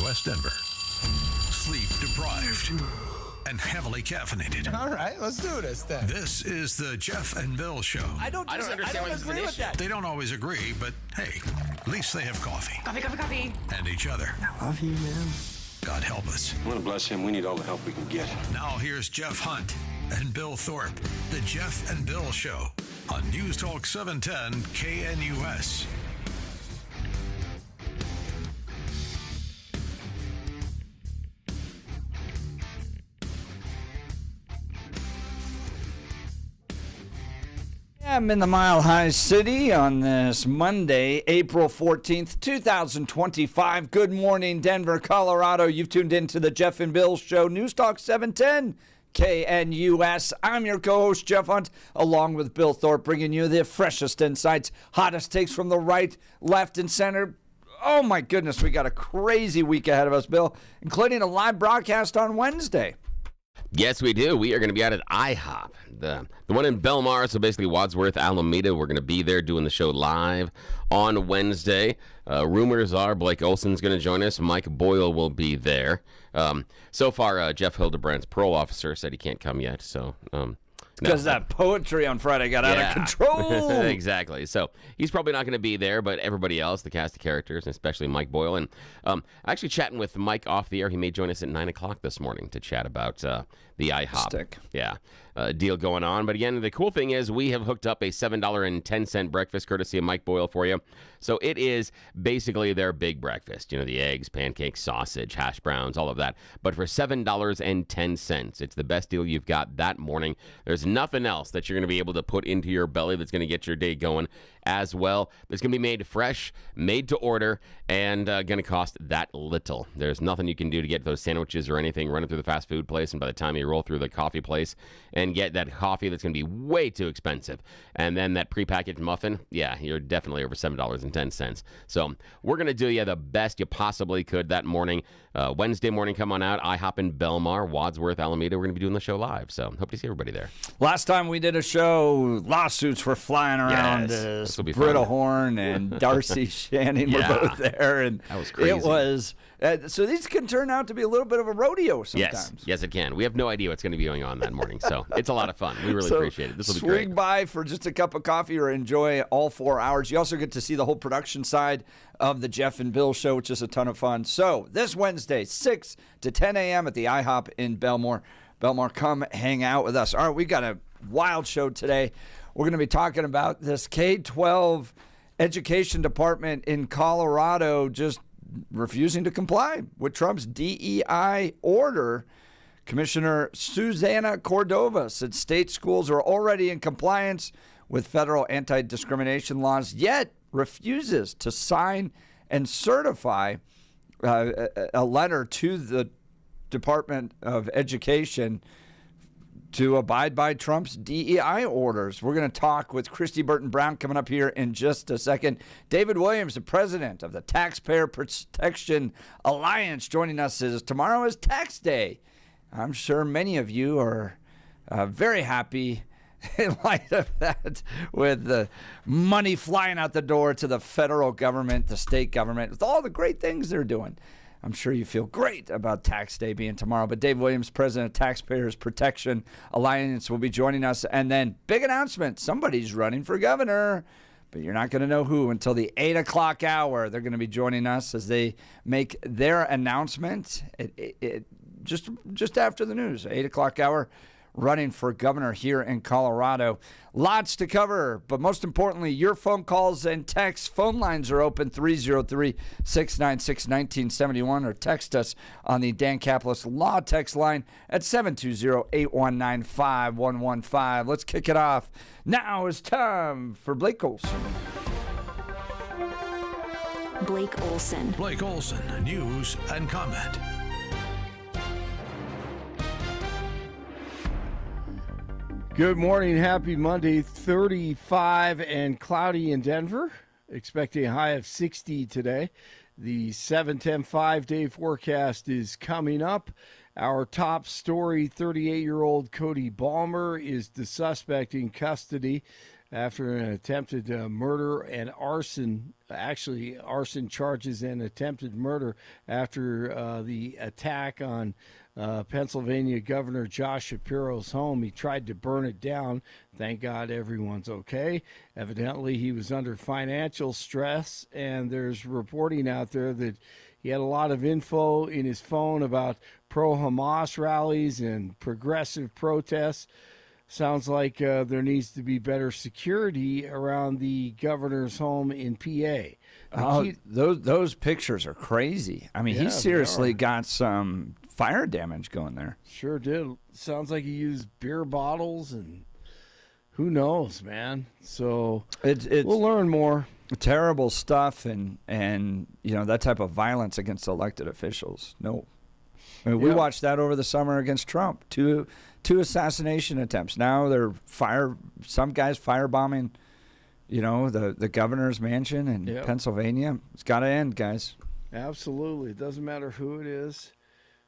West Denver. Sleep deprived and heavily caffeinated. All right, let's do this then. This is the Jeff and Bill Show. I don't agree with that. They don't always agree, but hey, at least they have coffee. Coffee. And each other. I love you, man. God help us. I want to bless him. We need all the help we can get. Now here's Jeff Hunt and Bill Thorpe. The Jeff and Bill Show on News Talk 710 KNUS. I'm in the Mile High City on this Monday, April 14th, 2025. Good morning, Denver, Colorado. You've tuned into the Jeff and Bill Show, News Talk 710 KNUS. I'm your co-host, Jeff Hunt, along with Bill Thorpe, bringing you the freshest insights, hottest takes from the right, left, and center. Oh, my goodness, we got a crazy week ahead of us, Bill, including a live broadcast on Wednesday. Yes, we do. We are going to be out at IHOP, the one in Belmar, so basically Wadsworth, Alameda. We're going to be there doing the show live on Wednesday. Rumors are Blake Olson's going to join us. Mike Boyle will be there. So far, Jeff Hildebrandt's parole officer said he can't come yet, so... Because that poetry on Friday got out of control. Exactly. So he's probably not going to be there, but everybody else, the cast of characters, and especially Mike Boyle. And actually chatting with Mike off the air, he may join us at 9 o'clock this morning to chat about the IHOP deal going on. But again, the cool thing is we have hooked up a $7.10 breakfast courtesy of Mike Boyle for you. So it is basically their big breakfast. You know, the eggs, pancakes, sausage, hash browns, all of that. But for $7.10, it's the best deal you've got that morning. There's nothing else that you're going to be able to put into your belly that's going to get your day going as well. It's going to be made fresh, made to order, and going to cost that little. There's nothing you can do to get those sandwiches or anything running through the fast food place, and by the time you roll through the coffee place and get that coffee that's going to be way too expensive, and then that prepackaged muffin, yeah, you're definitely over $7.10. So we're going to do you the best you possibly could that morning. Wednesday morning, come on out. IHOP in Belmar, Wadsworth, Alameda. We're going to be doing the show live, so hope to see everybody there. Last time we did a show, lawsuits were flying around. Yes, Britta Horn and Darcy Shannon were both there, and that was crazy. It was so these can turn out to be a little bit of a rodeo sometimes. Yes, it can. We have no idea what's going to be going on that morning, so it's a lot of fun. We really appreciate it. This will be great. Swing by for just a cup of coffee or enjoy all 4 hours. You also get to see the whole production side of the Jeff and Bill Show, which is a ton of fun. So this Wednesday, 6 to 10 a.m. at the IHOP in Belmar. Belmar, come hang out with us. All right, we've got a wild show today. We're going to be talking about this K-12 education department in Colorado just refusing to comply with Trump's D.E.I. order. Commissioner Susana Cordova said state schools are already in compliance with federal anti-discrimination laws, yet refuses to sign and certify a letter to the Department of Education to abide by Trump's DEI orders. We're going to talk with Kristi Burton Brown coming up here in just a second. David Williams, the president of the Taxpayer Protection Alliance, joining us as tomorrow is tax day. I'm sure many of you are very happy in light of that, with the money flying out the door to the federal government, the state government, with all the great things they're doing. I'm sure you feel great about tax day being tomorrow. But Dave Williams, president of Taxpayers Protection Alliance, will be joining us. And then big announcement, somebody's running for governor, but you're not going to know who until the 8 o'clock hour. They're going to be joining us as they make their announcement just after the news, 8 o'clock hour. Running for governor here in Colorado. Lots to cover, but most importantly, your phone calls and texts. Phone lines are open, 303-696-1971, or text us on the Dan Caplis Law text line at 720-819-5115. Let's kick it off. Now it's time for Blake Olson. Blake Olson. Blake Olson, news and comment. Good morning. Happy Monday. 35 and cloudy in Denver. Expecting a high of 60 today. The 7-10 5-day forecast is coming up. Our top story, 38-year-old Cody Balmer is the suspect in custody after an attempted murder and arson. Actually, arson charges and attempted murder after the attack on Pennsylvania Governor Josh Shapiro's home. He tried to burn it down. Thank God everyone's okay. Evidently, he was under financial stress, and there's reporting out there that he had a lot of info in his phone about pro-Hamas rallies and progressive protests. Sounds like there needs to be better security around the governor's home in PA. Those pictures are crazy. I mean, he seriously got some fire damage going there. Sure did. Sounds like he used beer bottles, and who knows, man. So we'll learn more. Terrible stuff, and that type of violence against elected officials. No. I mean, we watched that over the summer against Trump. Two assassination attempts. Now they're some guys firebombing, the governor's mansion in Pennsylvania. It's got to end, guys. Absolutely. It doesn't matter who it is.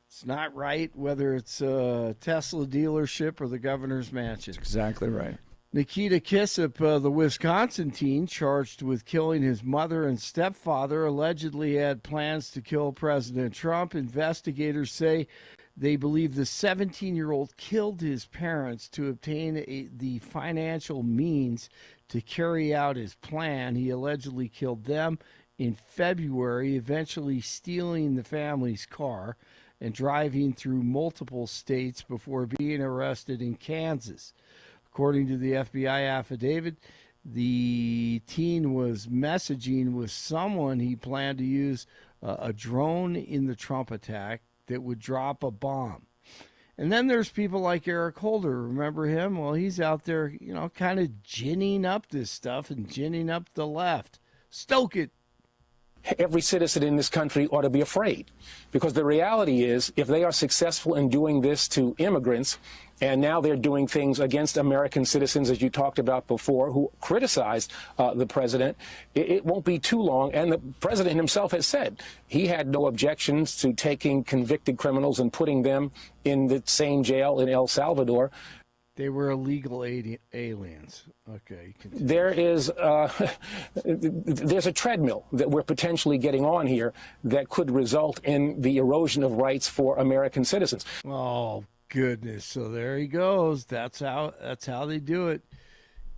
It's not right whether it's a Tesla dealership or the governor's mansion. That's exactly right. Nikita Kissip, the Wisconsin teen charged with killing his mother and stepfather, allegedly had plans to kill President Trump. Investigators say they believe the 17-year-old killed his parents to obtain the financial means to carry out his plan. He allegedly killed them in February, eventually stealing the family's car and driving through multiple states before being arrested in Kansas. According to the FBI affidavit, the teen was messaging with someone he planned to use a drone in the Trump attack that would drop a bomb. And then there's people like Eric Holder. Remember him? Well, he's out there, kind of ginning up this stuff and ginning up the left. Stoke it. Every citizen in this country ought to be afraid, because the reality is, if they are successful in doing this to immigrants, and now they're doing things against American citizens, as you talked about before, who criticized the president, it won't be too long. And the president himself has said he had no objections to taking convicted criminals and putting them in the same jail in El Salvador. They were illegal aliens. Okay. Continue. There's a treadmill that we're potentially getting on here that could result in the erosion of rights for American citizens. Oh, goodness. So there he goes. That's how they do it.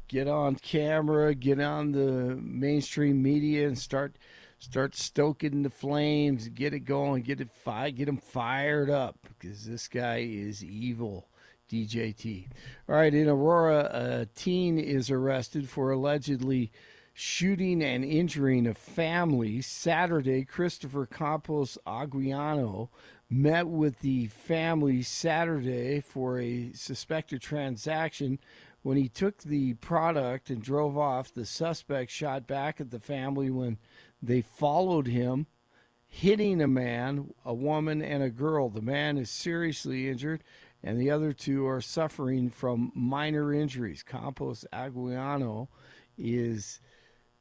Get on camera, get on the mainstream media, and start stoking the flames, get it going, get them fired up, because this guy is evil. DJT. All right, in Aurora, a teen is arrested for allegedly shooting and injuring a family. Saturday, Christopher Campos Aguiano met with the family Saturday for a suspected transaction. When he took the product and drove off, the suspect shot back at the family when they followed him, hitting a man, a woman, and a girl. The man is seriously injured, and the other two are suffering from minor injuries. Campos Aguiano is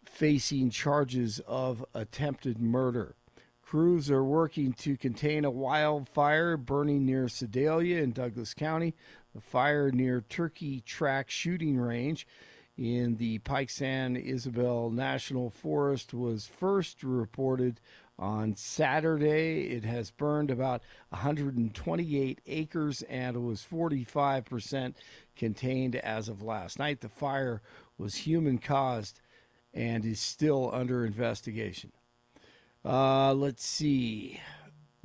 facing charges of attempted murder. Crews are working to contain a wildfire burning near Sedalia in Douglas County. The fire near Turkey Track Shooting Range in the Pike San Isabel National Forest was first reported on Saturday. It has burned about 128 acres and was 45% contained as of last night. The fire was human-caused and is still under investigation. Let's see.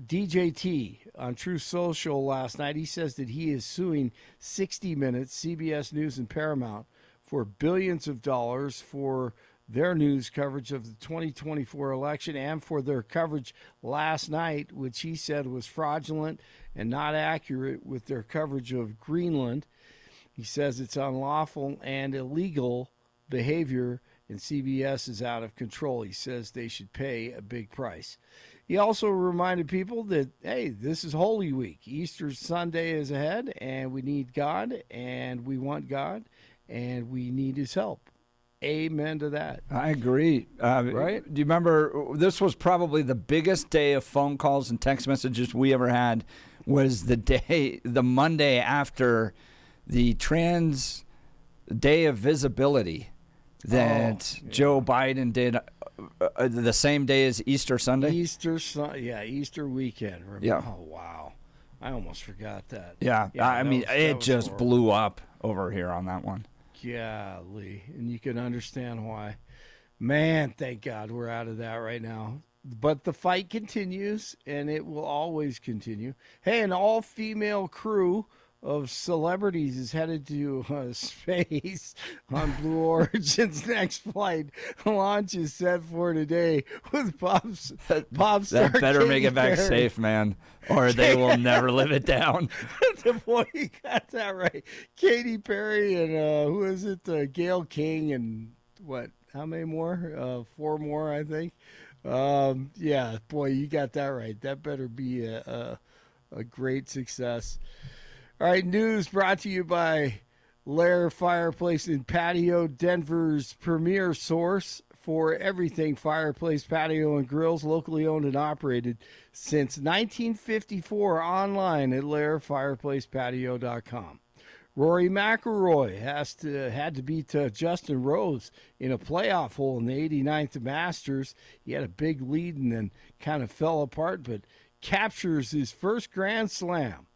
DJT on True Social last night, he says that he is suing 60 Minutes, CBS News, and Paramount for billions of dollars for their news coverage of the 2024 election and for their coverage last night, which he said was fraudulent and not accurate with their coverage of Greenland. He says it's unlawful and illegal behavior, and CBS is out of control. He says they should pay a big price. He also reminded people that, hey, this is Holy Week. Easter Sunday is ahead, and we need God, and we want God, and we need his help. Amen to that. I agree. Right? Do you remember, this was probably the biggest day of phone calls and text messages we ever had, was the Monday after the day of visibility that Joe Biden did the same day as Easter Sunday. Easter weekend. Yeah. Oh, wow. I almost forgot that. Yeah, I mean, it just horrible. blew up over here on that one. Golly, and you can understand why. Man, thank God we're out of that right now. But the fight continues, and it will always continue. Hey, an all-female crew of celebrities is headed to space on Blue Origin's next flight. Launch is set for today with pop star That better Katy make it back Perry. safe, man, or they will never live it down. Boy, you got that right. Katy Perry and who is it? Gayle King and what? How many more? 4 more, I think. Yeah, boy, you got that right. That better be a great success. All right, news brought to you by Lair Fireplace and Patio, Denver's premier source for everything fireplace, patio, and grills, locally owned and operated since 1954, online at lairfireplacepatio.com. Rory McIlroy had to beat Justin Rose in a playoff hole in the 89th Masters. He had a big lead and then kind of fell apart, but captures his first Grand Slam.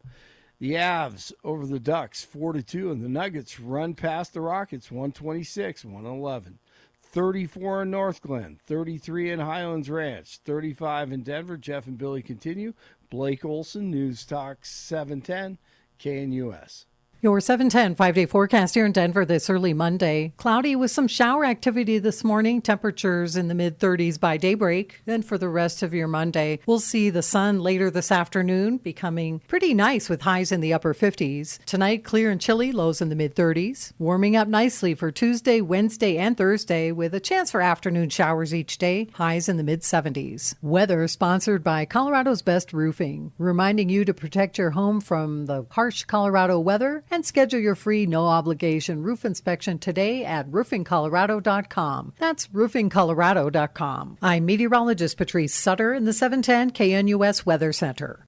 The Avs over the Ducks 4-2, and the Nuggets run past the Rockets 126-111. 34 in North Glen, 33 in Highlands Ranch, 35 in Denver. Jeff and Billy continue. Blake Olson, News Talk 710, KNUS. Your 710 5-day forecast here in Denver this early Monday. Cloudy with some shower activity this morning. Temperatures in the mid-30s by daybreak. Then for the rest of your Monday, we'll see the sun later this afternoon becoming pretty nice with highs in the upper 50s. Tonight, clear and chilly, lows in the mid-30s. Warming up nicely for Tuesday, Wednesday, and Thursday with a chance for afternoon showers each day. Highs in the mid-70s. Weather sponsored by Colorado's Best Roofing. Reminding you to protect your home from the harsh Colorado weather and schedule your free no-obligation roof inspection today at roofingcolorado.com. That's roofingcolorado.com. I'm meteorologist Patrice Sutter in the 710 KNUS Weather Center.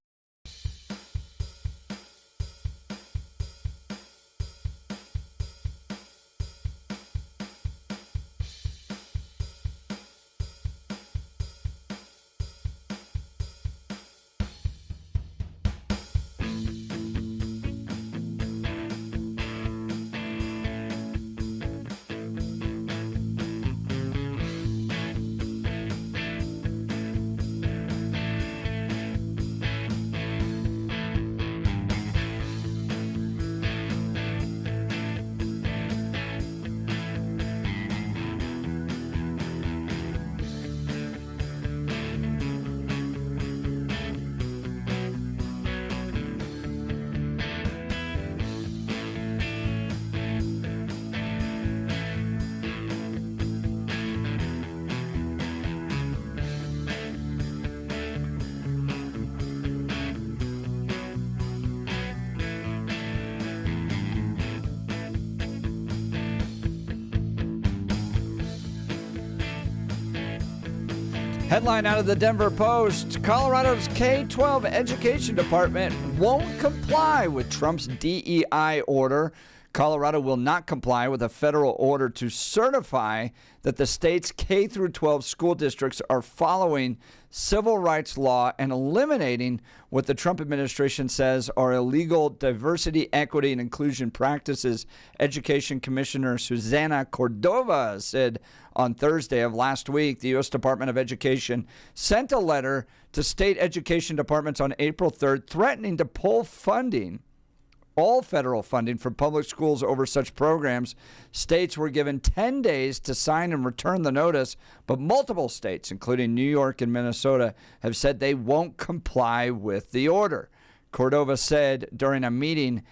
Headline out of the Denver Post: Colorado's K-12 education department won't comply with Trump's DEI order. Colorado will not comply with a federal order to certify that the state's K-12 school districts are following civil rights law and eliminating what the Trump administration says are illegal diversity, equity, and inclusion practices. Education Commissioner Susana Cordova said on Thursday of last week the U.S. Department of Education sent a letter to state education departments on April 3rd threatening to pull funding, all federal funding for public schools over such programs. States were given 10 days to sign and return the notice, but multiple states, including New York and Minnesota, have said they won't comply with the order. Cordova said during a meeting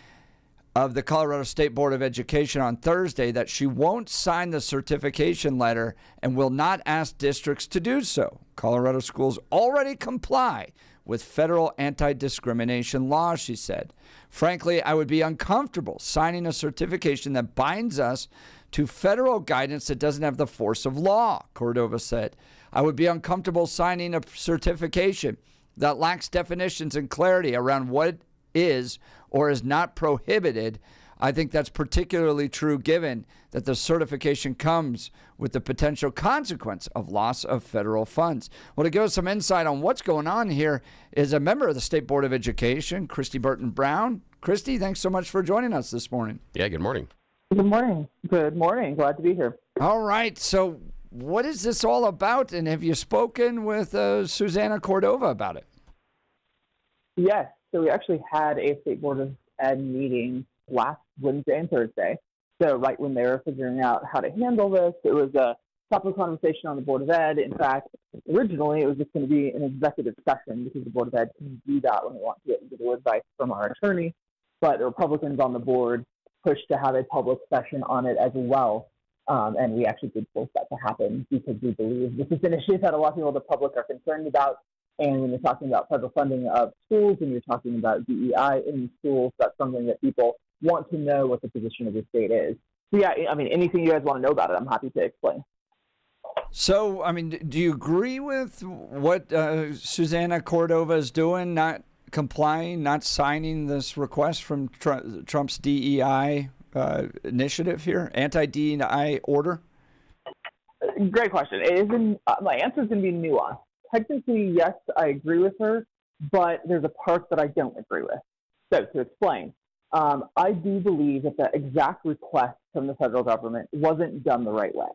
of the Colorado State Board of Education on Thursday that she won't sign the certification letter and will not ask districts to do so. Colorado schools already comply with federal anti-discrimination laws, she said. Frankly, I would be uncomfortable signing a certification that binds us to federal guidance that doesn't have the force of law, Cordova said. I would be uncomfortable signing a certification that lacks definitions and clarity around what is or is not prohibited. I think that's particularly true given that the certification comes with the potential consequence of loss of federal funds. Well, to give us some insight on what's going on here is a member of the State Board of Education, Kristi Burton Brown. Kristy, thanks so much for joining us this morning. Yeah, good morning. Good morning. Good morning. Glad to be here. All right. So what is this all about? And have you spoken with Susanna Cordova about it? Yes. So we actually had a State Board of Ed meeting last Wednesday and Thursday. So right when they were figuring out how to handle this, it was a topic of conversation on the Board of Ed. In fact, originally it was just going to be an executive session because the Board of Ed can do that when they want to get legal advice from our attorney. But the Republicans on the board pushed to have a public session on it as well. And we actually did force that to happen because we believe this is an issue that a lot of people in the public are concerned about. And when you're talking about federal funding of schools and you're talking about DEI in schools, that's something that people want to know what the position of the state is. So yeah, I mean, anything you guys want to know about it, I'm happy to explain. So, I mean, do you agree with what Susanna Cordova is doing, not complying, not signing this request from Trump's DEI initiative here, anti-DEI order? Great question. My answer is going to be nuanced. Technically, yes, I agree with her, but there's a part that I don't agree with. So to explain, I do believe that the exact request from the federal government wasn't done the right way.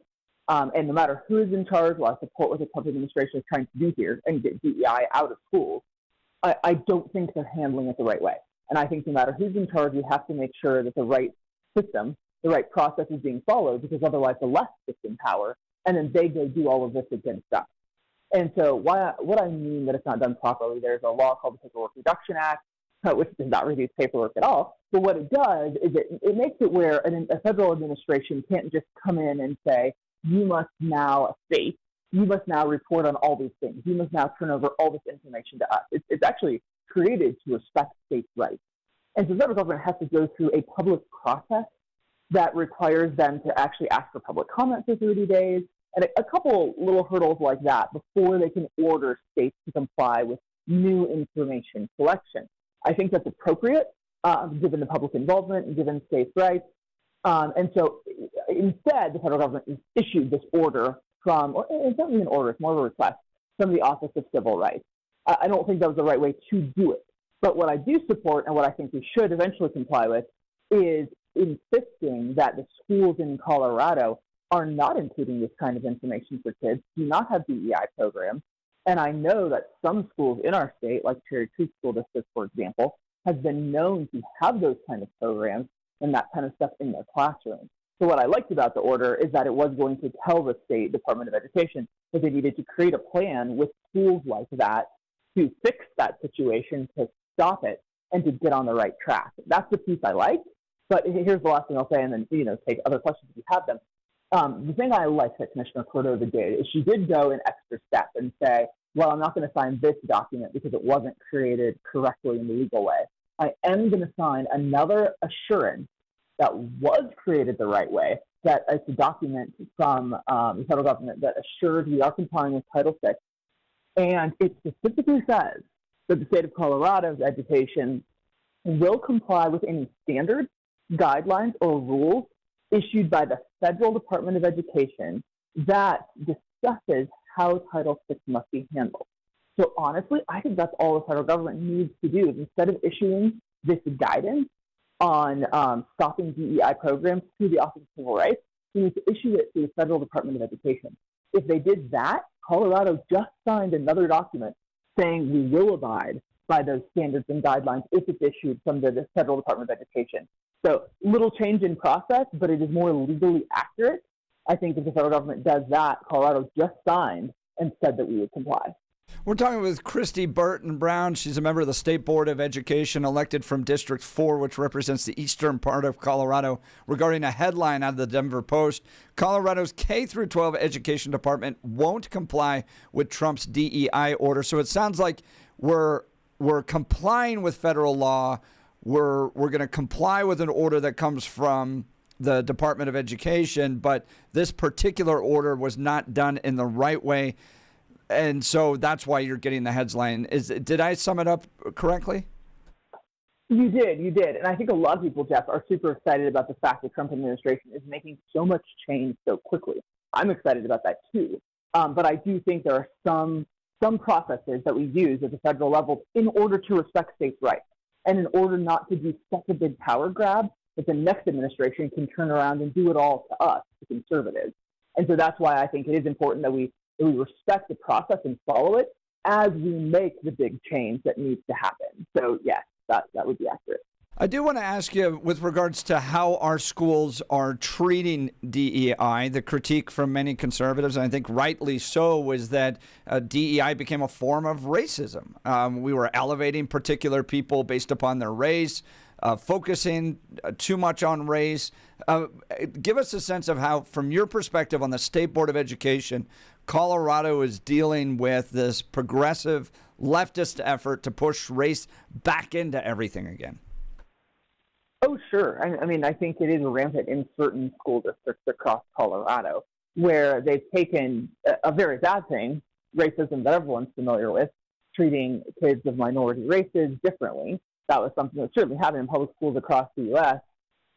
And no matter who is in charge, while I support what the Trump administration is trying to do here and get DEI out of schools, I don't think they're handling it the right way. And I think no matter who's in charge, we have to make sure that the right system, the right process is being followed, because otherwise the left gets in power, and then they go do all of this against us. And so what I mean that it's not done properly, there's a law called the Paperwork Reduction Act, which does not reduce paperwork at all. But what it does is it makes it where a federal administration can't just come in and say, you must now you must now report on all these things. You must now turn over all this information to us. It's actually created to respect states' rights. And so the federal government has to go through a public process that requires them to actually ask for public comment for 30 days, and a couple little hurdles like that before they can order states to comply with new information collection. I think that's appropriate, given the public involvement and given states' rights. And so instead, the federal government issued this order or it's not even an order, it's more of a request from the Office of Civil Rights. I don't think that was the right way to do it. But what I do support and what I think we should eventually comply with is insisting that the schools in Colorado are not including this kind of information for kids, do not have DEI programs. And I know that some schools in our state, like Cherry Creek School District, for example, has been known to have those kind of programs and that kind of stuff in their classrooms. So what I liked about the order is that it was going to tell the state Department of Education that they needed to create a plan with schools like that to fix that situation, to stop it, and to get on the right track. That's the piece I like. But here's the last thing I'll say, and then take other questions if you have them. The thing I liked that Commissioner Cordova did is she did go an extra step and say, well, I'm not going to sign this document because it wasn't created correctly in the legal way. I am going to sign another assurance that was created the right way, that it's a document from the federal government that assures we are complying with Title VI. And it specifically says that the state of Colorado's education will comply with any standards, guidelines, or rules issued by the Federal Department of Education that discusses how Title VI must be handled. So honestly, I think that's all the federal government needs to do. Is instead of issuing this guidance on stopping DEI programs through the Office of Civil Rights, we need to issue it to the Federal Department of Education. If they did that, Colorado just signed another document saying we will abide by those standards and guidelines if it's issued from the Federal Department of Education. So little change in process, but it is more legally accurate. I think if the federal government does that, Colorado just signed and said that we would comply. We're talking with Kristi Burton Brown. She's a member of the State Board of Education, elected from District 4, which represents the eastern part of Colorado, regarding a headline out of the Denver Post. Colorado's K-12 education department won't comply with Trump's DEI order. So it sounds like we're complying with federal law. We're going to comply with an order that comes from the Department of Education, but this particular order was not done in the right way. And so that's why you're getting the headline. Did I sum it up correctly? You did. And I think a lot of people, Jeff, are super excited about the fact that Trump administration is making so much change so quickly. I'm excited about that too. But I do think there are some processes that we use at the federal level in order to respect states' rights and in order not to do such a big power grab that the next administration can turn around and do it all to us, the conservatives. And so that's why I think it is important that we respect the process and follow it as we make the big change that needs to happen. So yes, that would be accurate. I do want to ask you with regards to how our schools are treating DEI. The critique from many conservatives, and I think rightly so, was that DEI became a form of racism. We were elevating particular people based upon their race, focusing too much on race. Give us a sense of how, from your perspective on the State Board of Education, Colorado is dealing with this progressive leftist effort to push race back into everything again. Oh, sure. I mean, I think it is rampant in certain school districts across Colorado where they've taken a very bad thing, racism that everyone's familiar with, treating kids of minority races differently. That was something that certainly happened in public schools across the U.S.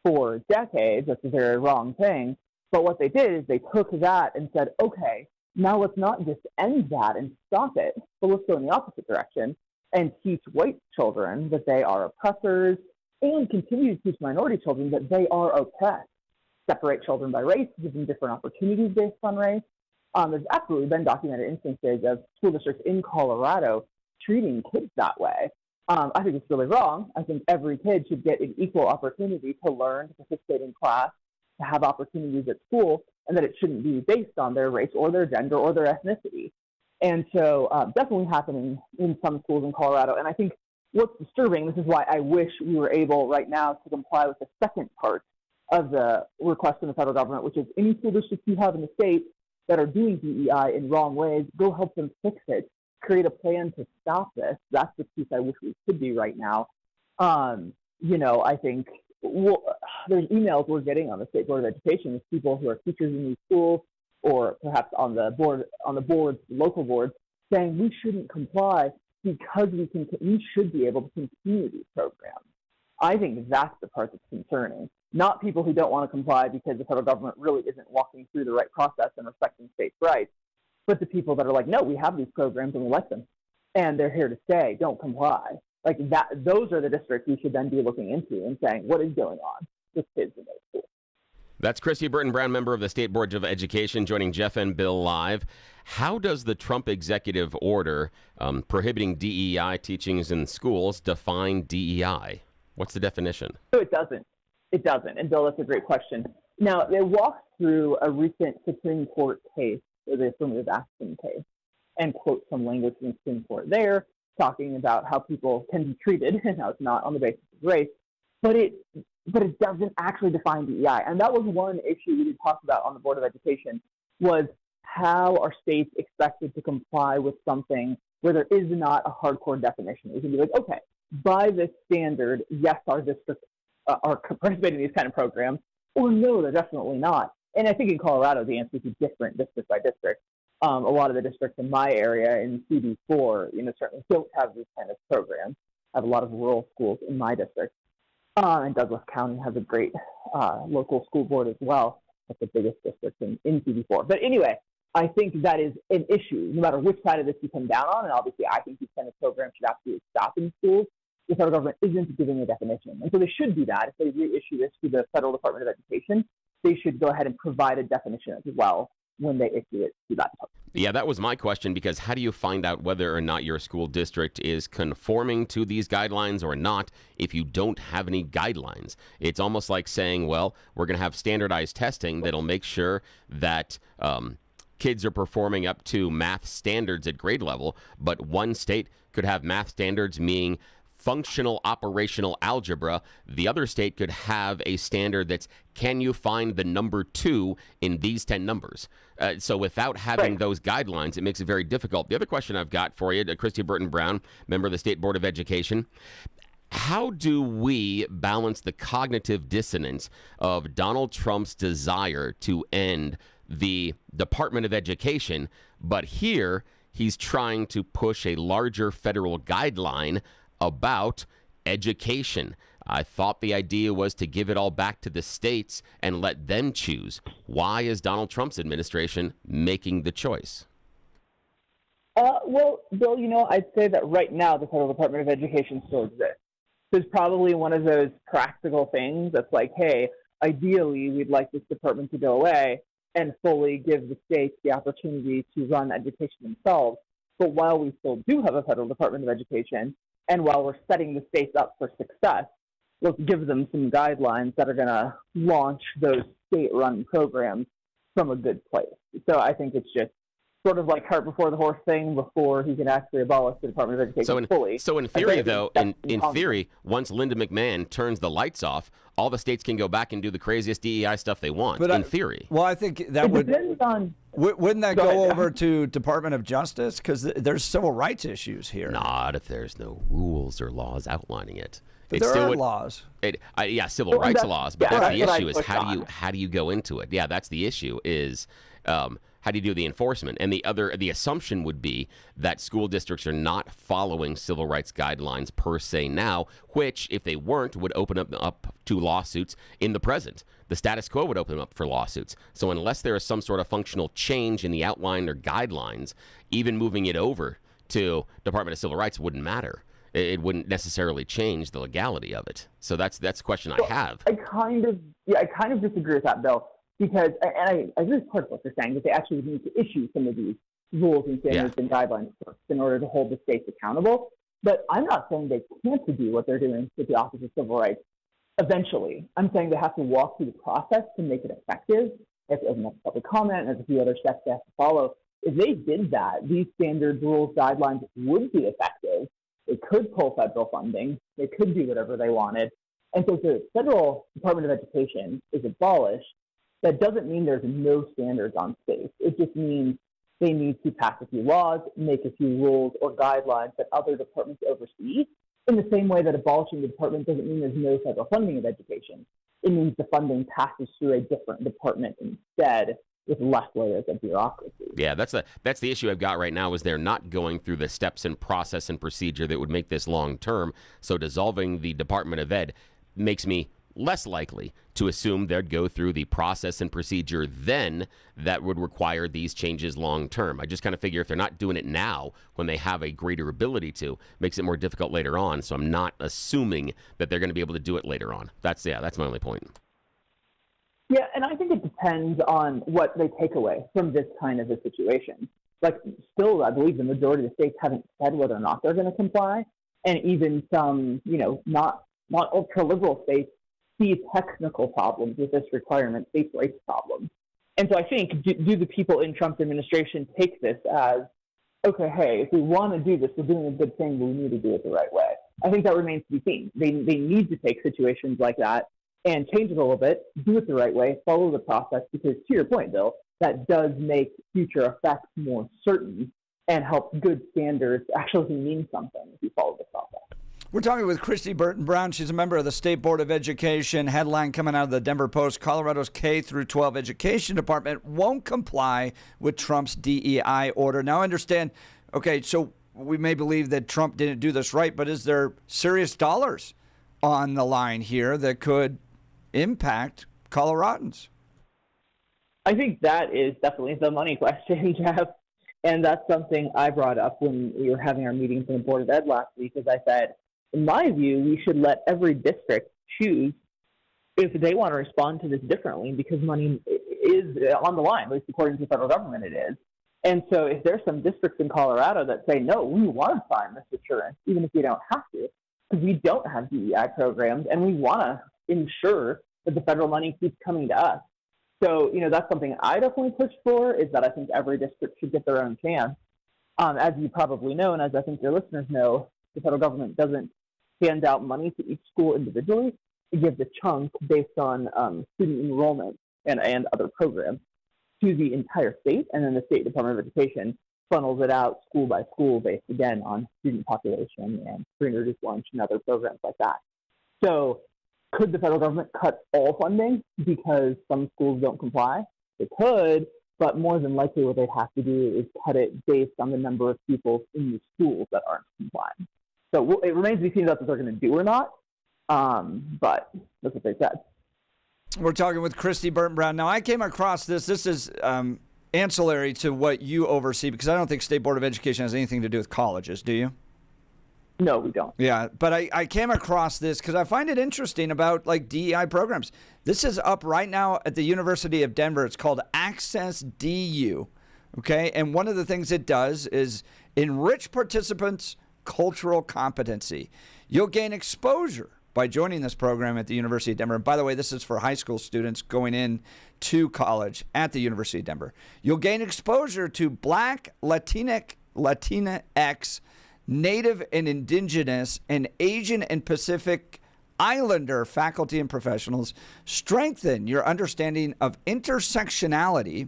for decades. That's a very wrong thing. But what they did is they took that and said, okay, now let's not just end that and stop it, but let's go in the opposite direction and teach white children that they are oppressors and continue to teach minority children that they are oppressed. Separate children by race, give them different opportunities based on race. There's absolutely been documented instances of school districts in Colorado treating kids that way. I think it's really wrong. I think every kid should get an equal opportunity to learn, to participate in class, to have opportunities at school, and that it shouldn't be based on their race or their gender or their ethnicity. And so definitely happening in some schools in Colorado. And I think what's disturbing, this is why I wish we were able right now to comply with the second part of the request from the federal government, which is any school districts you have in the state that are doing DEI in wrong ways, go help them fix it, create a plan to stop this. That's the piece I wish we could be right now. I think there's emails we're getting on the State Board of Education with people who are teachers in these schools or perhaps on the boards, local boards, saying we shouldn't comply because we should be able to continue these programs. I think that's the part that's concerning, not people who don't want to comply because the federal government really isn't walking through the right process and respecting states' rights, but the people that are like, no, we have these programs and we like them, and they're here to stay, don't comply. Like that, those are the districts we should then be looking into and saying, what is going on with kids in those schools? That's Kristi Burton Brown, member of the State Board of Education, joining Jeff and Bill live. How does the Trump executive order prohibiting DEI teachings in schools define DEI? What's the definition? So it doesn't. It doesn't. And Bill, that's a great question. Now, it walks through a recent Supreme Court case, the affirmative action case, and quotes some language from the Supreme Court there, talking about how people can be treated and how it's not on the basis of race. But it doesn't actually define DEI. And that was one issue we did talk about on the Board of Education, was how are states expected to comply with something where there is not a hardcore definition. We can be like, okay, by this standard, yes, our districts are participating in these kind of programs, or no, they're definitely not. And I think in Colorado, the answer is different district by district. A lot of the districts in my area in CD4, certainly don't have these kind of programs. I have a lot of rural schools in my district. And Douglas County has a great local school board as well. That's the biggest district in CD4. But anyway, I think that is an issue, no matter which side of this you come down on. And obviously, I think these kind of programs should absolutely stop in schools. The federal government isn't giving a definition. And so they should do that. If they reissue this to the Federal Department of Education, they should go ahead and provide a definition as well when they issue it to that department. Yeah, that was my question, because how do you find out whether or not your school district is conforming to these guidelines or not if you don't have any guidelines? It's almost like saying, well, we're going to have standardized testing that'll make sure that kids are performing up to math standards at grade level, but one state could have math standards meaning functional operational algebra. The other state could have a standard that's, can you find the number 2 in these 10 numbers? So without having those guidelines, it makes it very difficult. The other question I've got for you, Kristi Burton Brown, member of the State Board of Education, how do we balance the cognitive dissonance of Donald Trump's desire to end the Department of Education, but here he's trying to push a larger federal guideline about Education. I thought the idea was to give it all back to the states and let them choose. Why is Donald Trump's administration making the choice? Well, Bill, I'd say that right now the Federal Department of Education still exists. It's probably one of those practical things that's like, hey, ideally we'd like this department to go away and fully give the states the opportunity to run education themselves. But while we still do have a Federal Department of Education, and while we're setting the states up for success, let's give them some guidelines that are going to launch those state-run programs from a good place. So I think it's just sort of like cart before the horse thing before he can actually abolish the Department of Education fully. So in theory, though, in theory, once Linda McMahon turns the lights off, all the states can go back and do the craziest DEI stuff they want, in theory. Well, I think that wouldn't that go over to Department of Justice? Because there's civil rights issues here. Not if there's no rules or laws outlining it. But there are laws. Civil rights laws. But that's the issue is how do you go into it? Yeah, that's the issue is how do you do the enforcement? And the assumption would be that school districts are not following civil rights guidelines per se now, which, if they weren't, would open up to lawsuits in the present. The status quo would open up for lawsuits. So unless there is some sort of functional change in the outline or guidelines, even moving it over to Department of Civil Rights wouldn't matter. It wouldn't necessarily change the legality of it. So that's the question I have. I kind of disagree with that, Bill. Because, and I agree with part of what you're saying, that they actually would need to issue some of these rules and standards and guidelines first in order to hold the states accountable. But I'm not saying they can't do what they're doing with the Office of Civil Rights eventually. I'm saying they have to walk through the process to make it effective. If there's enough public comment, there's a few other steps they have to follow. If they did that, these standards, rules, guidelines would be effective. They could pull federal funding. They could do whatever they wanted. And so if the Federal Department of Education is abolished, that doesn't mean there's no standards on states. It just means they need to pass a few laws, make a few rules or guidelines that other departments oversee, in the same way that abolishing the department doesn't mean there's no federal funding of education. It means the funding passes through a different department instead with less layers of bureaucracy. Yeah, that's the issue I've got right now is they're not going through the steps and process and procedure that would make this long term. So dissolving the Department of Ed makes me less likely to assume they'd go through the process and procedure then that would require these changes long term. I just kind of figure if they're not doing it now when they have a greater ability to, makes it more difficult later on. So I'm not assuming that they're going to be able to do it later on. That's my only point. Yeah, and I think it depends on what they take away from this kind of a situation. Like, still, I believe the majority of the states haven't said whether or not they're going to comply. And even some, not ultra-liberal states see technical problems with this requirement, states' rights problems. And so I think, do the people in Trump's administration take this as, okay, hey, if we want to do this, we're doing a good thing, but we need to do it the right way? I think that remains to be seen. They need to take situations like that and change it a little bit, do it the right way, follow the process, because to your point, Bill, that does make future effects more certain and help good standards actually mean something if you follow the process. We're talking with Kristi Burton Brown. She's a member of the State Board of Education. Headline coming out of the Denver Post: Colorado's K-12 education department won't comply with Trump's DEI order. Now, I understand, okay, so we may believe that Trump didn't do this right, but is there serious dollars on the line here that could impact Coloradans? I think that is definitely the money question, Jeff. And that's something I brought up when we were having our meetings in the Board of Ed last week, as I said, in my view, we should let every district choose if they want to respond to this differently, because money is on the line, at least according to the federal government it is. And so if there's some districts in Colorado that say, no, we want to sign this assurance, even if we don't have to, because we don't have DEI programs, and we want to ensure that the federal money keeps coming to us. So, that's something I definitely push for, is that I think every district should get their own chance. As you probably know, and as I think your listeners know, the federal government doesn't hand out money to each school individually. It gives a chunk based on student enrollment and other programs to the entire state, and then the State Department of Education funnels it out school by school based, again, on student population and free and reduced lunch and other programs like that. So could the federal government cut all funding because some schools don't comply? It could, but more than likely what they'd have to do is cut it based on the number of people in the schools that aren't complying. So it remains to be seen if that's what they're going to do or not. But that's what they said. We're talking with Kristi Burton Brown. Now, I came across this. This is ancillary to what you oversee, because I don't think State Board of Education has anything to do with colleges. Do you? No, we don't. Yeah, but I came across this because I find it interesting about like DEI programs. This is up right now at the University of Denver. It's called Access DU. Okay, and one of the things it does is enrich participants' cultural competency. You'll gain exposure by joining this program at the University of Denver. And by the way, this is for high school students going in to college at the University of Denver. You'll gain exposure to Black, Latinx, Native and Indigenous, and Asian and Pacific Islander faculty and professionals. Strengthen your understanding of intersectionality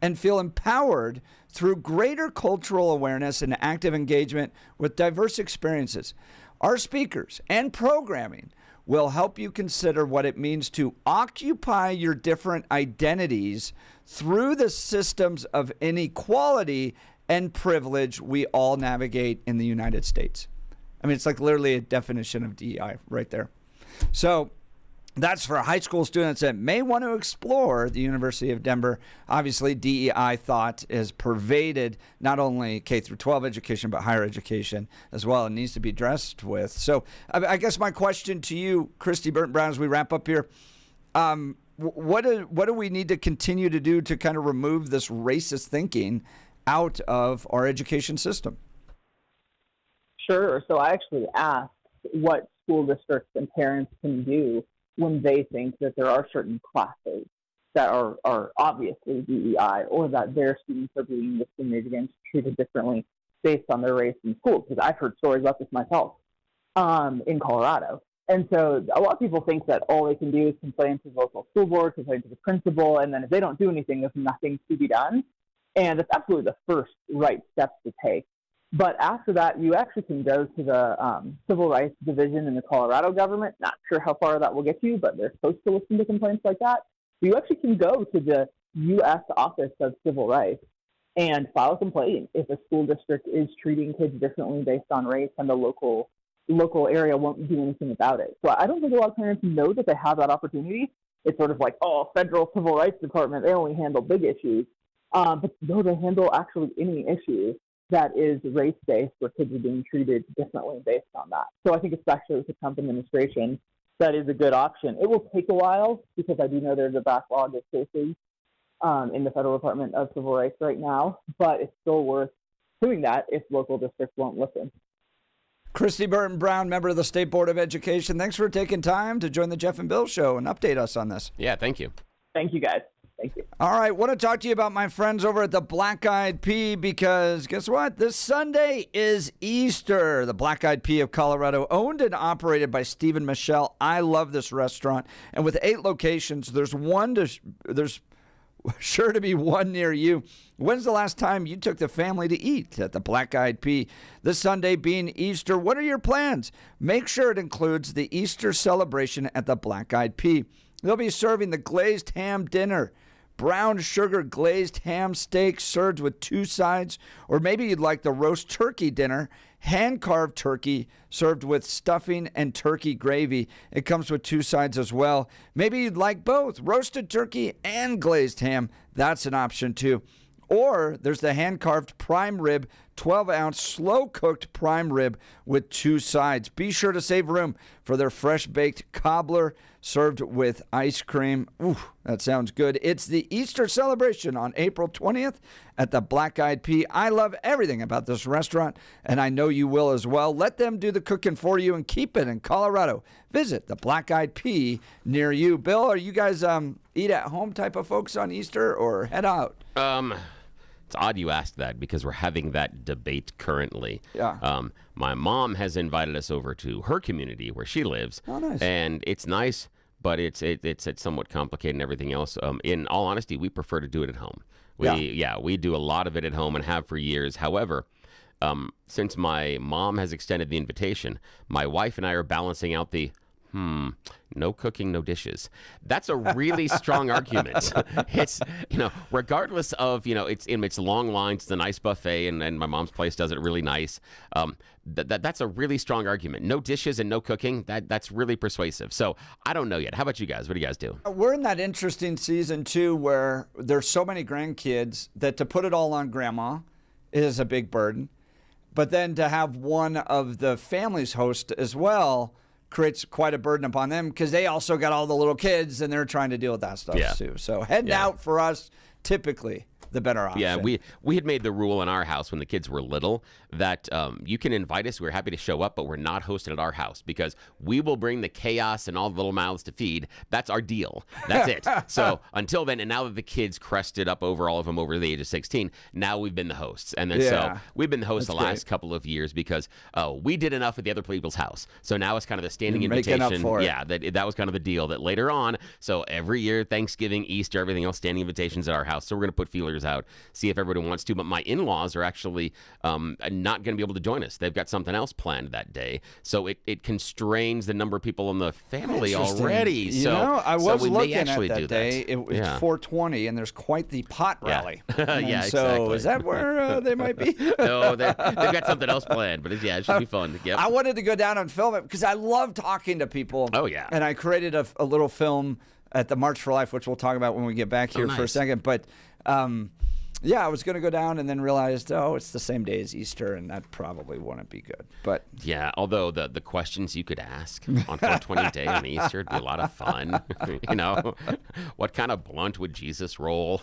and feel empowered through greater cultural awareness and active engagement with diverse experiences. Our speakers and programming will help you consider what it means to occupy your different identities through the systems of inequality and privilege we all navigate in the United States. I mean, it's like literally a definition of DEI right there. So that's for high school students that may want to explore the University of Denver. Obviously, DEI thought is pervaded not only K through 12 education, but higher education as well. It needs to be addressed with. So I guess my question to you, Kristi Burton Brown, as we wrap up here, what do we need to continue to do to kind of remove this racist thinking out of our education system? Sure. So I actually asked what school districts and parents can do when they think that there are certain classes that are obviously DEI, or that their students are being discriminated against, treated differently based on their race in school. Because I've heard stories about this myself in Colorado. And so a lot of people think that all they can do is complain to the local school board, complain to the principal, and then if they don't do anything, there's nothing to be done. And that's absolutely the first right steps to take. But after that, you actually can go to the Civil Rights Division in the Colorado government. Not sure how far that will get you, but they're supposed to listen to complaints like that. You actually can go to the U.S. Office of Civil Rights and file a complaint if a school district is treating kids differently based on race, and the local area won't do anything about it. So I don't think a lot of parents know that they have that opportunity. It's sort of like, oh, federal civil rights department, they only handle big issues. But no, they handle actually any issue that is race-based, where kids are being treated differently based on that. So I think especially with the Trump administration, that is a good option. It will take a while, because I do know there's a backlog of cases in the Federal Department of Civil Rights right now, but it's still worth doing that if local districts won't listen. Kristi Burton Brown, member of the State Board of Education, thanks for taking time to join the Jeff and Bill Show and update us on this. Yeah, thank you. Thank you, guys. Thank you. All right, want to talk to you about my friends over at the Black Eyed Pea, because guess what? This Sunday is Easter. The Black Eyed Pea of Colorado, owned and operated by Steve and Michelle. I love this restaurant, and with 8 locations, there's sure to be one near you. When's the last time you took the family to eat at the Black Eyed Pea? This Sunday being Easter, what are your plans? Make sure it includes the Easter celebration at the Black Eyed Pea. They'll be serving the glazed ham dinner, brown sugar glazed ham steak served with 2 sides, or maybe you'd like the roast turkey dinner, hand-carved turkey served with stuffing and turkey gravy. It comes with 2 sides as well. Maybe you'd like both, roasted turkey and glazed ham. That's an option too. Or there's the hand-carved prime rib, 12-ounce slow-cooked prime rib with 2 sides. Be sure to save room for their fresh-baked cobbler served with ice cream. Ooh, that sounds good. It's the Easter celebration on April 20th at the Black Eyed Pea. I love everything about this restaurant, and I know you will as well. Let them do the cooking for you and keep it in Colorado. Visit the Black Eyed Pea near you. Bill, are you guys eat-at-home type of folks on Easter, or head out? It's odd you asked that, because we're having that debate currently. Yeah. My mom has invited us over to her community where she lives. Oh, nice. And it's nice, but it's somewhat complicated and everything else. In all honesty, we prefer to do it at home. We do a lot of it at home and have for years. However, since my mom has extended the invitation, my wife and I are balancing out the no cooking, no dishes. That's a really strong argument. It's, regardless of, it's long lines, it's a nice buffet, and my mom's place does it really nice. That's a really strong argument. No dishes and no cooking, that's really persuasive. So I don't know yet. How about you guys? What do you guys do? We're in that interesting season, too, where there's so many grandkids that to put it all on grandma is a big burden. But then to have one of the families host as well creates quite a burden upon them because they also got all the little kids and they're trying to deal with that stuff too. So heading out for us, typically the better option. Yeah, we had made the rule in our house when the kids were little that you can invite us. We're happy to show up, but we're not hosting at our house because we will bring the chaos and all the little mouths to feed. That's our deal. That's it. So until then, and now that the kids crested up over all of them over the age of 16, now we've been the hosts. And then so we've been the hosts the last couple of years because we did enough at the other people's house. So now it's kind of the standing invitation. Up for it. Yeah, that was kind of the deal that later on. So every year, Thanksgiving, Easter, everything else, standing invitations at our house. So we're going to put feelers out, see if everybody wants to. But my in-laws are actually not going to be able to join us. They've got something else planned that day. So it constrains the number of people in the family already. I was looking at that day. It was 420, and there's quite the pot rally. Yeah, so exactly. Is that where they might be? No, they've got something else planned. But it should be fun. Yep. I wanted to go down and film it because I love talking to people. Oh, yeah. And I created a little film at the March for Life, which we'll talk about when we get back here for a second. But I was going to go down and then realized, it's the same day as Easter, and that probably wouldn't be good. But yeah, although the questions you could ask on 420 Day on Easter would be a lot of fun. What kind of blunt would Jesus roll?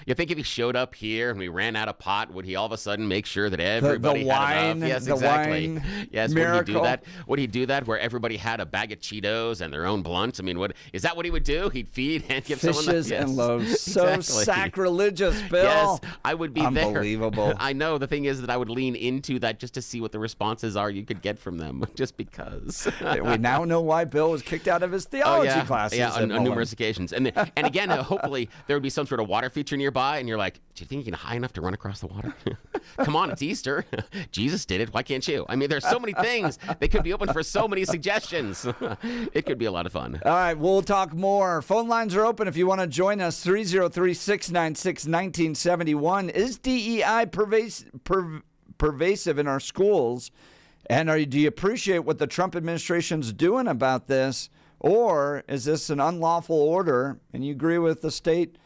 You think if he showed up here and we ran out of pot, would he all of a sudden make sure that everybody had enough? Yes, exactly. Yes, miracle. Would he do that? Would he do that where everybody had a bag of Cheetos and their own blunts? I mean, is that what he would do? He'd feed and give someone fishes and loaves. So sacrilegious, Bill. Yes. I would be there. Unbelievable. I know. The thing is that I would lean into that just to see what the responses are you could get from them, just because. We now know why Bill was kicked out of his theology classes. Yeah, on numerous occasions. And again, hopefully there would be some sort of water feature nearby, and you're like, do you think you can high enough to run across the water? Come on, it's Easter. Jesus did it. Why can't you? I mean, there's so many things. They could be open for so many suggestions. It could be a lot of fun. All right, we'll talk more. Phone lines are open if you want to join us. 303-696-1971. Is DEI pervasive in our schools? And do you appreciate what the Trump administration's doing about this? Or is this an unlawful order? And you agree with the state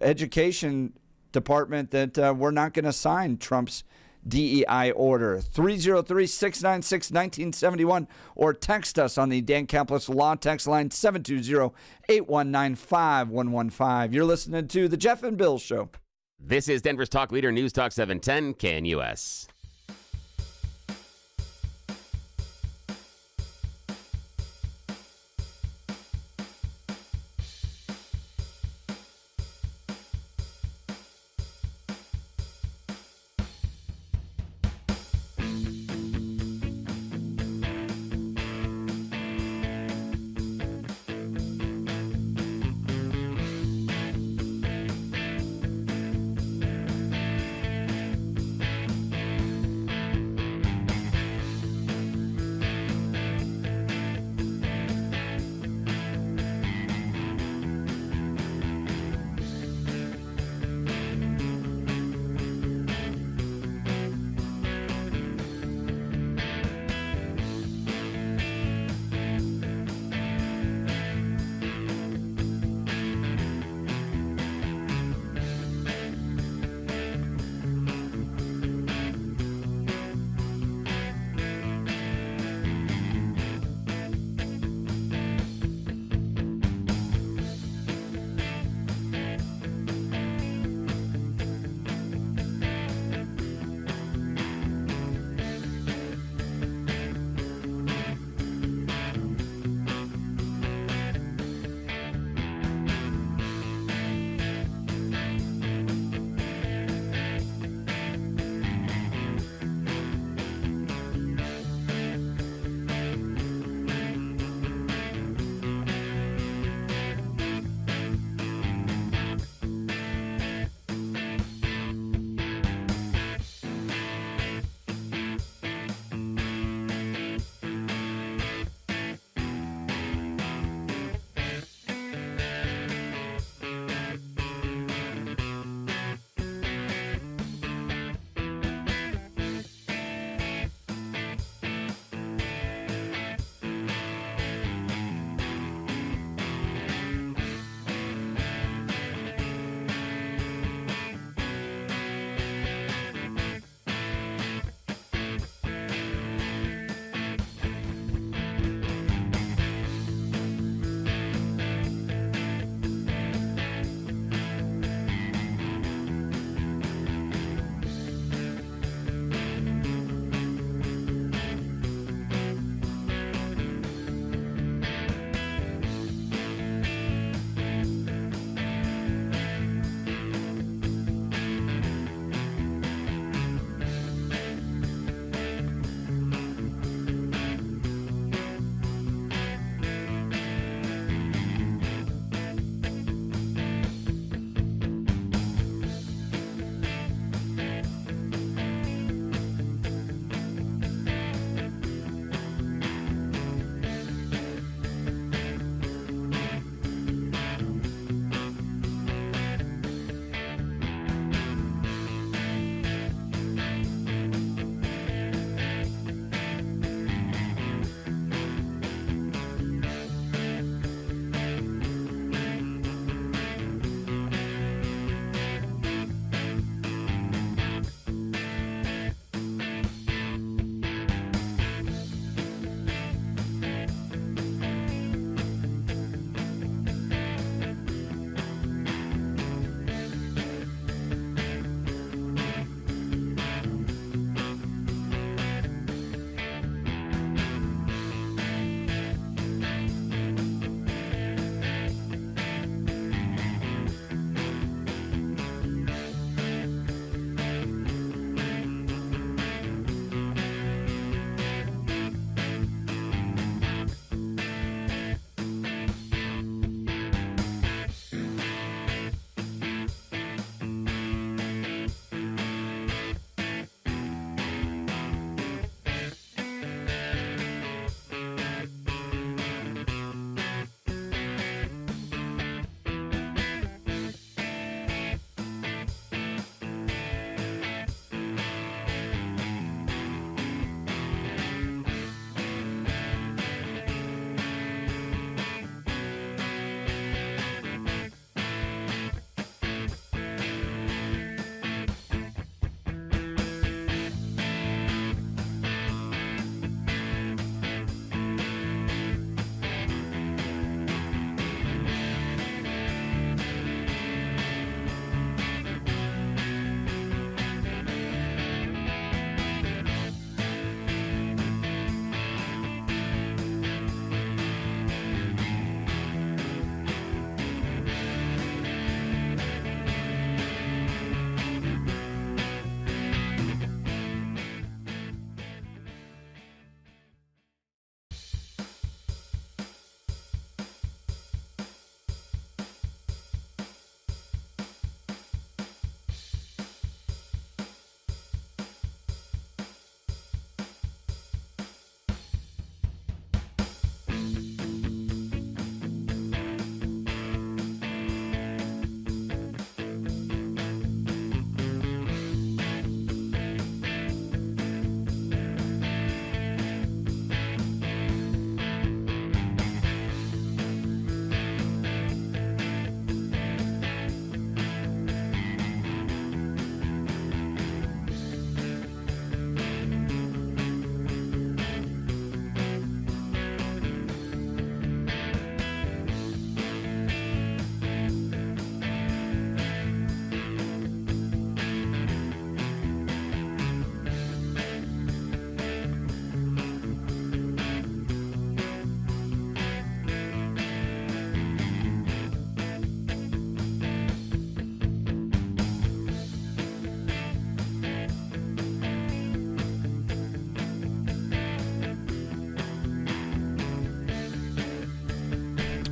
education department that we're not going to sign Trump's DEI order? 303-696-1971 or text us on the Dan Caplis Law text line 720-819-5115. You're listening to The Jeff and Bill Show. This is Denver's Talk Leader, News Talk 710 KNUS.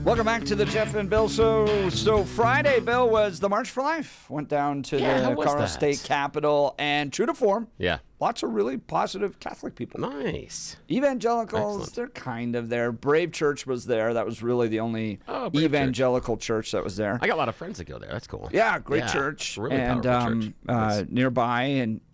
Welcome back to the Jeff and Bill Show. So Friday, Bill, was the March for Life. Went down to the Colorado State Capitol, and true to form, lots of really positive Catholic people. Nice. Evangelicals, they're kind of there. Brave Church was there. That was really the only evangelical church that was there. I got a lot of friends that go there. That's cool. Yeah, great church. Really powerful church. Nice. Nearby,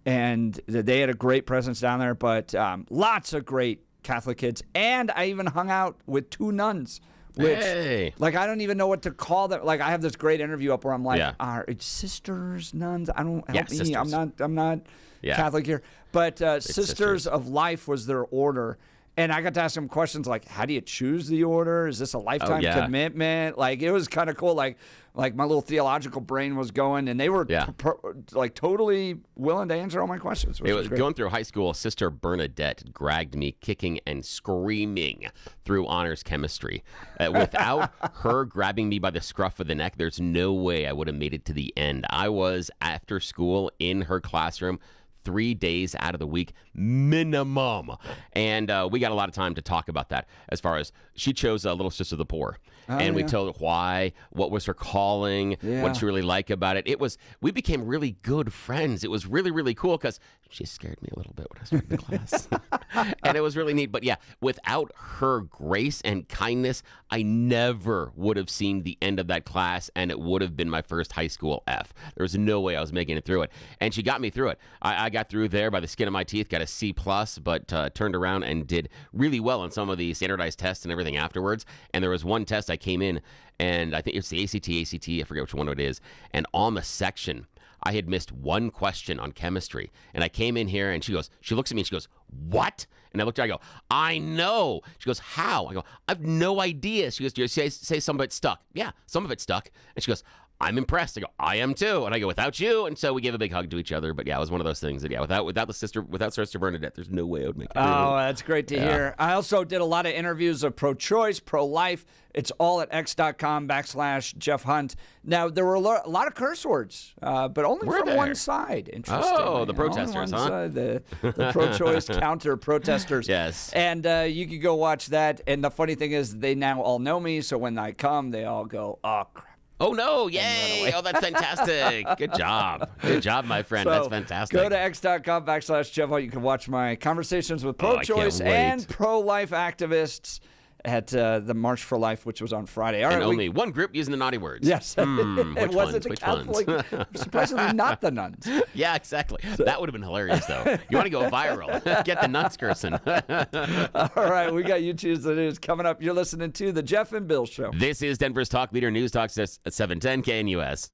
and they had a great presence down there, but lots of great Catholic kids. And I even hung out with 2 nuns. Which, like, I don't even know what to call them. Like, I have this great interview up where I'm like, are it sisters, nuns? I don't help me. Sisters. I'm not Catholic here. But Sisters of Life was their order. And I got to ask them questions like, how do you choose the order? Is this a lifetime commitment? Like, it was kind of cool. Like my little theological brain was going, and they were like totally willing to answer all my questions. It was going through high school. Sister Bernadette dragged me kicking and screaming through honors chemistry. Without her grabbing me by the scruff of the neck, there's no way I would have made it to the end. I was after school in her classroom 3 days out of the week minimum. And we got a lot of time to talk about that as far as she chose Little Sister of the Poor. And we told her why, what was her calling, what she really liked about it. We became really good friends. It was really, really cool because she scared me a little bit when I started the class. And it was really neat. But yeah, without her grace and kindness, I never would have seen the end of that class, and it would have been my first high school F. There was no way I was making it through it. And she got me through it. I got through there by the skin of my teeth, got a C+, but turned around and did really well on some of the standardized tests and everything afterwards. And there was one test I came in, and I think it's the ACT, I forget which one it is. And on the section, I had missed one question on chemistry. And I came in here, and she looks at me, and she goes, "What?" And I looked at her, I go, "I know." She goes, "How?" I go, "I have no idea." She goes, "Do you say some of it stuck?" "Yeah, some of it stuck." And she goes, "I'm impressed." I go, "I am too." And I go, "Without you." And so we gave a big hug to each other. But yeah, it was one of those things that, without Sister Bernadette, there's no way I would make it through. Oh, that's great to hear. I also did a lot of interviews of pro-choice, pro-life. It's all at x.com/Jeff Hunt. Now, there were a lot of curse words, but only from one side. Interesting. Oh, the protesters, huh? The pro-choice counter-protesters. Yes. And you could go watch that. And the funny thing is, they now all know me. So when I come, they all go, "Oh, crap." Oh, no. Yay. Oh, that's fantastic. Good job. Good job, my friend. So that's fantastic. Go to x.com/Jeff Hunt. You can watch my conversations with pro-choice and pro-life activists at the March for Life, which was on Friday. All and right, only one group using the naughty words. Yes. Which wasn't ones? a Catholic. Surprisingly, not the nuns. Yeah, exactly. That would have been hilarious, though. You want to go viral. Get the nuns cursing. All right, we got You Choose the News coming up. You're listening to The Jeff and Bill Show. This is Denver's Talk Leader News Talk at 710 KNUS.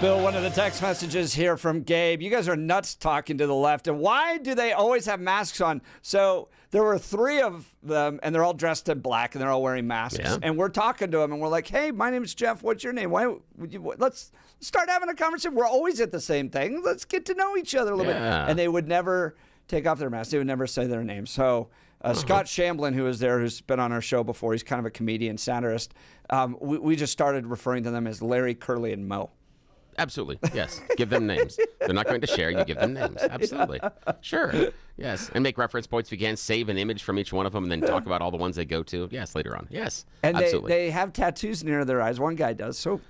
Bill, one of the text messages here from Gabe. You guys are nuts talking to the left. And why do they always have masks on? So there were 3 of them, and they're all dressed in black, and they're all wearing masks. Yeah. And we're talking to them, and we're like, hey, my name's Jeff. What's your name? Let's start having a conversation. We're always at the same thing. Let's get to know each other a little bit. And they would never take off their masks. They would never say their name. So Scott Shamblin, who was there, who's been on our show before, he's kind of a comedian, satirist. We just started referring to them as Larry, Curly, and Moe. Absolutely. Yes. Give them names. They're not going to share. You give them names. Absolutely. Sure. Yes. And make reference points if you can. Save an image from each one of them and then talk about all the ones they go to. Yes, later on. Yes. And absolutely. They have tattoos near their eyes. One guy does. So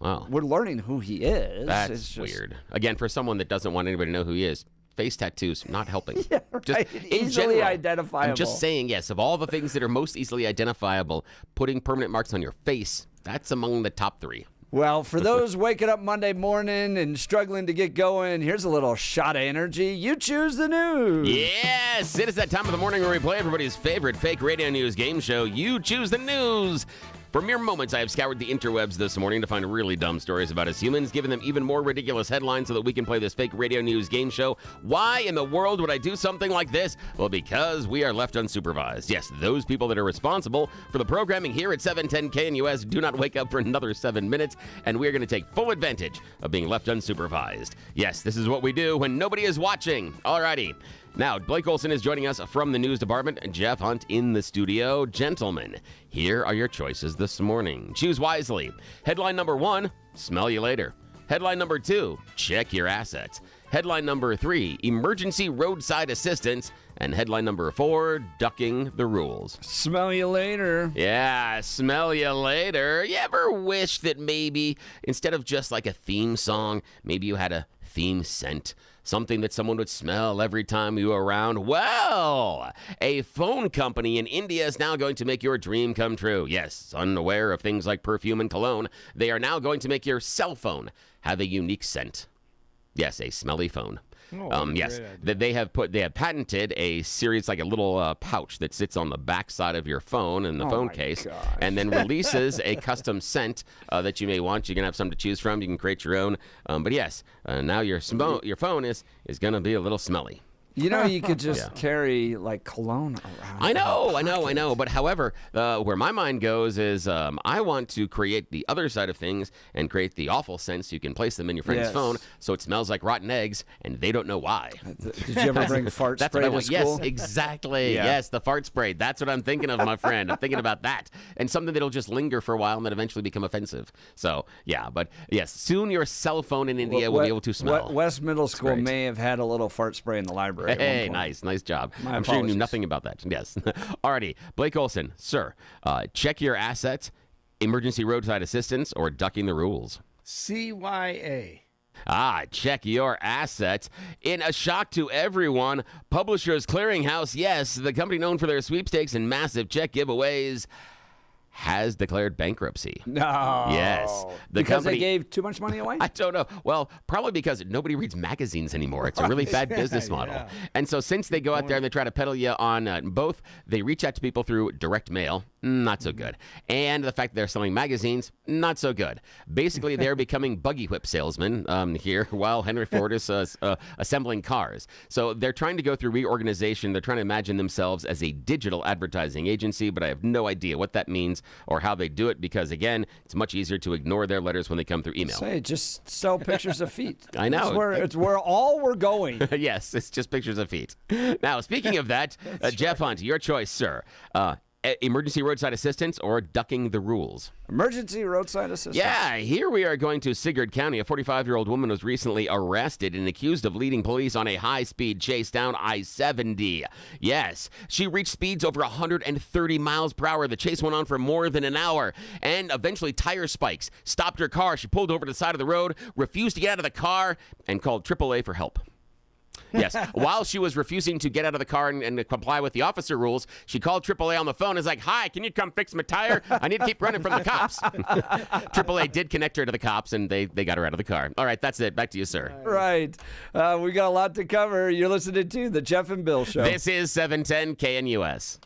we're learning who he is. That's weird. Again, for someone that doesn't want anybody to know who he is, face tattoos, not helping. Yeah, right. Just easily identifiable. I'm just saying, yes, of all the things that are most easily identifiable, putting permanent marks on your face, that's among the top 3. Well, for those waking up Monday morning and struggling to get going, here's a little shot of energy. You choose the news. Yes, it is that time of the morning where we play everybody's favorite fake radio news game show, You Choose the News. For mere moments, I have scoured the interwebs this morning to find really dumb stories about us humans, giving them even more ridiculous headlines so that we can play this fake radio news game show. Why in the world would I do something like this? Well, because we are left unsupervised. Yes, those people that are responsible for the programming here at 710 KNUS do not wake up for another 7 minutes, and we are going to take full advantage of being left unsupervised. Yes, this is what we do when nobody is watching. Alrighty. Now, Blake Olson is joining us from the news department, and Jeff Hunt in the studio. Gentlemen, here are your choices this morning. Choose wisely. Headline number 1, smell you later. Headline number 2, check your assets. Headline number 3, emergency roadside assistance. And headline number 4, ducking the rules. Smell you later. Yeah, smell you later. You ever wish that maybe instead of just like a theme song, maybe you had a theme scent? Something that someone would smell every time you were around? Well, a phone company in India is now going to make your dream come true. Yes, unaware of things like perfume and cologne, they are now going to make your cell phone have a unique scent. Yes, a smelly phone. Yes, they have patented a series, like a little pouch that sits on the back side of your phone in the phone case, and then releases a custom scent that you may want. You can have some to choose from. You can create your own. But yes, now your phone is going to be a little smelly. You know, you could just carry like cologne around. I know. But however, where my mind goes is I want to create the other side of things and create the awful scents so you can place them in your friend's phone so it smells like rotten eggs and they don't know why. Did you ever bring fart spray to school? Yes, exactly. Yeah. Yes, the fart spray. That's what I'm thinking of, my friend. I'm thinking about that. And something that'll just linger for a while and then eventually become offensive. So, yeah, but yes, soon your cell phone in India will be able to smell. West Middle School may have had a little fart spray in the library. Hey, nice job. I'm sure you knew nothing about that. Yes. Alrighty, Blake Olson, sir, check your assets, emergency roadside assistance, or ducking the rules. CYA. Check your assets. In a shock to everyone, Publishers Clearinghouse, yes, the company known for their sweepstakes and massive check giveaways, has declared bankruptcy. No. Yes. Because they gave too much money away? I don't know. Well, probably because nobody reads magazines anymore. It's a really bad business model. Yeah. And so since they go out there and they try to peddle you on both, they reach out to people through direct mail. Not so good. And the fact that they're selling magazines, not so good. Basically, they're becoming buggy whip salesmen here while Henry Ford is assembling cars. So they're trying to go through reorganization. They're trying to imagine themselves as a digital advertising agency, but I have no idea what that means or how they do it because, again, it's much easier to ignore their letters when they come through email. Say, just sell pictures of feet. I know. It's where all we're going. Yes, it's just pictures of feet. Now, speaking of that, Jeff Hunt, your choice, sir. Emergency roadside assistance or ducking the rules? Emergency roadside assistance. Yeah, here we are going to Sigurd County. A 45-year-old woman was recently arrested and accused of leading police on a high-speed chase down I-70. Yes, she reached speeds over 130 miles per hour. The chase went on for more than an hour, and eventually tire spikes stopped her car. She pulled over to the side of the road, refused to get out of the car, and called AAA for help. Yes. While she was refusing to get out of the car and comply with the officer rules, she called AAA on the phone and was like, "Hi, can you come fix my tire? I need to keep running from the cops." AAA did connect her to the cops, and they got her out of the car. All right, that's it. Back to you, sir. Right. We got a lot to cover. You're listening to The Jeff and Bill Show. This is 710 KNUS.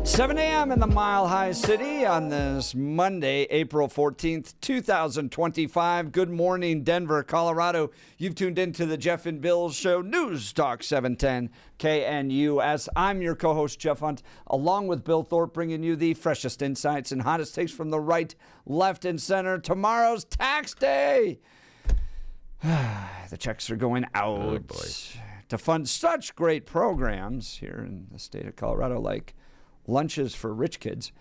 7 a.m. in the Mile High City on this Monday, April 14th, 2025. Good morning, Denver, Colorado. You've tuned into the Jeff and Bill Show, News Talk 710 KNUS. I'm your co-host, Jeff Hunt, along with Bill Thorpe, bringing you the freshest insights and hottest takes from the right, left, and center. Tomorrow's tax day. The checks are going out to fund such great programs here in the state of Colorado, like lunches for rich kids.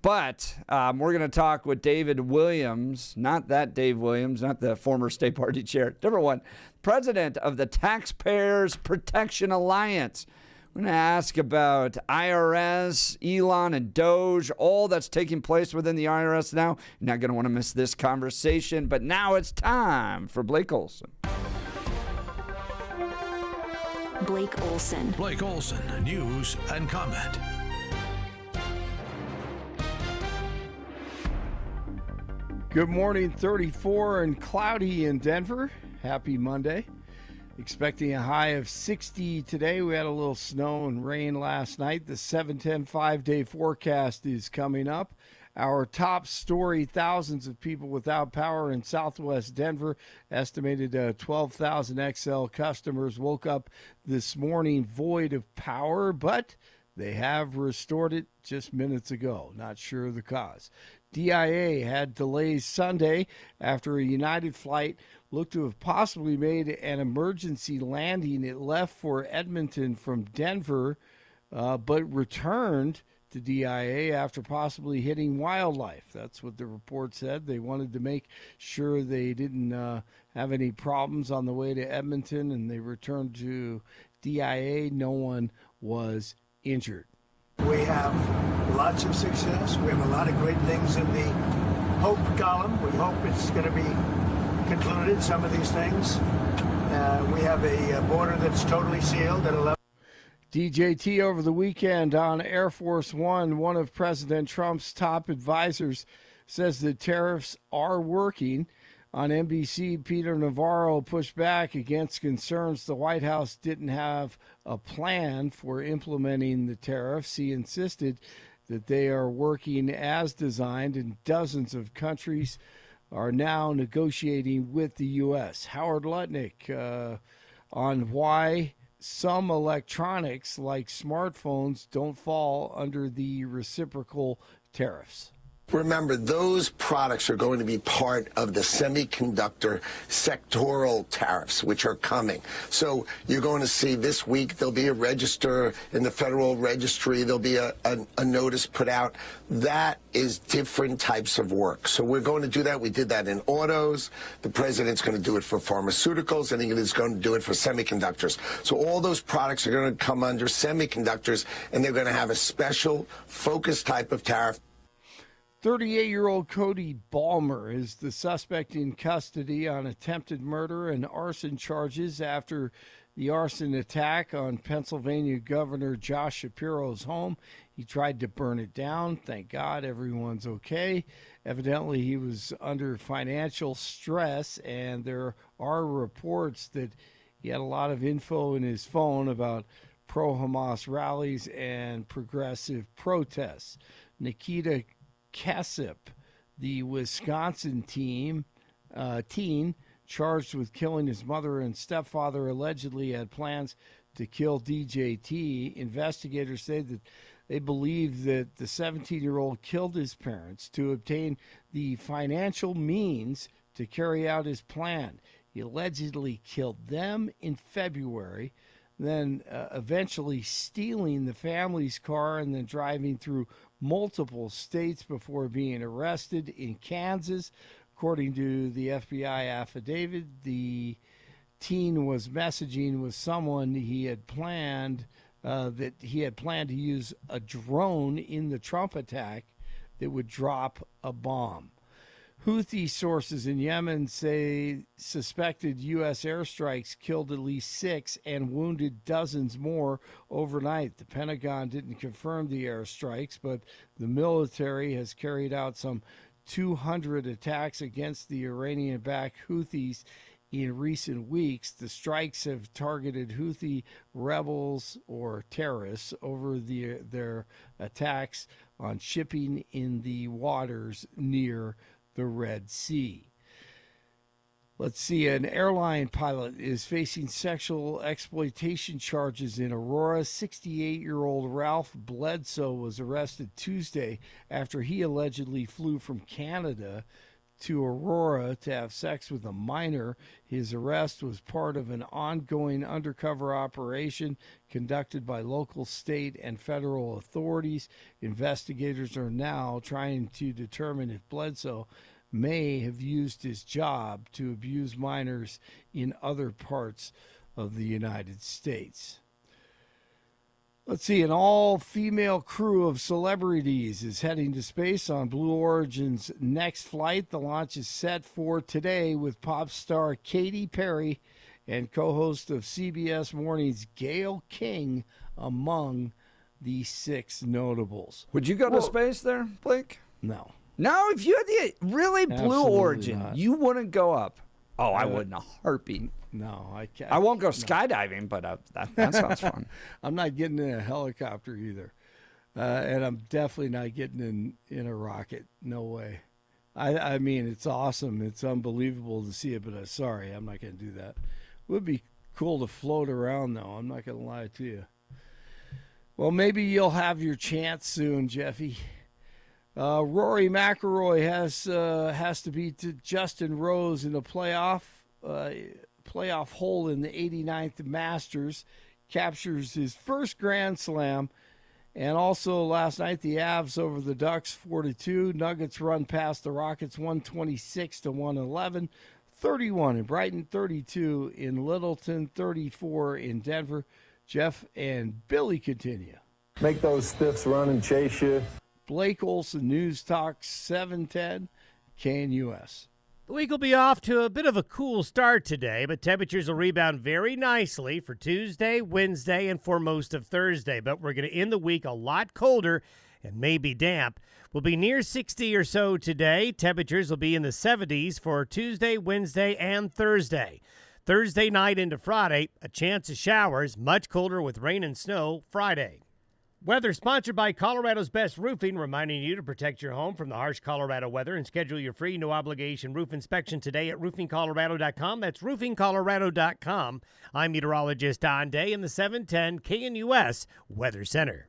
But we're going to talk with David Williams, not that Dave Williams, not the former state party chair, different one, president of the Taxpayers Protection Alliance. We're going to ask about IRS, Elon, and Doge, all that's taking place within the IRS now. You're not going to want to miss this conversation, but now it's time for Blake Olson. Blake Olson. Blake Olson, news and comment. Good morning, 34 and cloudy in Denver. Happy Monday. Expecting a high of 60 today. We had a little snow and rain last night. The 7-10 5-day forecast is coming up. Our top story, thousands of people without power in southwest Denver. Estimated 12,000 XL customers woke up this morning void of power, but they have restored it just minutes ago. Not sure of the cause. DIA had delays Sunday after a United flight looked to have possibly made an emergency landing. It left for Edmonton from Denver, but returned to DIA after possibly hitting wildlife. That's what the report said. They wanted to make sure they didn't have any problems on the way to Edmonton, and they returned to DIA. No one was injured. We have lots of success. We have a lot of great things in the hope column. We hope it's going to be concluded, some of these things. We have a border that's totally sealed at 11. DJT over the weekend on Air Force One, one of President Trump's top advisors says that tariffs are working. On NBC, Peter Navarro pushed back against concerns the White House didn't have a plan for implementing the tariffs. He insisted that they are working as designed, and dozens of countries are now negotiating with the U.S. Howard Lutnick on why some electronics like smartphones don't fall under the reciprocal tariffs. Remember, those products are going to be part of the semiconductor sectoral tariffs, which are coming. So you're going to see this week there'll be a register in the Federal Registry. There'll be a notice put out. That is different types of work. So we're going to do that. We did that in autos. The president's going to do it for pharmaceuticals, and he's going to do it for semiconductors. So all those products are going to come under semiconductors, and they're going to have a special focus type of tariff. 38-year-old Cody Balmer is the suspect in custody on attempted murder and arson charges after the arson attack on Pennsylvania Governor Josh Shapiro's home. He tried to burn it down. Thank God everyone's okay. Evidently, he was under financial stress, and there are reports that he had a lot of info in his phone about pro-Hamas rallies and progressive protests. Nikita Kasip, the Wisconsin teen charged with killing his mother and stepfather, allegedly had plans to kill DJT. Investigators say that they believe that the 17-year-old killed his parents to obtain the financial means to carry out his plan. He allegedly killed them in February, then eventually stealing the family's car and then driving through multiple states before being arrested in Kansas. According to the FBI affidavit, the teen was messaging with someone he had planned to use a drone in the Trump attack that would drop a bomb. Houthi sources in Yemen say suspected U.S. airstrikes killed at least 6 and wounded dozens more overnight. The Pentagon didn't confirm the airstrikes, but the military has carried out some 200 attacks against the Iranian-backed Houthis in recent weeks. The strikes have targeted Houthi rebels or terrorists over their attacks on shipping in the waters near the Red Sea. Let's see, an airline pilot is facing sexual exploitation charges in Aurora. 68-year-old Ralph Bledsoe was arrested Tuesday after he allegedly flew from Canada to Aurora to have sex with a minor. His arrest was part of an ongoing undercover operation conducted by local, state, and federal authorities. Investigators are now trying to determine if Bledsoe may have used his job to abuse minors in other parts of the United States. Let's see, an all-female crew of celebrities is heading to space on Blue Origin's next flight. The launch is set for today with pop star Katy Perry and co-host of CBS Morning's Gayle King among the 6 notables. Would you go to space there, Blake? No. No, if you had the really Blue Absolutely Origin, not. you wouldn't go up. Oh, I wouldn't a heartbeat. No, I can't. I won't go skydiving, but that sounds fun. I'm not getting in a helicopter either. And I'm definitely not getting in a rocket. No way. I mean, it's awesome. It's unbelievable to see it, but sorry, I'm not going to do that. It would be cool to float around, though. I'm not going to lie to you. Well, maybe you'll have your chance soon, Jeffy. Rory McIlroy has to beat Justin Rose in a playoff hole in the 89th Masters, captures his first Grand Slam, and also last night the Avs over the Ducks 4-2. Nuggets run past the Rockets 126 to 111, 31 in Brighton, 32 in Littleton, 34 in Denver. Jeff and Billy continue. Make those stiffs run and chase you. Blake Olson, News Talk 710 KNUS. The week will be off to a bit of a cool start today, but temperatures will rebound very nicely for Tuesday, Wednesday, and for most of Thursday. But we're going to end the week a lot colder and maybe damp. We'll be near 60 or so today. Temperatures will be in the 70s for Tuesday, Wednesday, and Thursday. Thursday night into Friday, a chance of showers, much colder with rain and snow Friday. Weather sponsored by Colorado's Best Roofing, reminding you to protect your home from the harsh Colorado weather and schedule your free no-obligation roof inspection today at roofingcolorado.com. That's roofingcolorado.com. I'm meteorologist Don Day in the 710 KNUS Weather Center.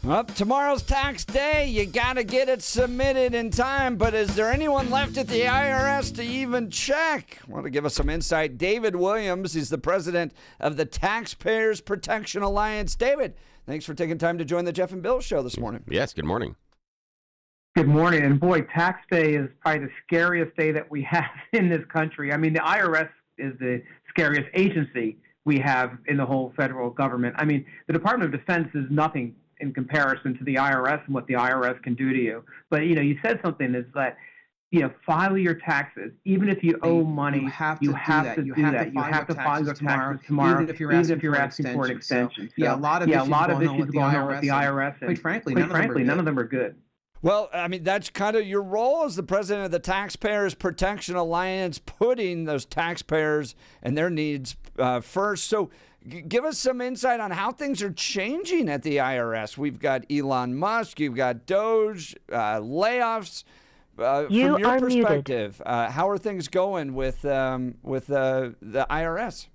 Well, tomorrow's tax day. You got to get it submitted in time. But is there anyone left at the IRS to even check? Want to give us some insight? David Williams, he's the president of the Taxpayers Protection Alliance. David, thanks for taking time to join the Jeff and Bill show this morning. Yes, good morning. Good morning. And boy, tax day is probably the scariest day that we have in this country. I mean, the IRS is the scariest agency we have in the whole federal government. I mean, the Department of Defense is nothing in comparison to the IRS and what the IRS can do to you. But, you said something is that, file your taxes. Even if you owe money, you have to do that. You have to file your taxes tomorrow, even if you're asking for an extension. So, a lot of issues going on with the IRS. And quite frankly, none of them are good. Well, I mean, that's kind of your role as the president of the Taxpayers Protection Alliance, putting those taxpayers and their needs first. So give us some insight on how things are changing at the IRS. We've got Elon Musk, you've got Doge, layoffs. From your perspective, how are things going with the IRS?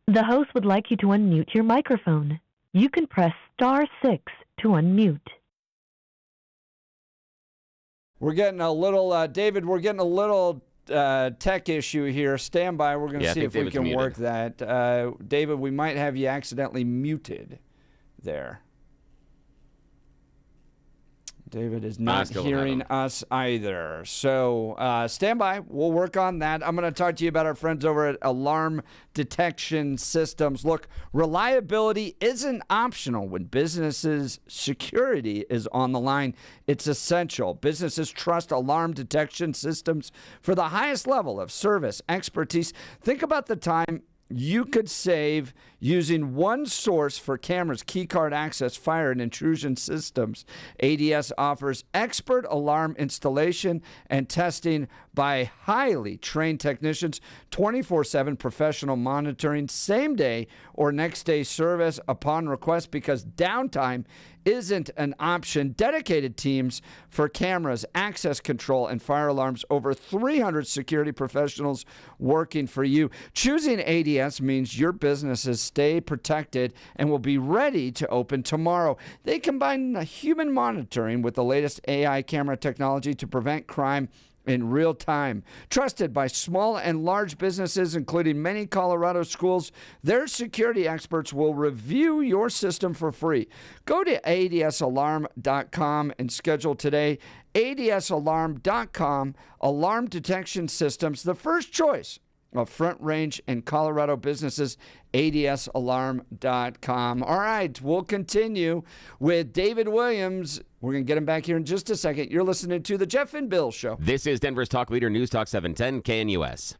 The host would like you to unmute your microphone. You can press *6 to unmute. We're getting a little, David, tech issue here. Stand by. We're going to see if we can work that. David, we might have you accidentally muted there. David is not hearing us either. So stand by. We'll work on that. I'm going to talk to you about our friends over at Alarm Detection Systems. Look, reliability isn't optional when businesses' security is on the line. It's essential. Businesses trust alarm detection systems for the highest level of service expertise. Think about the time you could save using one source for cameras, keycard access, fire, and intrusion systems. ADS offers expert alarm installation and testing by highly trained technicians, 24/7 professional monitoring, same-day or next-day service upon request because downtime isn't an option. Dedicated teams for cameras, access control, and fire alarms. Over 300 security professionals working for you. Choosing ADS means your businesses stay protected and will be ready to open tomorrow. They combine human monitoring with the latest AI camera technology to prevent crime in real time. Trusted by small and large businesses, including many Colorado schools, their security experts will review your system for free. Go to adsalarm.com and schedule today. adsalarm.com, alarm detection systems, the first choice of Front Range and Colorado businesses, adsalarm.com. All right, we'll continue with David Williams. We're going to get him back here in just a second. You're listening to The Jeff and Bill Show. This is Denver's Talk Leader, News Talk 710 KNUS.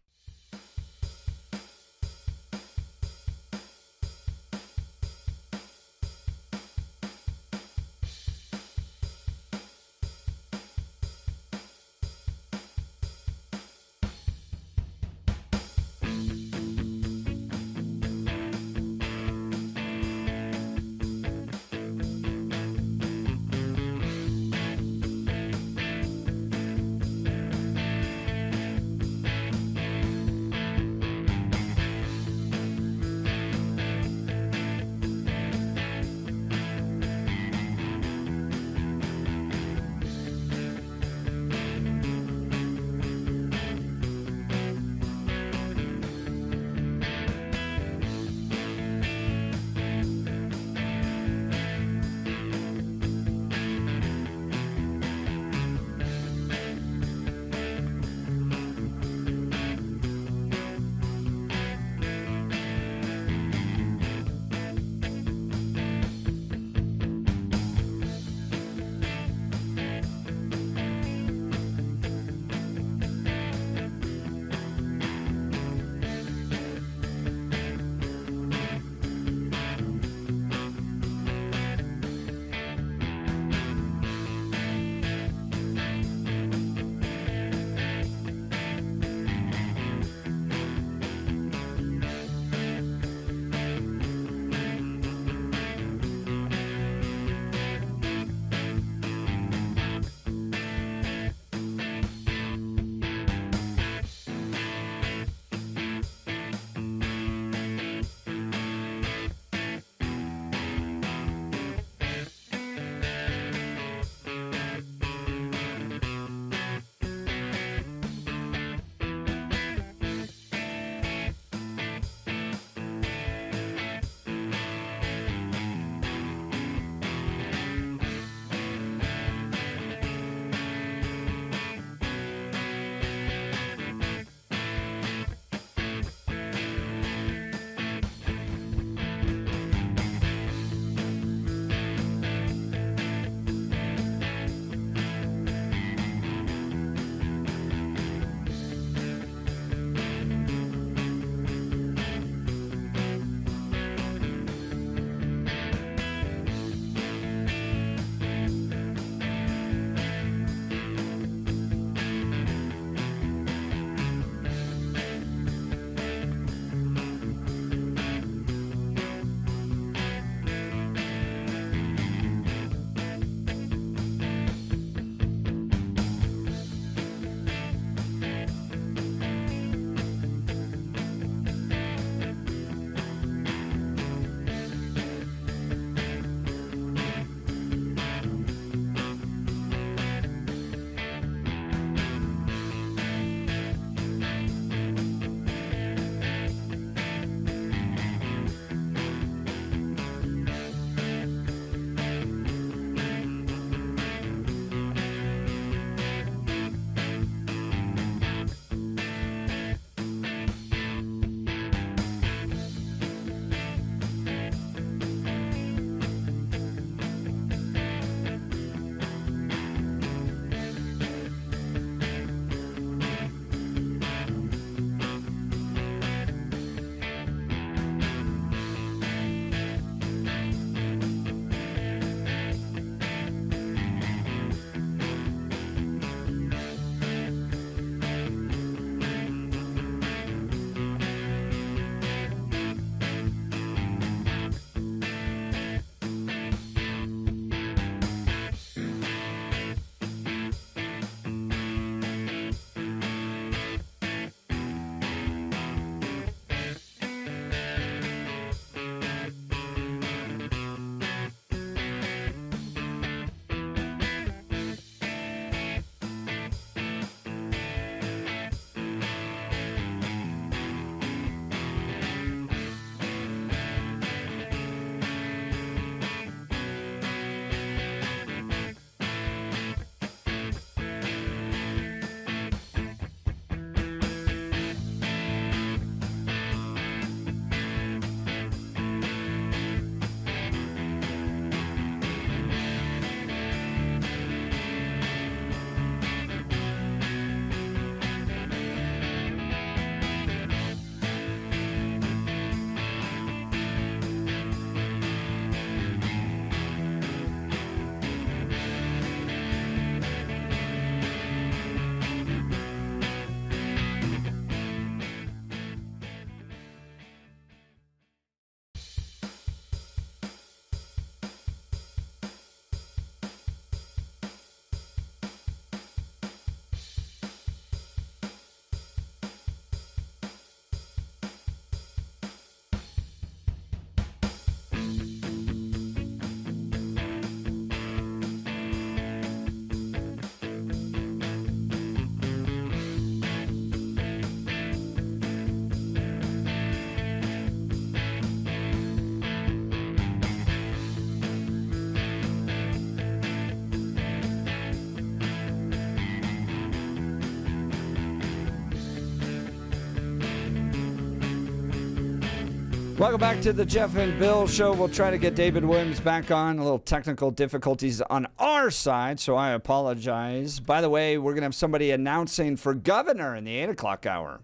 Welcome back to the Jeff and Bill Show. We'll try to get David Williams back on. A little technical difficulties on our side, so I apologize. By the way, we're going to have somebody announcing for governor in the 8 o'clock hour.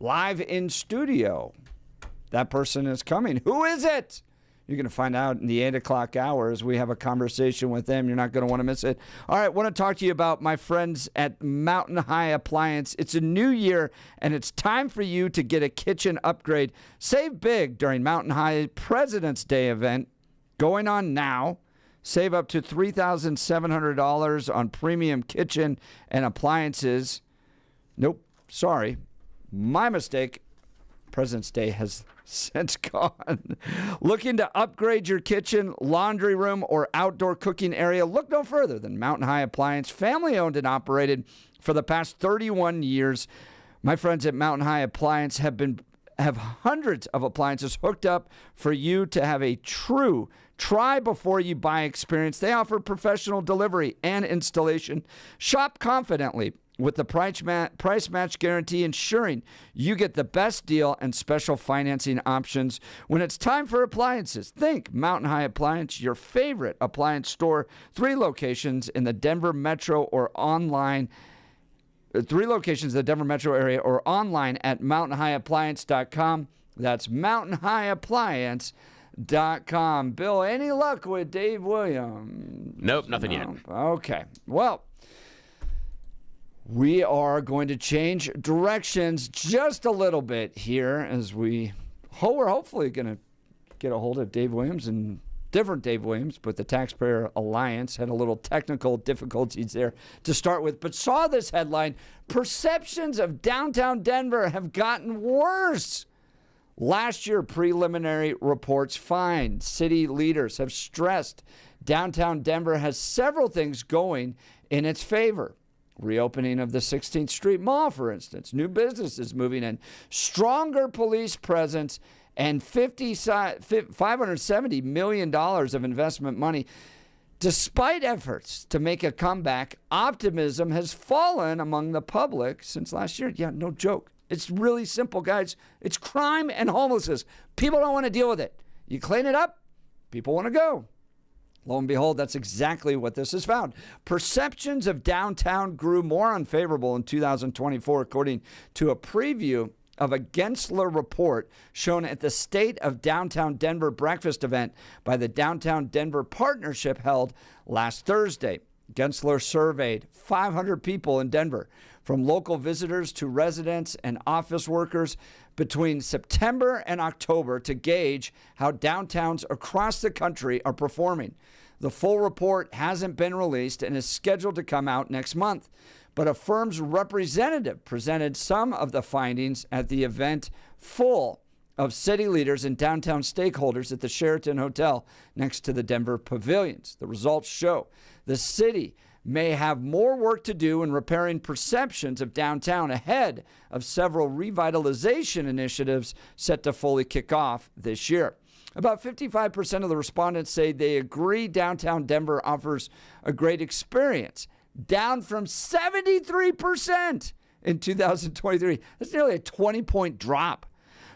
Live in studio. That person is coming. Who is it? You're going to find out in the 8 o'clock hour as we have a conversation with them. You're not going to want to miss it. All right, I want to talk to you about my friends at Mountain High Appliance. It's a new year, and it's time for you to get a kitchen upgrade. Save big during Mountain High President's Day event going on now. Save up to $3,700 on premium kitchen and appliances. Nope, sorry. My mistake. President's Day has since gone. Looking to upgrade your kitchen, laundry room, or outdoor cooking area? Look no further than Mountain High Appliance, family owned and operated for the past 31 years. My friends at Mountain High Appliance have hundreds of appliances hooked up for you to have a true try before you buy experience. They offer professional delivery and installation. Shop confidently with the price match guarantee, ensuring you get the best deal and special financing options. When it's time for appliances, think Mountain High Appliance, your favorite appliance store. 3 locations in the Denver metro or online. 3 locations in the Denver metro area or online at mountainhighappliance.com. That's mountainhighappliance.com. Bill, any luck with Dave Williams? Nope, nothing yet. Okay. Well, we are going to change directions just a little bit here as we're hopefully going to get a hold of Dave Williams and different Dave Williams, but the Taxpayer Alliance had a little technical difficulties there to start with, but saw this headline: perceptions of downtown Denver have gotten worse. Last year, preliminary reports find city leaders have stressed downtown Denver has several things going in its favor. Reopening of the 16th Street Mall, for instance, new businesses moving in, stronger police presence, and $570 million of investment money. Despite efforts to make a comeback, optimism has fallen among the public since last year. Yeah, no joke. It's really simple, guys. It's crime and homelessness. People don't want to deal with it. You clean it up, people want to go. Lo and behold, that's exactly what this has found. Perceptions of downtown grew more unfavorable in 2024, according to a preview of a Gensler report shown at the State of Downtown Denver breakfast event by the Downtown Denver Partnership held last Thursday. Gensler surveyed 500 people in Denver, from local visitors to residents and office workers, between September and October to gauge how downtowns across the country are performing. The full report hasn't been released and is scheduled to come out next month, but a firm's representative presented some of the findings at the event full of city leaders and downtown stakeholders at the Sheraton Hotel next to the Denver Pavilions. The results show the city may have more work to do in repairing perceptions of downtown ahead of several revitalization initiatives set to fully kick off this year. About 55% of the respondents say they agree downtown Denver offers a great experience, down from 73% in 2023. That's nearly a 20-point drop.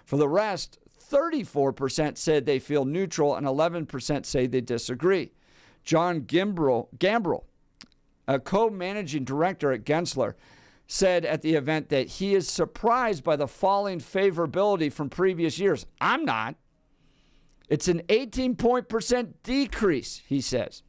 For the rest, 34% said they feel neutral and 11% say they disagree. John Gambrell, a co-managing director at Gensler, said at the event that he is surprised by the falling favorability from previous years. I'm not. It's an 18% decrease, he says.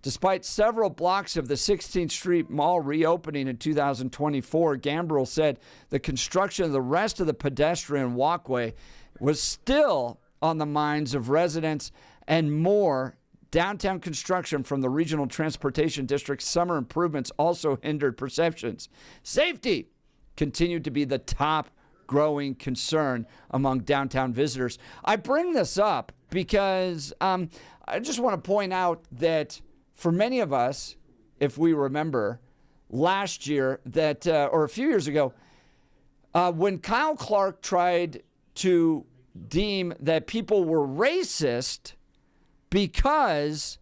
Despite several blocks of the 16th Street Mall reopening in 2024, Gambrell said the construction of the rest of the pedestrian walkway was still on the minds of residents, and more downtown construction from the Regional Transportation District's summer improvements also hindered perceptions. Safety continued to be the top growing concern among downtown visitors. I bring this up because I just want to point out that for many of us, if we remember last year that, or a few years ago, when Kyle Clark tried to deem that people were racist because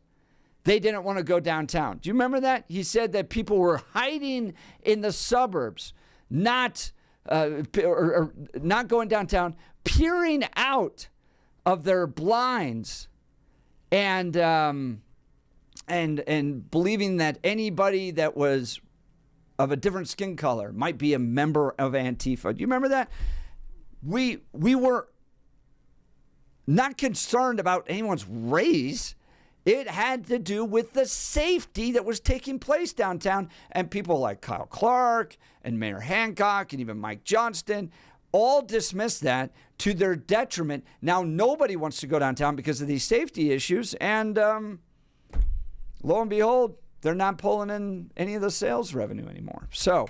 they didn't want to go downtown. Do you remember that? He said that people were hiding in the suburbs, not going downtown, peering out of their blinds and believing that anybody that was of a different skin color might be a member of Antifa. Do you remember that? We were not concerned about anyone's race. It had to do with the safety that was taking place downtown. And people like Kyle Clark and Mayor Hancock and even Mike Johnston all dismissed that to their detriment. Now nobody wants to go downtown because of these safety issues. And lo and behold, they're not pulling in any of the sales revenue anymore. So,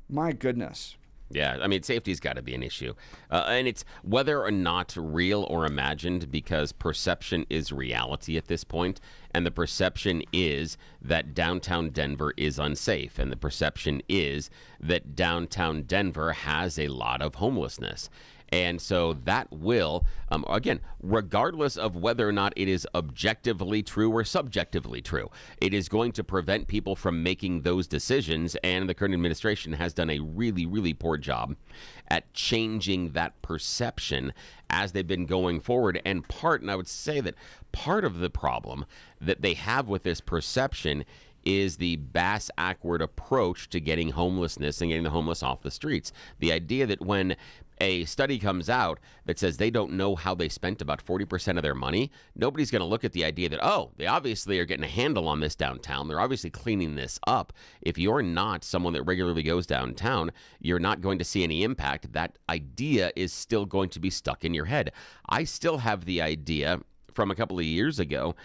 my goodness. Yeah, I mean, safety's got to be an issue. And it's whether or not real or imagined, because perception is reality at this point. And the perception is that downtown Denver is unsafe. And the perception is that downtown Denver has a lot of homelessness. And so that will, again, regardless of whether or not it is objectively true or subjectively true, it is going to prevent people from making those decisions. And the current administration has done a really, really poor job at changing that perception as they've been going forward. And I would say that part of the problem that they have with this perception is the bass-ackward approach to getting homelessness and getting the homeless off the streets. The idea that when a study comes out that says they don't know how they spent about 40% of their money, nobody's going to look at the idea that, oh, they obviously are getting a handle on this downtown. They're obviously cleaning this up. If you're not someone that regularly goes downtown, you're not going to see any impact. That idea is still going to be stuck in your head. I still have the idea from a couple of years ago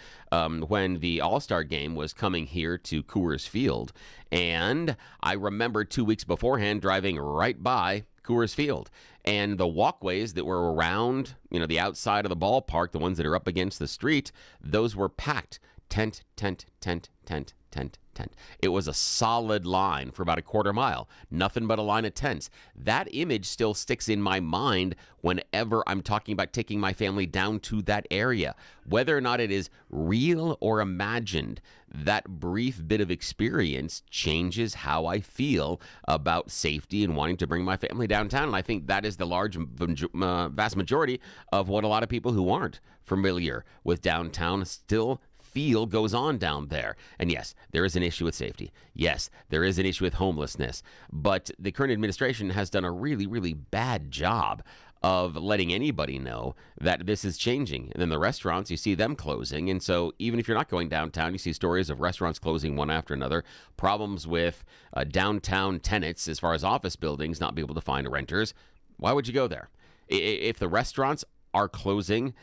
when the All-Star game was coming here to Coors Field. And I remember 2 weeks beforehand driving right by Coors Field. And the walkways that were around, the outside of the ballpark, the ones that are up against the street, those were packed. Tent, tent, tent, tent, tent, tent. It was a solid line for about a quarter mile. Nothing but a line of tents. That image still sticks in my mind whenever I'm talking about taking my family down to that area. Whether or not it is real or imagined, that brief bit of experience changes how I feel about safety and wanting to bring my family downtown. And I think that is the vast majority of what a lot of people who aren't familiar with downtown still feel goes on down there. And yes, there is an issue with safety. Yes, there is an issue with homelessness. But the current administration has done a really, really bad job of letting anybody know that this is changing. And then the restaurants, you see them closing. And so even if you're not going downtown, you see stories of restaurants closing one after another, problems with downtown tenants as far as office buildings not being able to find renters. Why would you go there? If the restaurants are closing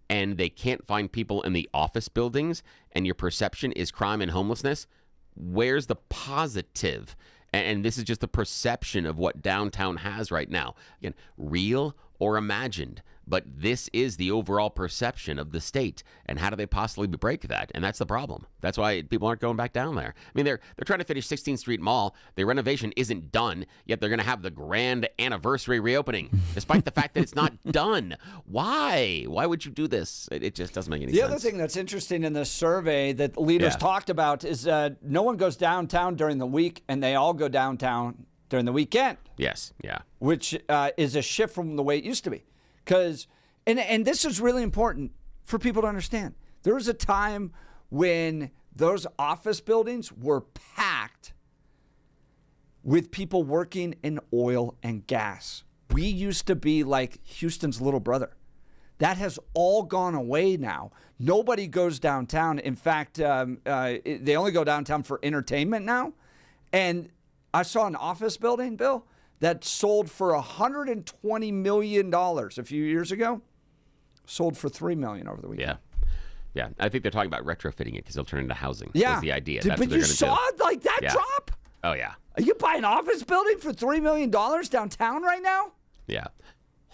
and they can't find people in the office buildings and your perception is crime and homelessness, where's the positive? And this is just the perception of what downtown has right now. Again, real or imagined, but this is the overall perception of the state. And how do they possibly break that? And that's the problem. That's why people aren't going back down there. I mean, they're trying to finish 16th Street Mall. The renovation isn't done, yet they're going to have the grand anniversary reopening, despite the fact that it's not done. Why? Why would you do this? It just doesn't make any sense. The other thing that's interesting in this survey that leaders talked about is no one goes downtown during the week, and they all go downtown during the weekend. Yes, yeah. Which is a shift from the way it used to be. Because, and this is really important for people to understand. There was a time when those office buildings were packed with people working in oil and gas. We used to be like Houston's little brother. That has all gone away now. Nobody goes downtown. In fact, they only go downtown for entertainment now. And I saw an office building, Bill, that sold for $120 million a few years ago. Sold for $3 million over the weekend. Yeah. I think they're talking about retrofitting it because they'll turn into housing. Yeah. That's the idea. But what they're you saw like that drop? Oh, yeah. Are you buying an office building for $3 million downtown right now? Yeah.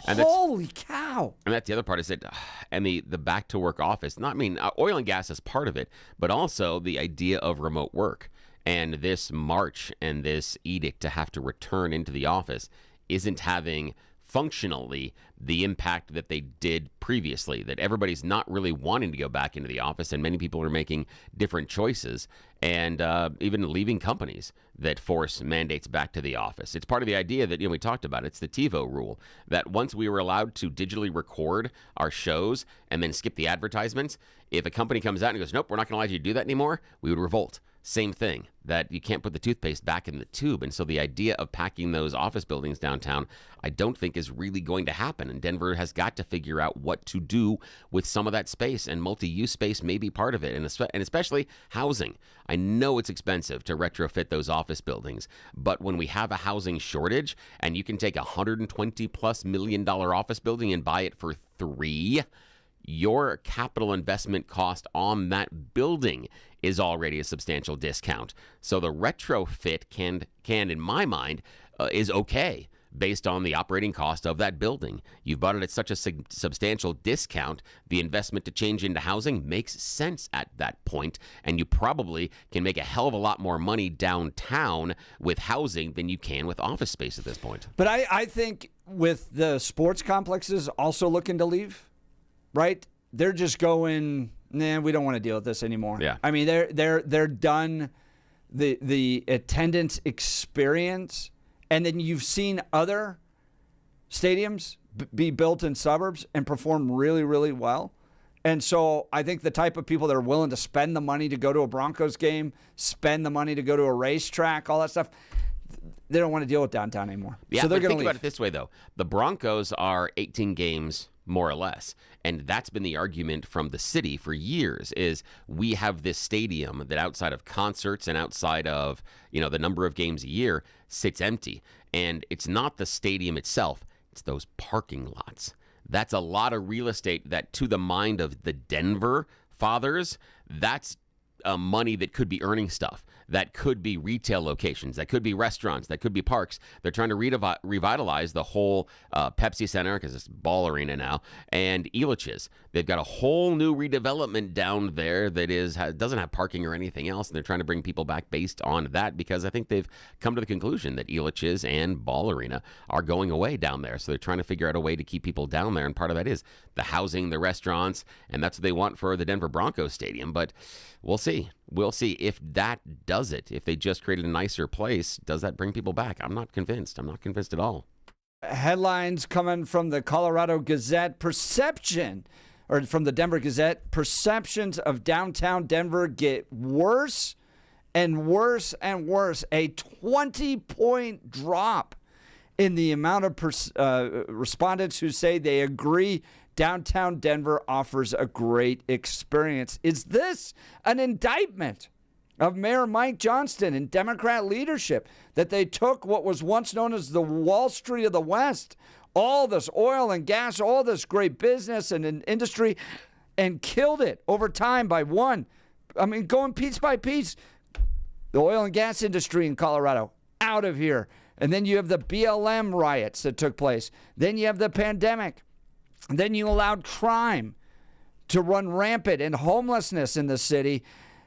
And holy cow. And that's the other part is that, and the back to work office, oil and gas is part of it, but also the idea of remote work. And this march and this edict to have to return into the office isn't having functionally the impact that they did previously, that everybody's not really wanting to go back into the office, and many people are making different choices and even leaving companies that force mandates back to the office. It's part of the idea that, we talked about. It's the TiVo rule, that once we were allowed to digitally record our shows and then skip the advertisements, if a company comes out and goes, nope, we're not going to allow you to do that anymore, we would revolt. Same thing, that you can't put the toothpaste back in the tube. And so the idea of packing those office buildings downtown, I don't think is really going to happen. And Denver has got to figure out what to do with some of that space, and multi-use space may be part of it, and especially housing. I know it's expensive to retrofit those office buildings, but when we have a housing shortage and you can take $120+ million office building and buy it for $3 million, your capital investment cost on that building is already a substantial discount. So the retrofit can in my mind, is okay based on the operating cost of that building. You've bought it at such a substantial discount, the investment to change into housing makes sense at that point, and you probably can make a hell of a lot more money downtown with housing than you can with office space at this point. But I think with the sports complexes also looking to leave, right? They're just going, nah, we don't want to deal with this anymore. Yeah. I mean, they're done the attendance experience, and then you've seen other stadiums be built in suburbs and perform really, really well. And so I think the type of people that are willing to spend the money to go to a Broncos game, spend the money to go to a racetrack, all that stuff, they don't want to deal with downtown anymore. Yeah, so they're going to think leave. about it this way, though. The Broncos are 18 games, more or less. And that's been the argument from the city for years, is we have this stadium that outside of concerts and outside of, the number of games a year sits empty. And it's not the stadium itself, it's those parking lots. That's a lot of real estate that, to the mind of the Denver fathers, that's money that could be earning stuff. That could be retail locations. That could be restaurants. That could be parks. They're trying to revitalize the whole Pepsi Center, because it's Ball Arena now, and Elitch's. They've got a whole new redevelopment down there that doesn't have parking or anything else, and they're trying to bring people back based on that, because I think they've come to the conclusion that Elitch's and Ball Arena are going away down there. So they're trying to figure out a way to keep people down there, and part of that is the housing, the restaurants, and that's what they want for the Denver Broncos stadium. But we'll see. We'll see if that does it. If they just created a nicer place, does that bring people back? I'm not convinced. I'm not convinced at all. Headlines coming from the Colorado Gazette. From the Denver Gazette, perceptions of downtown Denver get worse and worse and worse. A 20-point drop in the amount of respondents who say they agree downtown Denver offers a great experience. Is this an indictment of Mayor Mike Johnston and Democrat leadership, that they took what was once known as the Wall Street of the West, all this oil and gas, all this great business and industry, and killed it over time by going piece by piece? The oil and gas industry in Colorado, out of here. And then you have the BLM riots that took place. Then you have the pandemic. Then you allowed crime to run rampant and homelessness in the city.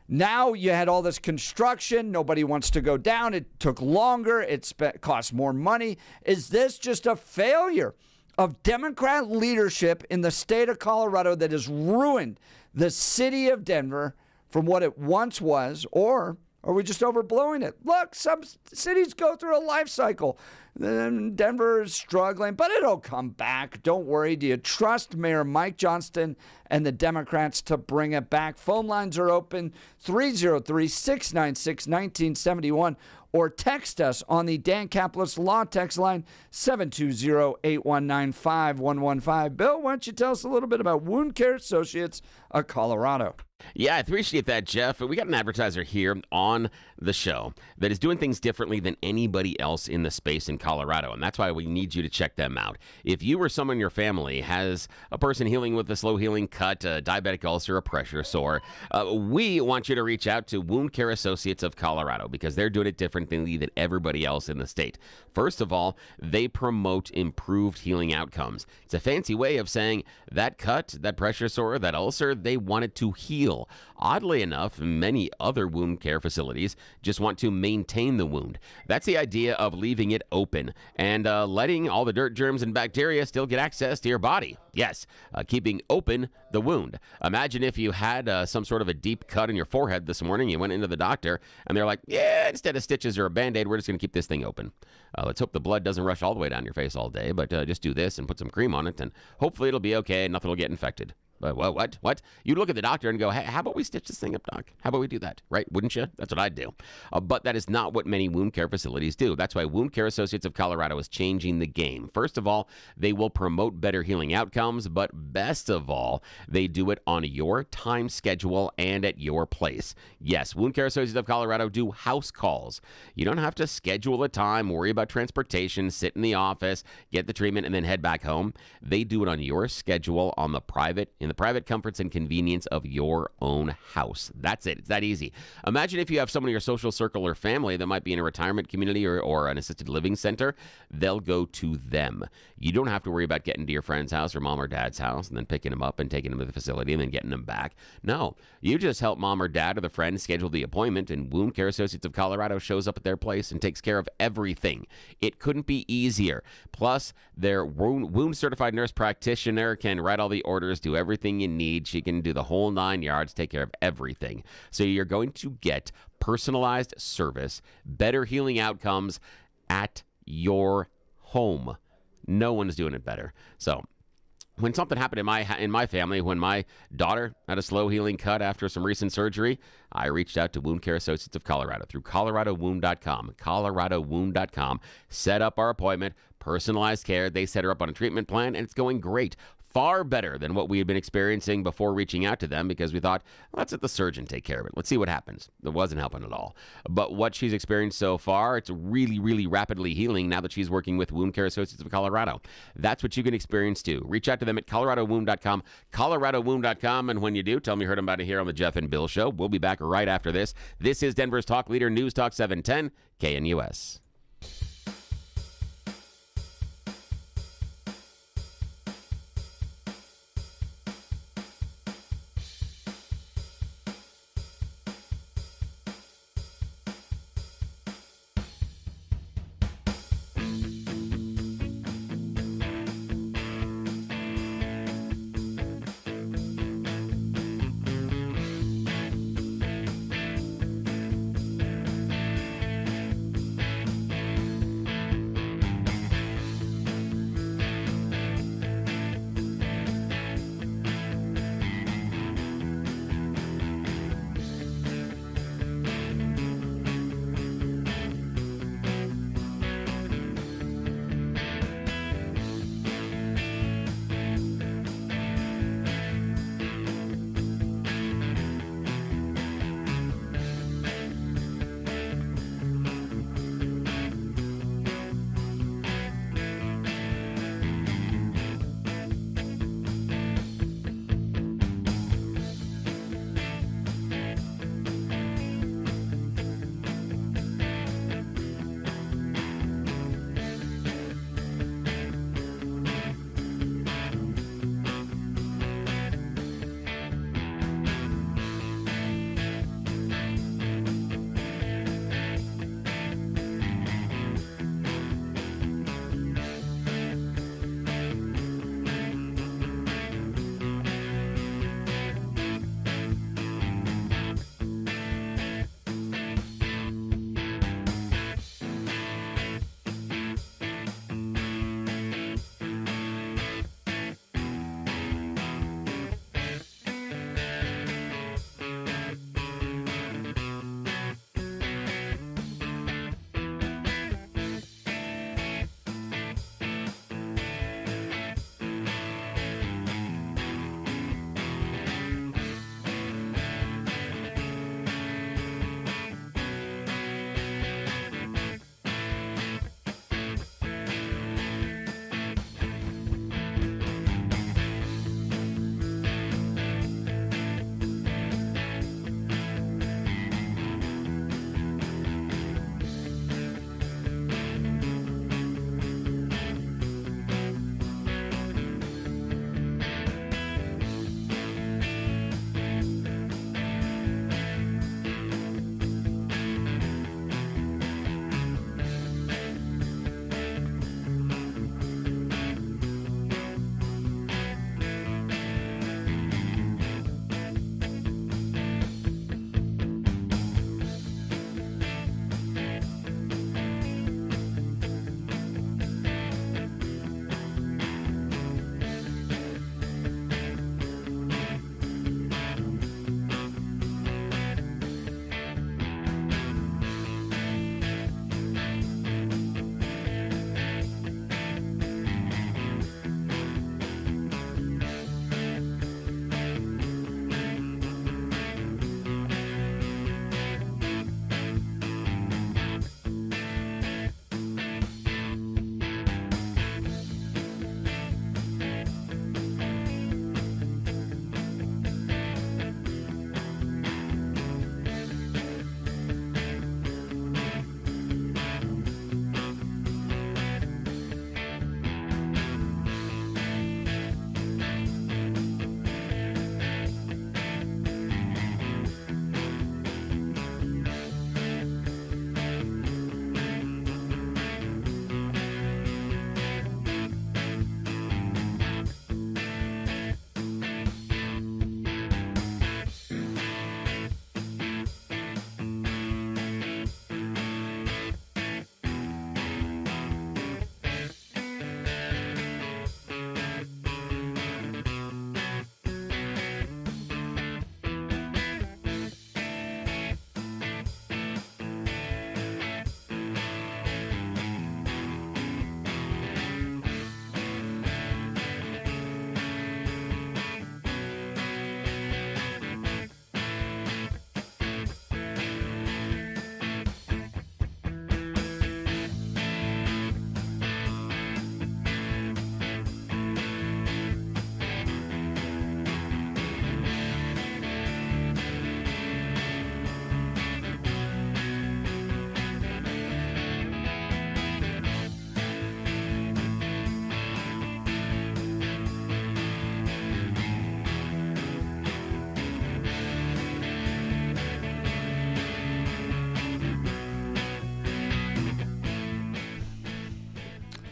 Now you had all this construction. Nobody wants to go down. It took longer. It cost more money. Is this just a failure of Democrat leadership in the state of Colorado that has ruined the city of Denver from what it once was, or are we just overblowing it? Look, some cities go through a life cycle. Denver is struggling, but it'll come back. Don't worry. Do you trust Mayor Mike Johnston and the Democrats to bring it back? Phone lines are open, 303-696-1971, or text us on the Dan Caplis Law text line, 720-819-5115. Bill, why don't you tell us a little bit about Wound Care Associates of Colorado? Yeah, I appreciate that, Jeff. We got an advertiser here on the show that is doing things differently than anybody else in the space in Colorado, and that's why we need you to check them out. If you or someone in your family has a person healing with a slow-healing cut, a diabetic ulcer, a pressure sore, we want you to reach out to Wound Care Associates of Colorado, because they're doing it differently than everybody else in the state. First of all, they promote improved healing outcomes. It's a fancy way of saying that cut, that pressure sore, that ulcer, they want it to heal. heal. Oddly enough, many other wound care facilities just want to maintain the wound. That's the idea of leaving it open and letting all the dirt, germs, and bacteria still get access to your body. Yes, keeping open the wound. Imagine if you had some sort of a deep cut in your forehead this morning. You went into the doctor, and they're like, yeah, instead of stitches or a Band-Aid, we're just going to keep this thing open. Let's hope the blood doesn't rush all the way down your face all day, but just do this and put some cream on it, and hopefully it'll be okay and nothing will get infected. What? You'd look at the doctor and go, hey, how about we stitch this thing up, doc? How about we do that, right? Wouldn't you? That's what I'd do. But that is not what many wound care facilities do. That's why Wound Care Associates of Colorado is changing the game. First of all, they will promote better healing outcomes, but best of all, they do it on your time schedule and at your place. Yes, Wound Care Associates of Colorado do house calls. You don't have to schedule a time, worry about transportation, sit in the office, get the treatment, and then head back home. They do it on your schedule in the private comforts and convenience of your own house. That's it. It's that easy. Imagine if you have someone in your social circle or family that might be in a retirement community or an assisted living center. They'll go to them. You don't have to worry about getting to your friend's house or mom or dad's house and then picking them up and taking them to the facility and then getting them back. No, you just help mom or dad or the friend schedule the appointment, and Wound Care Associates of Colorado shows up at their place and takes care of everything. It couldn't be easier. Plus, their wound certified nurse practitioner can write all the orders, do everything you need. She can do the whole 9 yards, take care of everything. So you're going to get personalized service, better healing outcomes at your home. No one's doing it better. So when something happened in my family, when my daughter had a slow healing cut after some recent surgery, I reached out to Wound Care Associates of Colorado through coloradowound.com, set up our appointment, personalized care. They set her up on a treatment plan, and it's going great. Far better than what we had been experiencing before reaching out to them, because we thought, let's let the surgeon take care of it. Let's see what happens. It wasn't helping at all. But what she's experienced so far, it's really, really rapidly healing now that she's working with Wound Care Associates of Colorado. That's what you can experience too. Reach out to them at coloradowound.com, coloradowound.com. And when you do, tell them you heard about it here on the Jeff and Bill Show. We'll be back right after this. This is Denver's Talk Leader, News Talk 710 KNUS.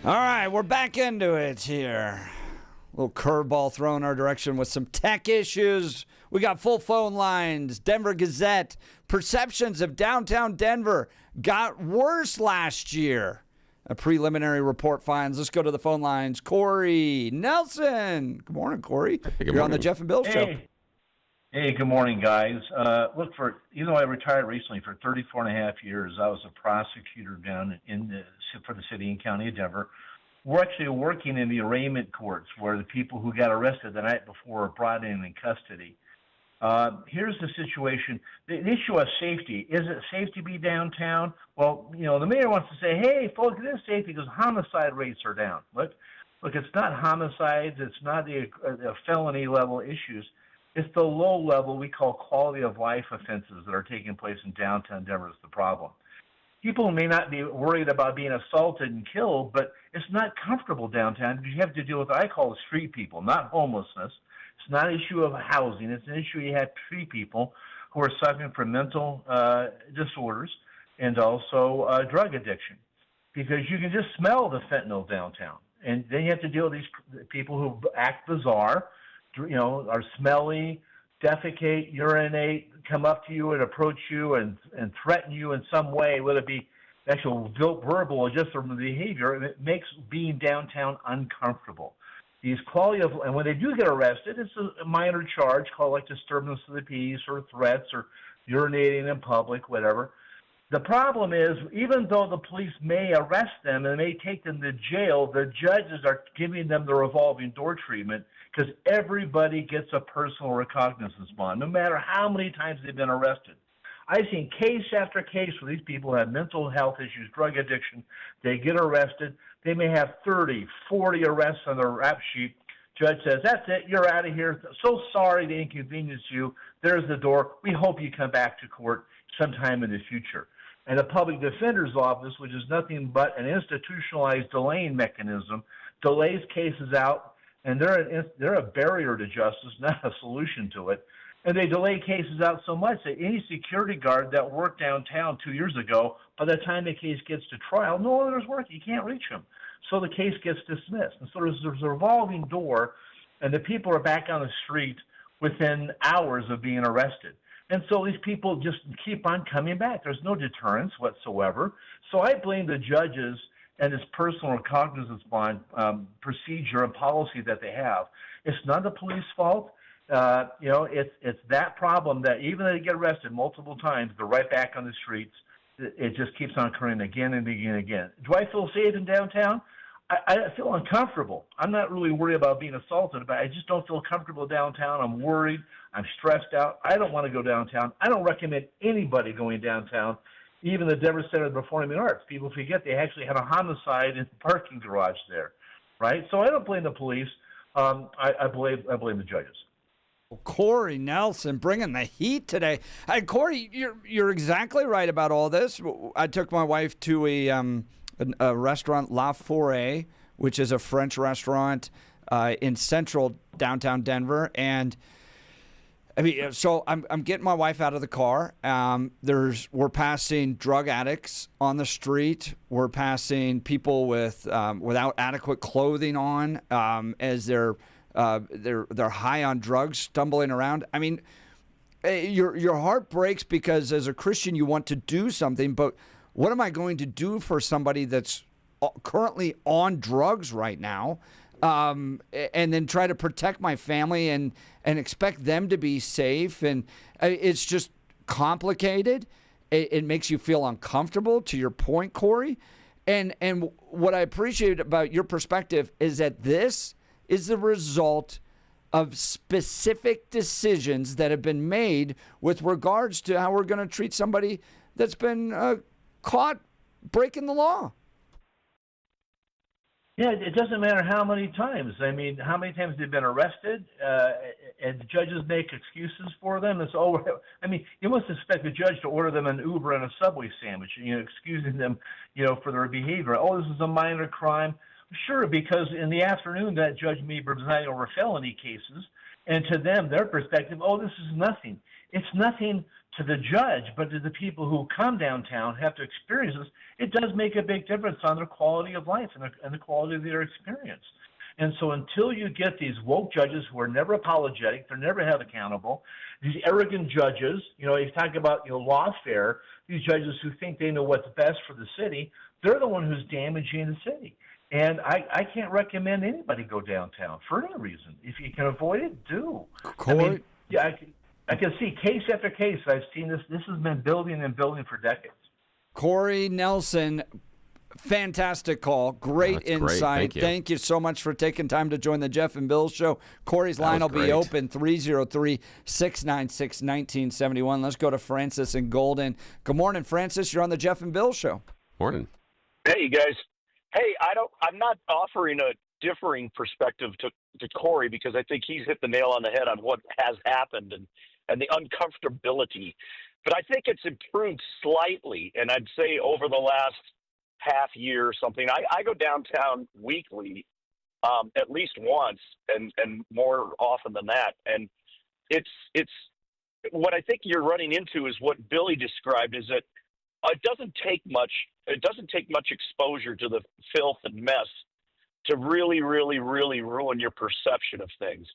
All right, we're back into it here. A little curveball thrown our direction with some tech issues. We got full phone lines. Denver Gazette. Perceptions of downtown Denver got worse last year. A preliminary report finds. Let's go to the phone lines. Corey Nelson. Good morning, Corey. You're on the Jeff and Bill Show. Hey, good morning, guys. Even though I retired recently for 34 and a half years, I was a prosecutor down for the city and county of Denver. We're actually working in the arraignment courts where the people who got arrested the night before are brought in custody. Here's the situation. The issue of safety. Is it safe to be downtown? Well, the mayor wants to say, hey, folks, it is safe because homicide rates are down. Look, it's not homicides. It's not the felony level issues. It's the low level we call quality of life offenses that are taking place in downtown Denver is the problem. People may not be worried about being assaulted and killed, but it's not comfortable downtown because you have to deal with what I call the street people, not homelessness. It's not an issue of housing. It's an issue you have street people who are suffering from mental disorders and also drug addiction because you can just smell the fentanyl downtown. And then you have to deal with these people who act bizarre, are smelly, defecate, urinate, come up to you and approach you and threaten you in some way, whether it be actual verbal or just from behavior, and it makes being downtown uncomfortable. These quality of, and when they do get arrested, it's a minor charge called like disturbance of the peace or threats or urinating in public, whatever. The problem is, even though the police may arrest them and may take them to jail, the judges are giving them the revolving door treatment because everybody gets a personal recognizance bond, no matter how many times they've been arrested. I've seen case after case where these people have mental health issues, drug addiction. They get arrested. They may have 30, 40 arrests on their rap sheet. Judge says, that's it. You're out of here. So sorry to inconvenience you. There's the door. We hope you come back to court sometime in the future. And the public defender's office, which is nothing but an institutionalized delaying mechanism, delays cases out, and they're a barrier to justice, not a solution to it. And they delay cases out so much that any security guard that worked downtown 2 years ago, by the time the case gets to trial, no others work. You can't reach them. So the case gets dismissed. And so there's a revolving door, and the people are back on the street within hours of being arrested. And so these people just keep on coming back. There's no deterrence whatsoever. So I blame the judges and this personal recognizance bond procedure and policy that they have. It's not the police fault. It's that problem that even though they get arrested multiple times, they're right back on the streets. It just keeps on occurring again and again and again. Do I feel safe in downtown? I feel uncomfortable. I'm not really worried about being assaulted, but I just don't feel comfortable downtown. I'm worried. I'm stressed out. I don't want to go downtown. I don't recommend anybody going downtown, even the Denver Center of the Performing Arts. People forget they actually had a homicide in the parking garage there, right? So I don't blame the police. I blame the judges. Corey Nelson bringing the heat today. Hey, Corey, you're exactly right about all this. I took my wife to a restaurant, La Forêt, which is a French restaurant in central downtown Denver, and so I'm getting my wife out of the car. We're passing drug addicts on the street. We're passing people without adequate clothing on as they're high on drugs, stumbling around. I mean, your heart breaks because as a Christian you want to do something, but what am I going to do for somebody that's currently on drugs right now, and then try to protect my family and expect them to be safe? And it's just complicated. It makes you feel uncomfortable, to your point, Corey. And what I appreciate about your perspective is that this is the result of specific decisions that have been made with regards to how we're going to treat somebody that's been caught breaking the law. Yeah, it doesn't matter how many times. I mean, how many times they've been arrested, and the judges make excuses for them. It's you must expect the judge to order them an Uber and a Subway sandwich, excusing them, for their behavior. Oh, this is a minor crime. Sure, because in the afternoon that judge may be presiding over felony cases, and to them, their perspective, oh, this is nothing. it's nothing to the judge, but to the people who come downtown, have to experience this, it does make a big difference on their quality of life and the quality of their experience. And so until you get these woke judges who are never apologetic, they're never held accountable, these arrogant judges, you talk about, lawfare, these judges who think they know what's best for the city, they're the one who's damaging the city. And I can't recommend anybody go downtown for any reason. If you can avoid it, do. Corey? I can see case after case. I've seen this. This has been building and building for decades. Corey Nelson, fantastic call. Great insight. Great. Thank you so much for taking time to join the Jeff and Bill Show. Corey's line will be open, 303-696-1971. Let's go to Francis in Golden. Good morning, Francis. You're on the Jeff and Bill Show. Morning. Hey, you guys. Hey, I'm not offering a differing perspective to Corey, because I think he's hit the nail on the head on what has happened and the uncomfortability. But I think it's improved slightly, and I'd say over the last half year or something. I go downtown weekly, at least once, and more often than that. And it's what I think you're running into is what Billy described, is that it doesn't take much exposure to the filth and mess to really, really, really ruin your perception of things.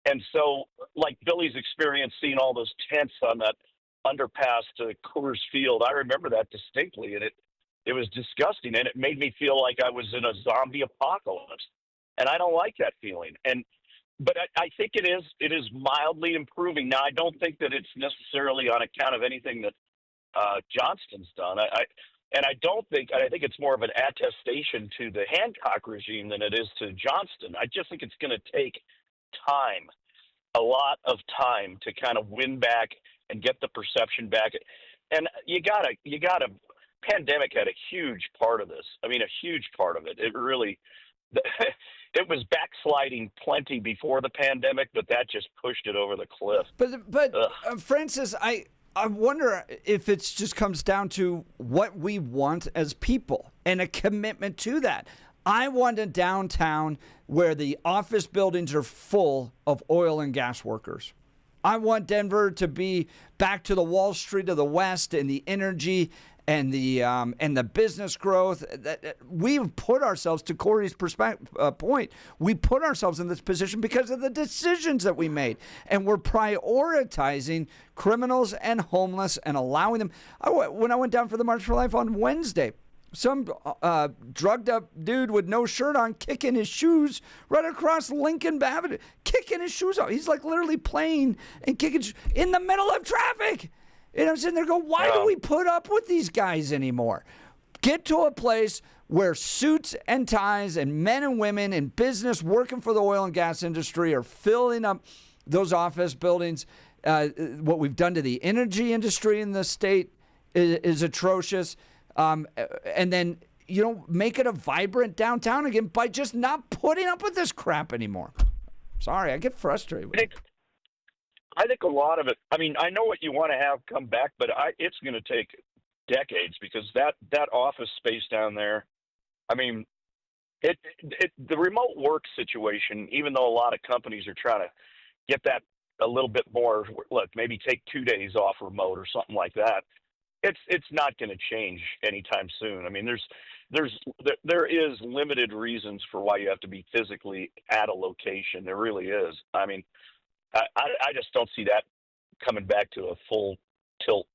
And so, like Billy's experience seeing all those tents on that underpass to Coors Field, I remember that distinctly, and it was disgusting, and it made me feel like I was in a zombie apocalypse, and I don't like that feeling. But I think it is mildly improving. Now, I don't think that it's necessarily on account of anything that Johnston's done. I think it's more of an attestation to the Hancock regime than it is to Johnston. I just think it's going to take time, a lot of time, to kind of win back and get the perception back. And you gotta. Pandemic had a huge part of this. I mean, a huge part of it. It really, it was backsliding plenty before the pandemic, but that just pushed it over the cliff. But Francis, I wonder if it just comes down to what we want as people and a commitment to that. I want a downtown where the office buildings are full of oil and gas workers. I want Denver to be back to the Wall Street of the West and the energy and the business growth. We've put ourselves, to Corey's point, we put ourselves in this position because of the decisions that we made. And we're prioritizing criminals and homeless and allowing them. When I went down for the March for Life on Wednesday, some drugged up dude with no shirt on kicking his shoes right across Lincoln Avenue, kicking his shoes off. He's like literally playing and kicking in the middle of traffic. And I'm sitting there going, why do we put up with these guys anymore? Get to a place where suits and ties and men and women in business working for the oil and gas industry are filling up those office buildings. What we've done to the energy industry in the state is atrocious. And then, make it a vibrant downtown again by just not putting up with this crap anymore. Sorry, I get frustrated with it. I think a lot of it, I mean, I know what you want to have come back, but it's going to take decades, because that office space down there, I mean, the remote work situation, even though a lot of companies are trying to get that a little bit more, look, maybe take 2 days off remote or something like that, it's not going to change anytime soon. I mean, there is limited reasons for why you have to be physically at a location. There really is. I mean, I just don't see that coming back to a full tilt,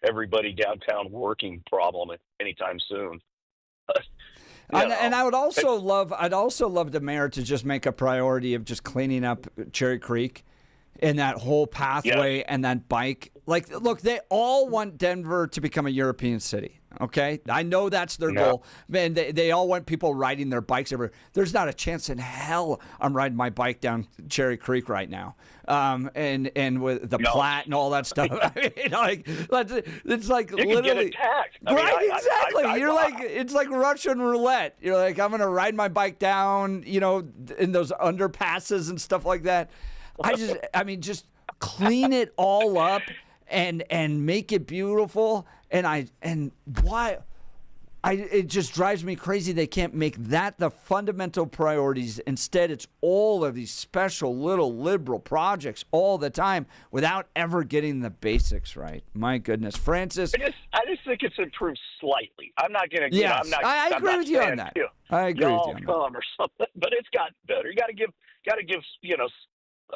everybody downtown working problem anytime soon. And I would also love the mayor to just make a priority of just cleaning up Cherry Creek and that whole pathway and that bike. Like, look, they all want Denver to become a European city. Okay, I know that's their goal. Man, they all want people riding their bikes everywhere. There's not a chance in hell I'm riding my bike down Cherry Creek right now. And with the Platte and all that stuff. I mean, it's like you literally can get attacked. Exactly. It's like Russian roulette. You're like, I'm gonna ride my bike down, in those underpasses and stuff like that. Just clean it all up and make it beautiful. And why It just drives me crazy they can't make that the fundamental priorities. Instead, it's all of these special little liberal projects all the time without ever getting the basics right. My goodness. Francis? I just think it's improved slightly. I'm not going to Yes, I agree with you on that. I agree with you on that. Or something, but it's gotten better. You got to give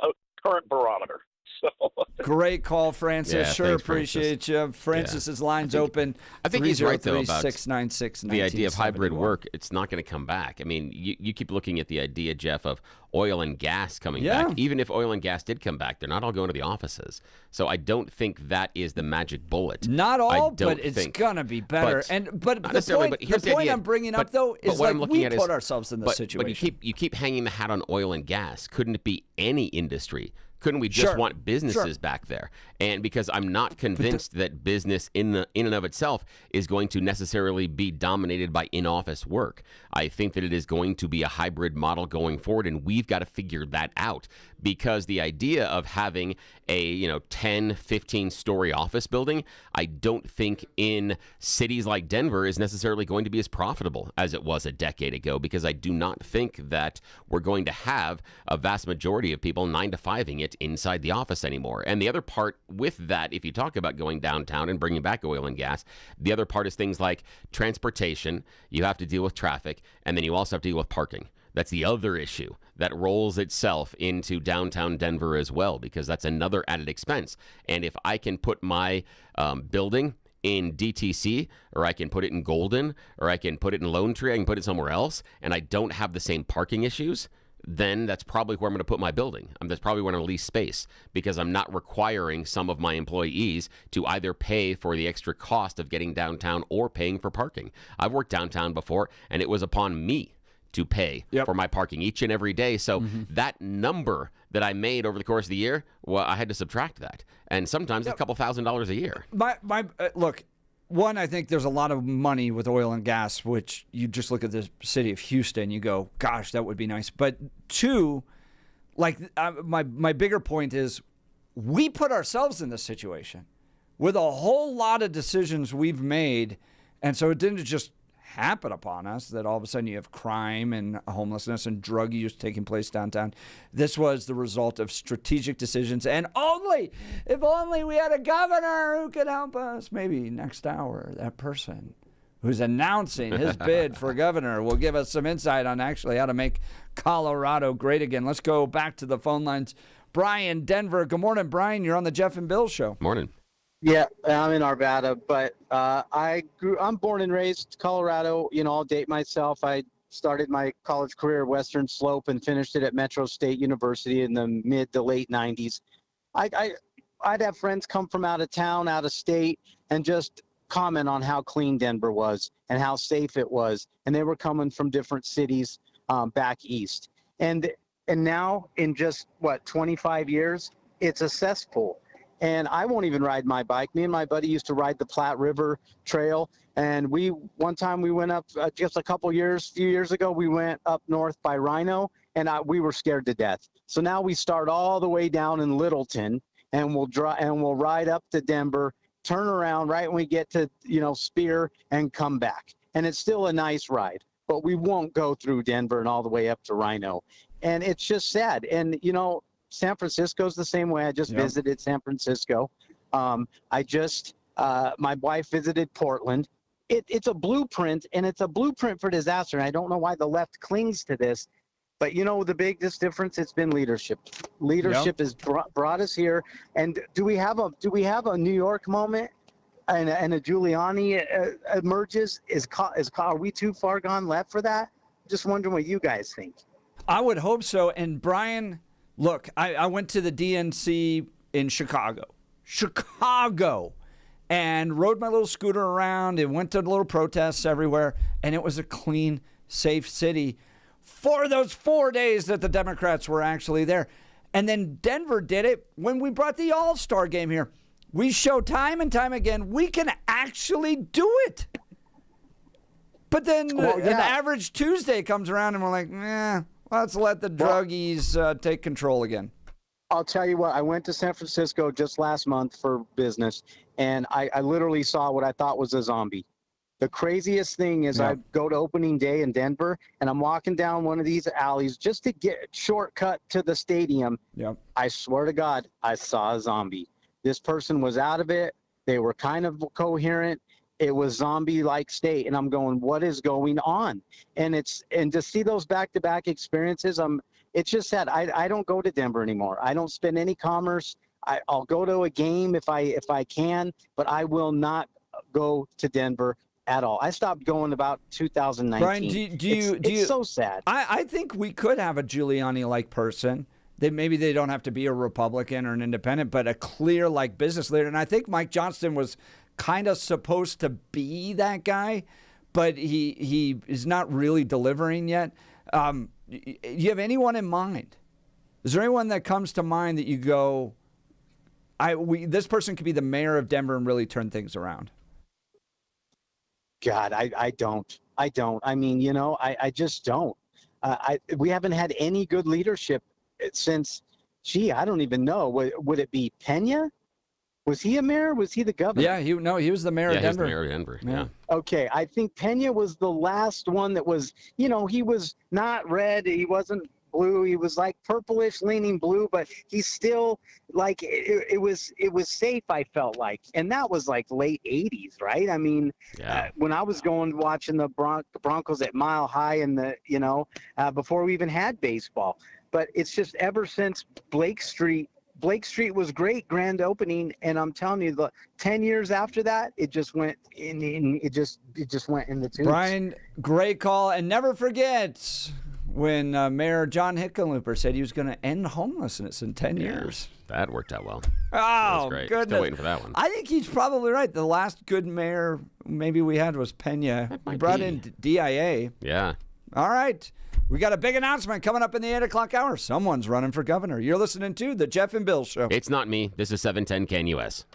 a current barometer. So. Great call, Francis. Yeah, sure thanks, appreciate you. Francis's line's open. I think he's right, though, about 696 the idea of hybrid work. It's not going to come back. I mean, you keep looking at the idea, Jeff, of oil and gas coming back. Even if oil and gas did come back, they're not all going to the offices. So I don't think that is the magic bullet. Not all, but it's going to be better. But the point I'm bringing up, though, is like we put ourselves in this situation. But you keep hanging the hat on oil and gas. Couldn't it be any industry? Couldn't we just want businesses back there? And because I'm not convinced that business in and of itself is going to necessarily be dominated by in-office work. I think that it is going to be a hybrid model going forward, and we've got to figure that out. Because the idea of having a 10, 15-story office building, I don't think in cities like Denver is necessarily going to be as profitable as it was a decade ago, because I do not think that we're going to have a vast majority of people 9-to-5ing it inside the office anymore. And the other part with that, if you talk about going downtown and bringing back oil and gas, the other part is things like transportation. You have to deal with traffic, and then you also have to deal with parking. That's the other issue that rolls itself into downtown Denver as well, because that's another added expense. And if I can put my building in DTC, or I can put it in Golden, or I can put it in Lone Tree, I can put it somewhere else, and I don't have the same parking issues, then that's probably where I'm going to put my building. That's probably where I'm going to lease space, because I'm not requiring some of my employees to either pay for the extra cost of getting downtown or paying for parking. I've worked downtown before, and it was upon me to pay for my parking each and every day. So that number that I made over the course of the year, well, I had to subtract that. And sometimes it's a couple $1,000s a year. Look, one, I think there's a lot of money with oil and gas, which you just look at the city of Houston, you go, gosh, that would be nice. But two, like my bigger point is we put ourselves in this situation with a whole lot of decisions we've made. And so it didn't just happen upon us that all of a sudden you have crime and homelessness and drug use taking place downtown. This was the result of strategic decisions, and if only we had a governor who could help us. Maybe next hour that person who's announcing his bid for governor will give us some insight on actually how to make Colorado great again. Let's go back to the phone lines. Brian, Denver. Good morning, Brian. You're on the Jeff and Bill Show. Morning. Yeah, I'm in Arvada, but I'm born and raised Colorado. I'll date myself. I started my college career at Western Slope and finished it at Metro State University in the mid to late 90s. I'd have friends come from out of town, out of state, and just comment on how clean Denver was and how safe it was. And they were coming from different cities back east. And now in just, 25 years, it's a cesspool. And I won't even ride my bike. Me and my buddy used to ride the Platte River Trail. And one time we went up just few years ago, we went up north by Rhino, and we were scared to death. So now we start all the way down in Littleton, and we'll ride up to Denver, turn around right when we get to, Spear, and come back. And it's still a nice ride, but we won't go through Denver and all the way up to Rhino. And it's just sad. And, San Francisco's the same way. I just visited San Francisco. My wife visited Portland. It's a blueprint, and it's a blueprint for disaster. And I don't know why the left clings to this, but the biggest difference, it's been leadership. Leadership has brought us here. And do we have a New York moment and a Giuliani emerges? Are we too far gone left for that? Just wondering what you guys think. I would hope so. And Brian, look, I went to the DNC in Chicago, and rode my little scooter around and went to little protests everywhere. And it was a clean, safe city for those 4 days that the Democrats were actually there. And then Denver did it when we brought the All-Star game here. We show time and time again we can actually do it. But then the average Tuesday comes around and we're like, let's let the druggies take control again. I'll tell you what, I went to San Francisco just last month for business, and I literally saw what I thought was a zombie. The craziest thing is I go to opening day in Denver, and I'm walking down one of these alleys just to get shortcut to the stadium. Yep. I swear to God, I saw a zombie. This person was out of it. They were kind of coherent. It was zombie-like state, and I'm going, what is going on? And to see those back-to-back experiences, it's just sad. I don't go to Denver anymore. I don't spend any commerce. I'll go to a game if I can, but I will not go to Denver at all. I stopped going about 2019. Brian, it's so sad. I think we could have a Giuliani-like person. Maybe they don't have to be a Republican or an independent, but a clear business leader. And I think Mike Johnston was kind of supposed to be that guy, but he is not really delivering yet. Do you have anyone in mind? Is there anyone that comes to mind that you go, this person could be the mayor of Denver and really turn things around? God, I don't. I mean, I just don't. We haven't had any good leadership since, I don't even know. Would it be Pena? Was he a mayor? Was he the governor? Yeah, he was the mayor of Denver. He was the mayor of Denver, yeah. Okay, I think Pena was the last one that was, he was not red. He wasn't blue. He was purplish leaning blue, but he's still it was safe, I felt like. And that was late 80s, right? I mean, when I was watching the Broncos at Mile High and before we even had baseball. But it's just ever since Blake Street was great, grand opening, and I'm telling you, the 10 years after that, it just went it just went in the tubes. Brian, great call, and never forget when Mayor John Hickenlooper said he was going to end homelessness in 10 years. That worked out well. Oh, great. Goodness. Still waiting for that one. I think he's probably right. The last good mayor maybe we had was Pena. We brought in D.E.I. Yeah. All right. We got a big announcement coming up in the 8 o'clock hour. Someone's running for governor. You're listening to The Jeff and Bill Show. It's not me. This is 710 KNUS.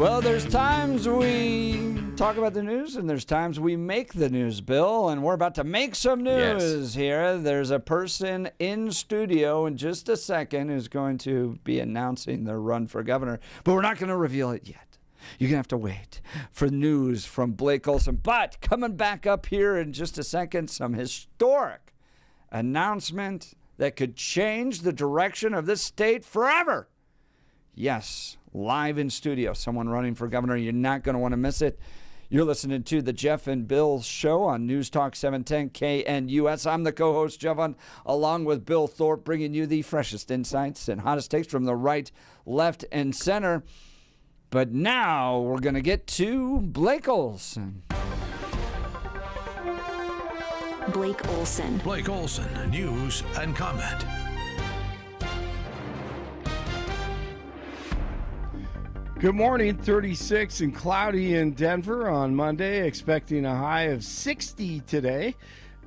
Well, there's times we talk about the news, and there's times we make the news, Bill, and we're about to make some news here. There's a person in studio in just a second who's going to be announcing their run for governor, but we're not going to reveal it yet. You're going to have to wait for news from Blake Olson. But coming back up here in just a second, some historic announcement that could change the direction of this state forever. Yes, live in studio, someone running for governor. You're not going to want to miss it. You're listening to the Jeff and Bill Show on News Talk 710 KNUS. I'm the co-host, Jeff, along with Bill Thorpe, bringing you the freshest insights and hottest takes from the right, left, and center. But now we're going to get to Blake Olson. Blake Olson. Blake Olson, news and comment. Good morning, 36 and cloudy in Denver on Monday, expecting a high of 60 today.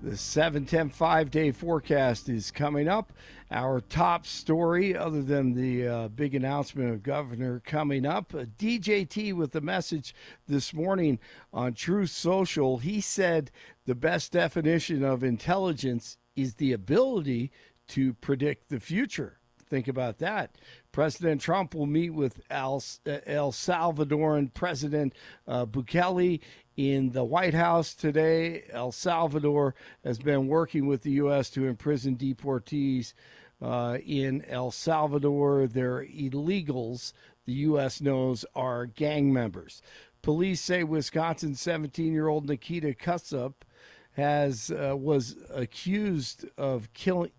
The 7-10 5-day forecast is coming up. Our top story, other than the big announcement of governor coming up, DJT with a message this morning on Truth Social. He said the best definition of intelligence is the ability to predict the future. Think about that. President Trump will meet with El Salvadoran President Bukele in the White House today. El Salvador has been working with the U.S. to imprison deportees in El Salvador. They're illegals, the U.S. knows, are gang members. Police say Wisconsin's 17-year-old Nikita Kutsup was accused of killing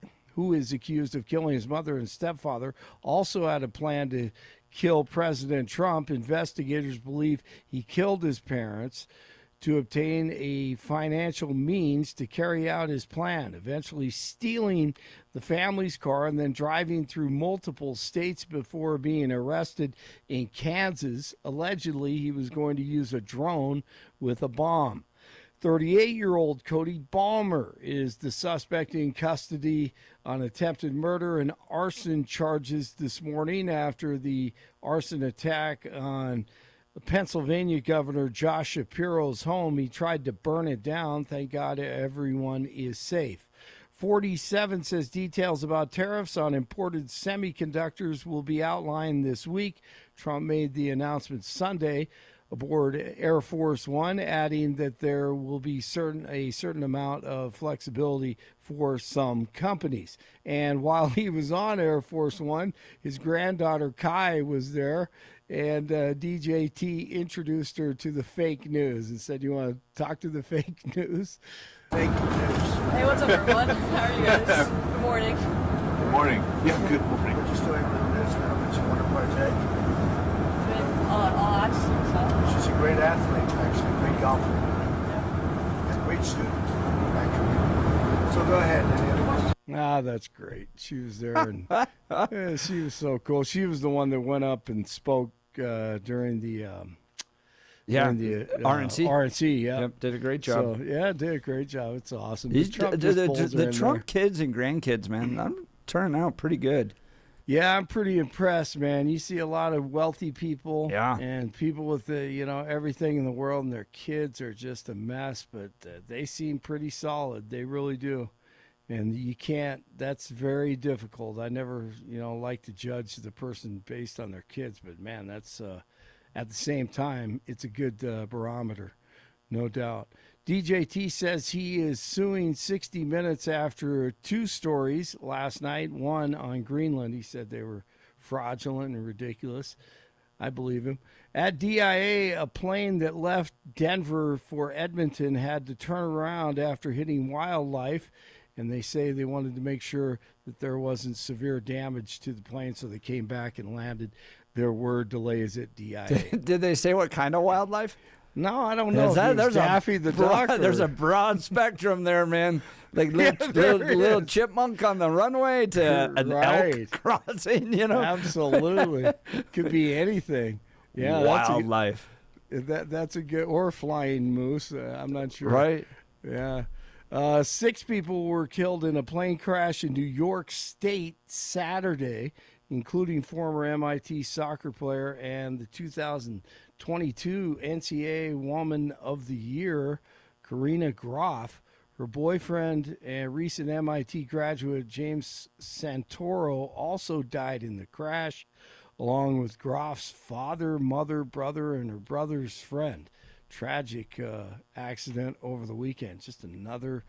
his mother and stepfather, also had a plan to kill President Trump. Investigators believe he killed his parents to obtain a financial means to carry out his plan, eventually stealing the family's car and then driving through multiple states before being arrested in Kansas. Allegedly, he was going to use a drone with a bomb. 38-year-old Cody Balmer is the suspect in custody on attempted murder and arson charges this morning after the arson attack on Pennsylvania Governor Josh Shapiro's home. He tried to burn it down. Thank God everyone is safe. 47 says details about tariffs on imported semiconductors will be outlined this week. Trump made the announcement Sunday aboard Air Force One, adding that there will be a certain amount of flexibility for some companies. And while he was on Air Force One, his granddaughter Kai was there, and DJT introduced her to the fake news and said, "You want to talk to the fake news?" Fake news. Hey, what's up, everyone? How are you guys? Good morning. Good morning. Yeah, good morning. We're just doing the news conference. You want to partake? I'll actually so. She's a great athlete, actually, a great golfer, and a great student, actually. So go ahead. That's great. She was there, and she was so cool. She was the one that went up and spoke during the RNC. RNC, yeah. Yep, did a great job. So, did a great job. It's awesome. The Trump kids and grandkids, man, I'm turning out pretty good. Yeah, I'm pretty impressed, man. You see a lot of wealthy people, yeah, and people with everything in the world, and their kids are just a mess. But they seem pretty solid. They really do, and you can't. That's very difficult. I never, like to judge the person based on their kids, but man, that's at the same time, it's a good barometer, no doubt. DJT says he is suing 60 Minutes after two stories last night, one on Greenland. He said they were fraudulent and ridiculous. I believe him. At DIA, a plane that left Denver for Edmonton had to turn around after hitting wildlife, and they say they wanted to make sure that there wasn't severe damage to the plane, so they came back and landed. There were delays at DIA. Did they say what kind of wildlife? No, I don't know. There's Daffy the duck. There's a broad spectrum there, man. Like little chipmunk on the runway to an elk crossing, Absolutely. Could be anything. Yeah, wildlife. That's a good, or flying moose. I'm not sure. Right. Yeah. 6 people were killed in a plane crash in New York State Saturday. including former MIT soccer player and the 2022 NCAA Woman of the Year, Karina Groff. Her boyfriend and recent MIT graduate James Santoro also died in the crash, along with Groff's father, mother, brother, and her brother's friend. Tragic accident over the weekend. Just another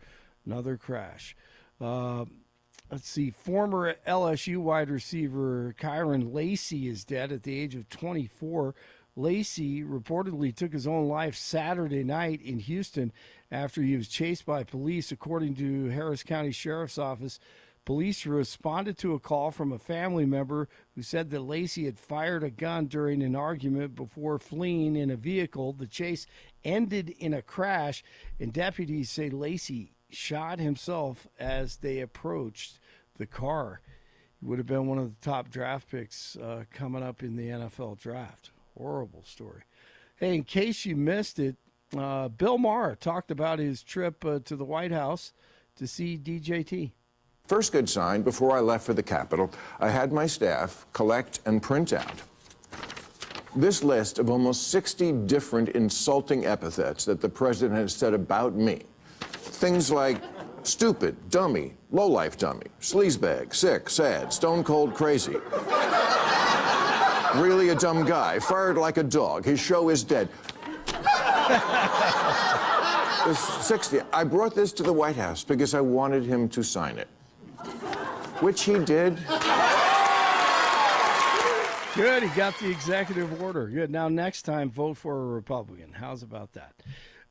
crash. Let's see. Former LSU wide receiver Kyron Lacey is dead at the age of 24. Lacey reportedly took his own life Saturday night in Houston after he was chased by police. According to Harris County Sheriff's Office, police responded to a call from a family member who said that Lacey had fired a gun during an argument before fleeing in a vehicle. The chase ended in a crash, and deputies say Lacey shot himself as they approached the car. He would have been one of the top draft picks coming up in the NFL draft. Horrible story. Hey, in case you missed it, Bill Maher talked about his trip to the White House to see DJT. First good sign, before I left for the Capitol, I had my staff collect and print out this list of almost 60 different insulting epithets that the president has said about me. Things like stupid, dummy, lowlife dummy, sleazebag, sick, sad, stone cold crazy. Really a dumb guy, fired like a dog, his show is dead. There's 60. I brought this to the White House because I wanted him to sign it, which he did. Good, he got the executive order. Good, now next time, vote for a Republican. How's about that?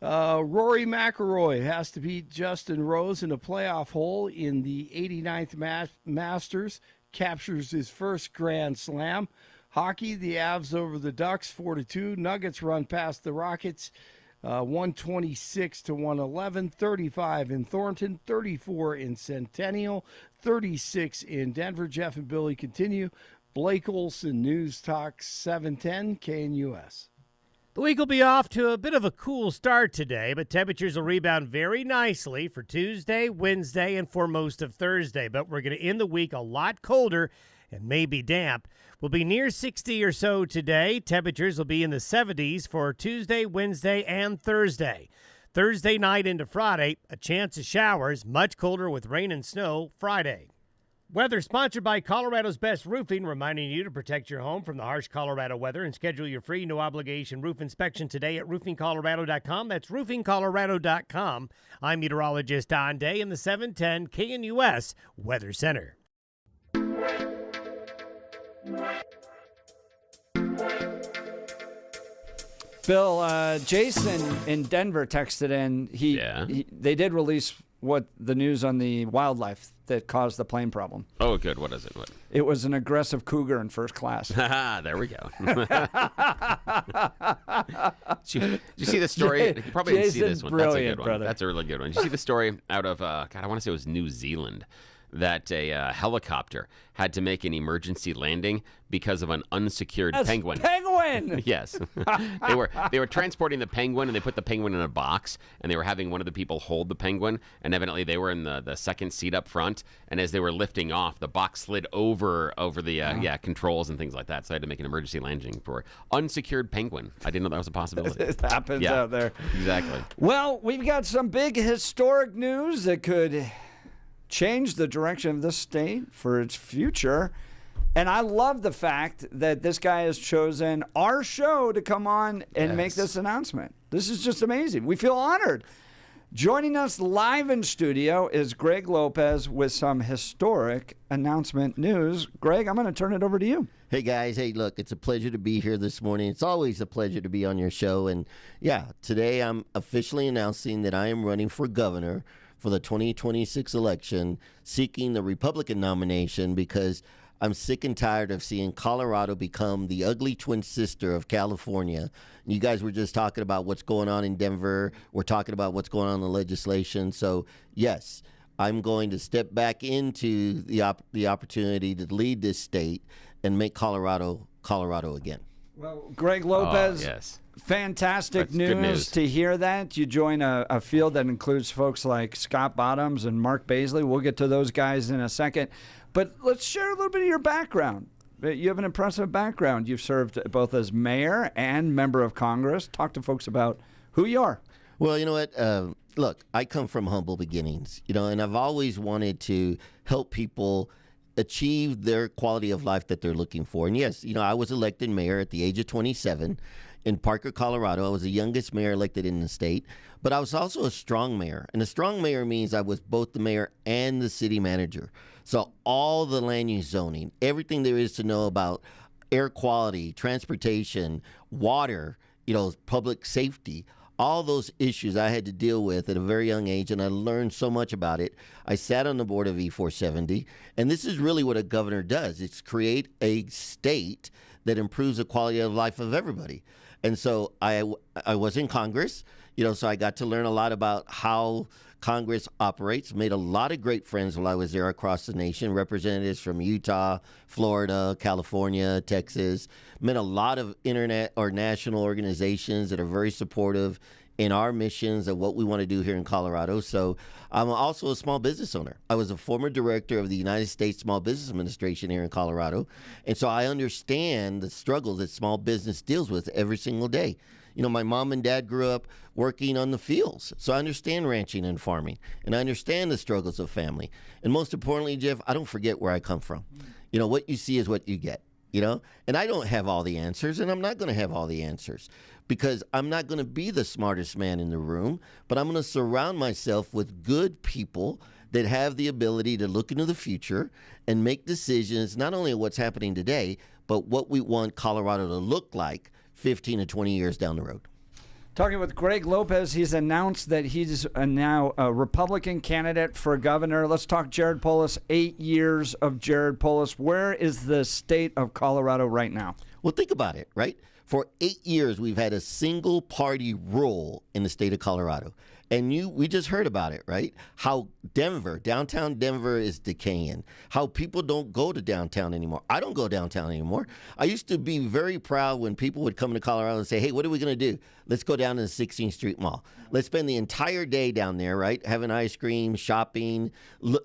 Rory McIlroy has to beat Justin Rose in a playoff hole in the 89th Masters, captures his first Grand Slam. Hockey, the Avs over the Ducks, 4-2. Nuggets run past the Rockets, 126-111. 35 in Thornton, 34 in Centennial, 36 in Denver. Jeff and Billy continue. Blake Olson, News Talk 710 KNUS. The week will be off to a bit of a cool start today, but temperatures will rebound very nicely for Tuesday, Wednesday, and for most of Thursday. But we're going to end the week a lot colder and maybe damp. We'll be near 60 or so today. Temperatures will be in the 70s for Tuesday, Wednesday, and Thursday. Thursday night into Friday, a chance of showers, much colder with rain and snow Friday. Weather sponsored by Colorado's Best Roofing, reminding you to protect your home from the harsh Colorado weather and schedule your free no-obligation roof inspection today at roofingcolorado.com. That's roofingcolorado.com. I'm meteorologist Don Day in the 710 KNUS Weather Center. Bill, Jason in Denver texted in. They did release what the news on the wildlife that caused the plane problem. Oh, good. What is it? What? It was an aggressive cougar in first class. There we go. Did you see the story? You probably didn't see this one. That's a good one. Brother. That's a really good one. Did you see the story out of, I want to say it was New Zealand, that a helicopter had to make an emergency landing because of an unsecured penguin. Penguin! Yes. They were transporting the penguin, and they put the penguin in a box, and they were having one of the people hold the penguin, and evidently they were in the second seat up front, and as they were lifting off, the box slid over the controls and things like that, so I had to make an emergency landing for unsecured penguin. I didn't know that was a possibility. It happens out there. Exactly. Well, we've got some big historic news that could change the direction of this state for its future. And I love the fact that this guy has chosen our show to come on and make this announcement. This is just amazing. We feel honored. Joining us live in studio is Greg Lopez with some historic announcement news. Greg, I'm going to turn it over to you. Hey, guys. Hey, look, it's a pleasure to be here this morning. It's always a pleasure to be on your show. And, today I'm officially announcing that I am running for governor for the 2026 election, seeking the Republican nomination because I'm sick and tired of seeing Colorado become the ugly twin sister of California. You guys were just talking about what's going on in Denver. We're talking about what's going on in the legislation. So, yes, I'm going to step back into the opportunity to lead this state and make Colorado again. Well, Greg Lopez, fantastic news to hear that. You join a field that includes folks like Scott Bottoms and Mark Baisley. We'll get to those guys in a second. But let's share a little bit of your background. you have an impressive background. You've served both as mayor and member of Congress. Talk to folks about who you are. Well, you know what? Look, I come from humble beginnings, and I've always wanted to help people achieve their quality of life that they're looking for. And yes, I was elected mayor at the age of 27 in Parker, Colorado. I was the youngest mayor elected in the state, but I was also a strong mayor. And a strong mayor means I was both the mayor and the city manager. So all the land use zoning, everything there is to know about air quality, transportation, water, public safety, all those issues I had to deal with at a very young age, and I learned so much about it. I sat on the board of E470, and this is really what a governor does. It's create a state that improves the quality of life of everybody. And so I was in Congress, so I got to learn a lot about how Congress operates. Made a lot of great friends while I was there across the nation, representatives from Utah, Florida, California, Texas. Met a lot of internet or national organizations that are very supportive in our missions of what we want to do here in Colorado. So I'm also a small business owner. I was a former director of the United States Small Business Administration here in Colorado. And so I understand the struggles that small business deals with every single day. My mom and dad grew up working on the fields, so I understand ranching and farming, and I understand the struggles of family. And most importantly, Jeff, I don't forget where I come from. What you see is what you get, And I don't have all the answers, and I'm not going to have all the answers because I'm not going to be the smartest man in the room, but I'm going to surround myself with good people that have the ability to look into the future and make decisions, not only on what's happening today, but what we want Colorado to look like 15 to 20 years down the road. Talking with Greg Lopez, he's announced that he's now a Republican candidate for governor. Let's talk Jared Polis, 8 years of Jared Polis. Where is the state of Colorado right now? Well, think about it, right? For 8 years, we've had a single party rule in the state of Colorado. And we just heard about it, right? How downtown Denver is decaying. How people don't go to downtown anymore. I don't go downtown anymore. I used to be very proud when people would come to Colorado and say, hey, what are we going to do? Let's go down to the 16th Street Mall. Let's spend the entire day down there, right? Having ice cream, shopping,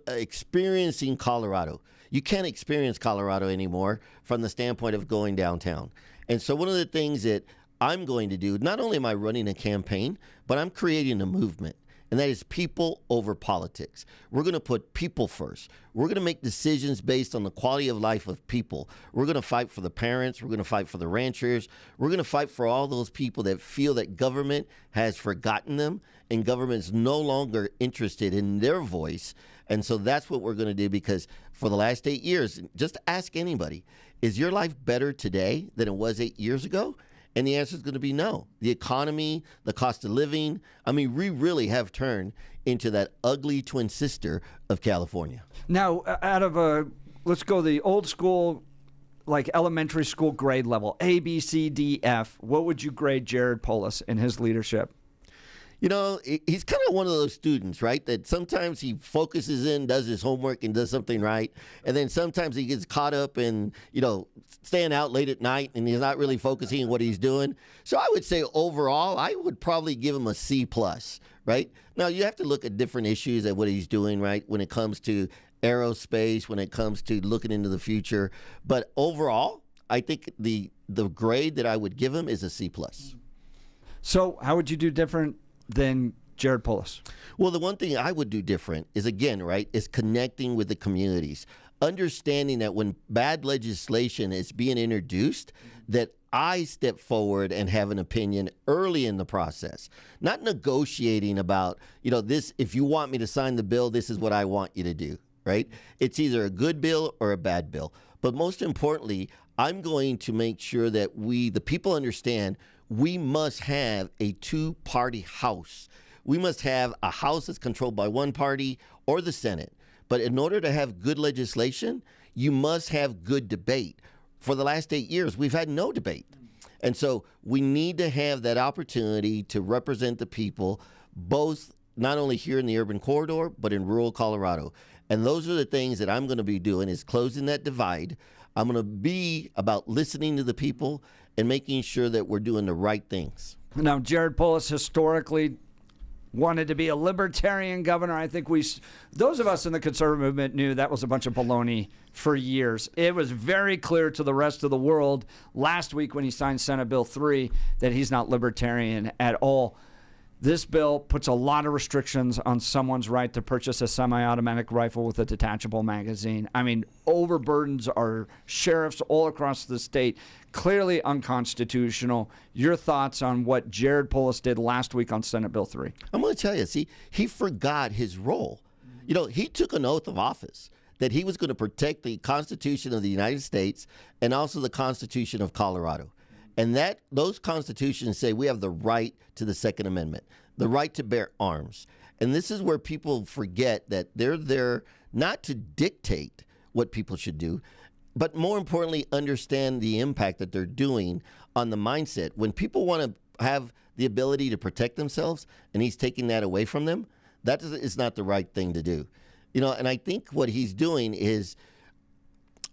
experiencing Colorado. You can't experience Colorado anymore from the standpoint of going downtown. And so one of the things that I'm going to do, not only am I running a campaign, but I'm creating a movement, and that is people over politics. We're going to put people first. We're going to make decisions based on the quality of life of people. We're going to fight for the parents. We're going to fight for the ranchers. We're going to fight for all those people that feel that government has forgotten them and government's no longer interested in their voice. And so that's what we're going to do, because for the last 8 years, just ask anybody, is your life better today than it was 8 years ago? And the answer is going to be no. The economy, the cost of living, we really have turned into that ugly twin sister of California. Now, let's go the old school, like elementary school grade level, A, B, C, D, F. What would you grade Jared Polis in his leadership? He's kind of one of those students, right, that sometimes he focuses in, does his homework, and does something right. And then sometimes he gets caught up in, staying out late at night, and he's not really focusing on what he's doing. So I would say overall, I would probably give him a C+, right? Now, you have to look at different issues at what he's doing, right, when it comes to aerospace, when it comes to looking into the future. But overall, I think the grade that I would give him is a C+. So how would you do different than Jared Polis? Well, the one thing I would do different is, again, right, is connecting with the communities, understanding that when bad legislation is being introduced, that I step forward and have an opinion early in the process, not negotiating about, this, if you want me to sign the bill, this is what I want you to do, right? It's either a good bill or a bad bill. But most importantly, I'm going to make sure that the people understand we must have a two-party house. We must have a house that's controlled by one party or the Senate. But in order to have good legislation, you must have good debate. For the last 8 years, we've had no debate. And so we need to have that opportunity to represent the people, both not only here in the urban corridor, but in rural Colorado. And those are the things that I'm going to be doing, is closing that divide. I'm going to be about listening to the people and making sure that we're doing the right things. Now, Jared Polis historically wanted to be a libertarian governor. I think those of us in the conservative movement knew that was a bunch of baloney for years. It was very clear to the rest of the world last week when he signed Senate Bill 3 that he's not libertarian at all. This bill puts a lot of restrictions on someone's right to purchase a semi-automatic rifle with a detachable magazine. I mean, overburdens our sheriffs all across the state. Clearly unconstitutional. Your thoughts on what Jared Polis did last week on Senate Bill 3? I'm going to tell you, see, he forgot his role. You know, he took an oath of office that he was going to protect the Constitution of the United States and also the Constitution of Colorado. And those constitutions say we have the right to the Second Amendment, the right to bear arms. And this is where people forget that they're there not to dictate what people should do, but more importantly, understand the impact that they're doing on the mindset. When people want to have the ability to protect themselves and he's taking that away from them, that is not the right thing to do. You know, and I think what he's doing is,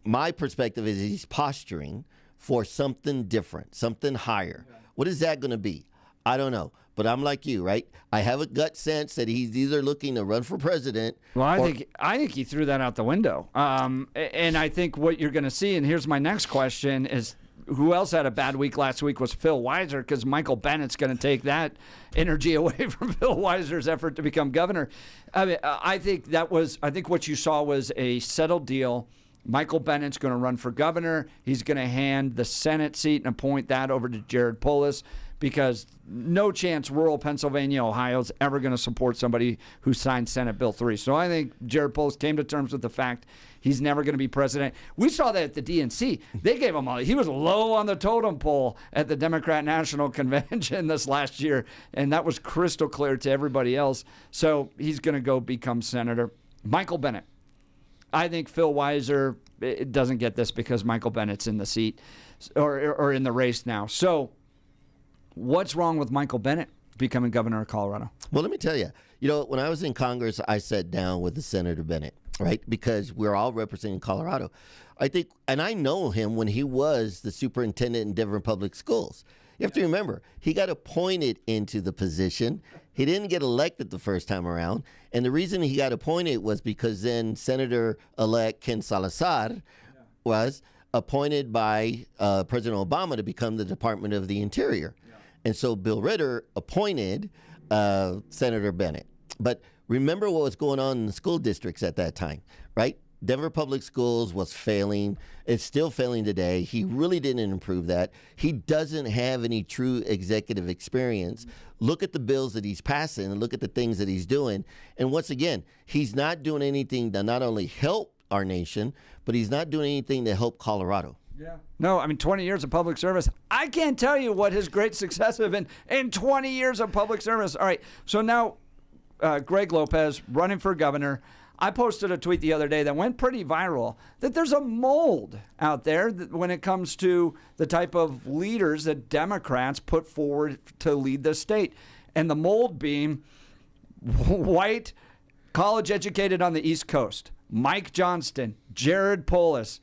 my perspective is he's posturing for something different, something higher. What is that going to be? I don't know. But I'm like you, right? I have a gut sense that he's either looking to run for president. Well, I think he threw that out the window. And I think what you're going to see, and here's my next question, is who else had a bad week last week was Phil Weiser, because Michael Bennett's going to take that energy away from Phil Weiser's effort to become governor. I mean, I think what you saw was a settled deal. Michael Bennett's going to run for governor. He's going to hand the Senate seat and appoint that over to Jared Polis, because no chance rural Pennsylvania, Ohio is ever going to support somebody who signed Senate Bill 3. So I think Jared Polis came to terms with the fact he's never going to be president. We saw that at the DNC. They gave him he was low on the totem pole at the Democrat National Convention this last year, and that was crystal clear to everybody else. So he's going to go become senator. Michael Bennett. I think Phil Weiser doesn't get this because Michael Bennett's in the seat or in the race now. So what's wrong with Michael Bennett becoming governor of Colorado? Well, let me tell you, when I was in Congress, I sat down with the Senator Bennett, right? Because we're all representing Colorado. I think, and I know him when he was the superintendent in Denver Public Schools. You have to remember, he got appointed into the position. He didn't get elected the first time around. And the reason he got appointed was because then Senator-elect Ken Salazar was appointed by President Obama to become the Department of the Interior. And so Bill Ritter appointed Senator Bennett. But remember what was going on in the school districts at that time, right? Denver Public Schools was failing. It's still failing today. He really didn't improve that. He doesn't have any true executive experience. Look at the bills that he's passing and look at the things that he's doing. And once again, he's not doing anything to not only help our nation, but he's not doing anything to help Colorado. Yeah. No, I mean, 20 years of public service. I can't tell you what his great success has been in 20 years of public service. All right. So now Greg Lopez running for governor. I posted a tweet the other day that went pretty viral that there's a mold out there when it comes to the type of leaders that Democrats put forward to lead the state. And the mold being white, college educated on the East Coast, Mike Johnston, Jared Polis,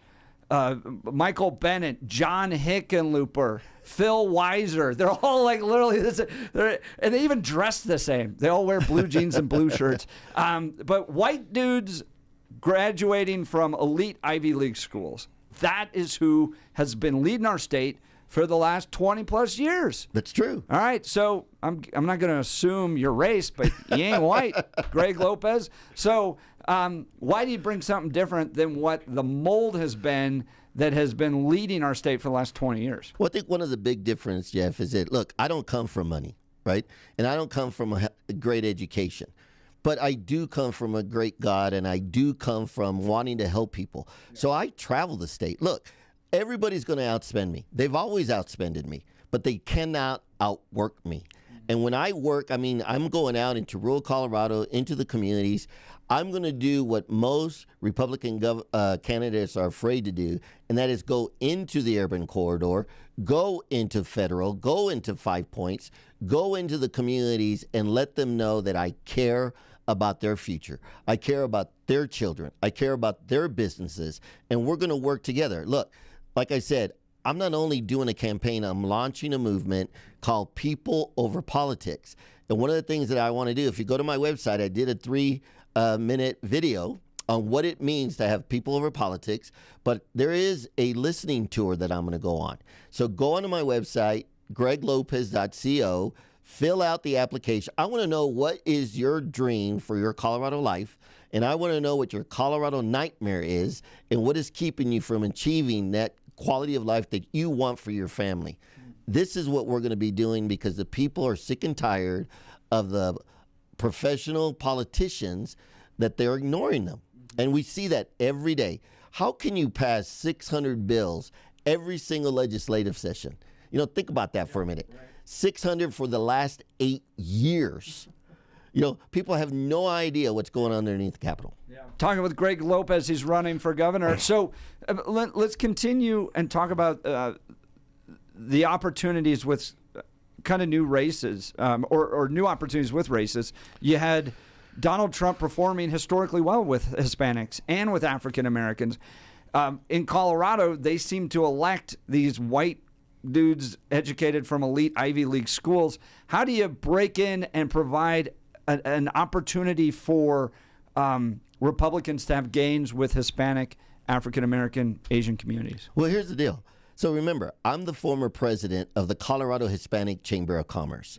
Michael Bennett, John Hickenlooper, Phil Weiser. They're all like literally this, and they even dress the same. They all wear blue jeans and blue shirts. But white dudes graduating from elite Ivy League schools. That is who has been leading our state for the last 20 plus years. That's true. All right. So I'm not going to assume your race, but you ain't white, Greg Lopez. So why do you bring something different than what the mold has been that has been leading our state for the last 20 years? Well, I think one of the big differences, Jeff, is that, look, I don't come from money, right? And I don't come from a great education. But I do come from a great God, and I do come from wanting to help people. So I travel the state. Look, everybody's going to outspend me. They've always outspended me, but they cannot outwork me. And when I work, I mean, I'm going out into rural Colorado, into the communities. I'm going to do what most Republican candidates are afraid to do, and that is go into the urban corridor, go into federal, go into 5 Points, go into the communities and let them know that I care about their future. I care about their children. I care about their businesses, and we're going to work together. Look, like I said, I'm not only doing a campaign, I'm launching a movement called People Over Politics. And one of the things that I want to do, if you go to my website, I did a 3-minute video on what it means to have people over politics, but there is a listening tour that I'm going to go on. So go onto my website, greglopez.co, fill out the application. I want to know what is your dream for your Colorado life, and I want to know what your Colorado nightmare is and what is keeping you from achieving that quality of life that you want for your family. This is what we're going to be doing because the people are sick and tired of the professional politicians that they're ignoring them. And we see that every day. How can you pass 600 bills every single legislative session? You know, think about that for a minute. 600 for the last 8 years. You know, people have no idea what's going on underneath the Capitol. Talking with Greg Lopez, he's running for governor. So let's continue and talk about the opportunities with kind of new races or new opportunities with races. You had Donald Trump performing historically well with Hispanics and with African Americans. In Colorado, they seem to elect these white dudes educated from elite Ivy League schools. How do you break in and provide an opportunity for Republicans to have gains with Hispanic, African American, Asian communities? Well, here's the deal. So remember, I'm the former president of the Colorado Hispanic Chamber of Commerce.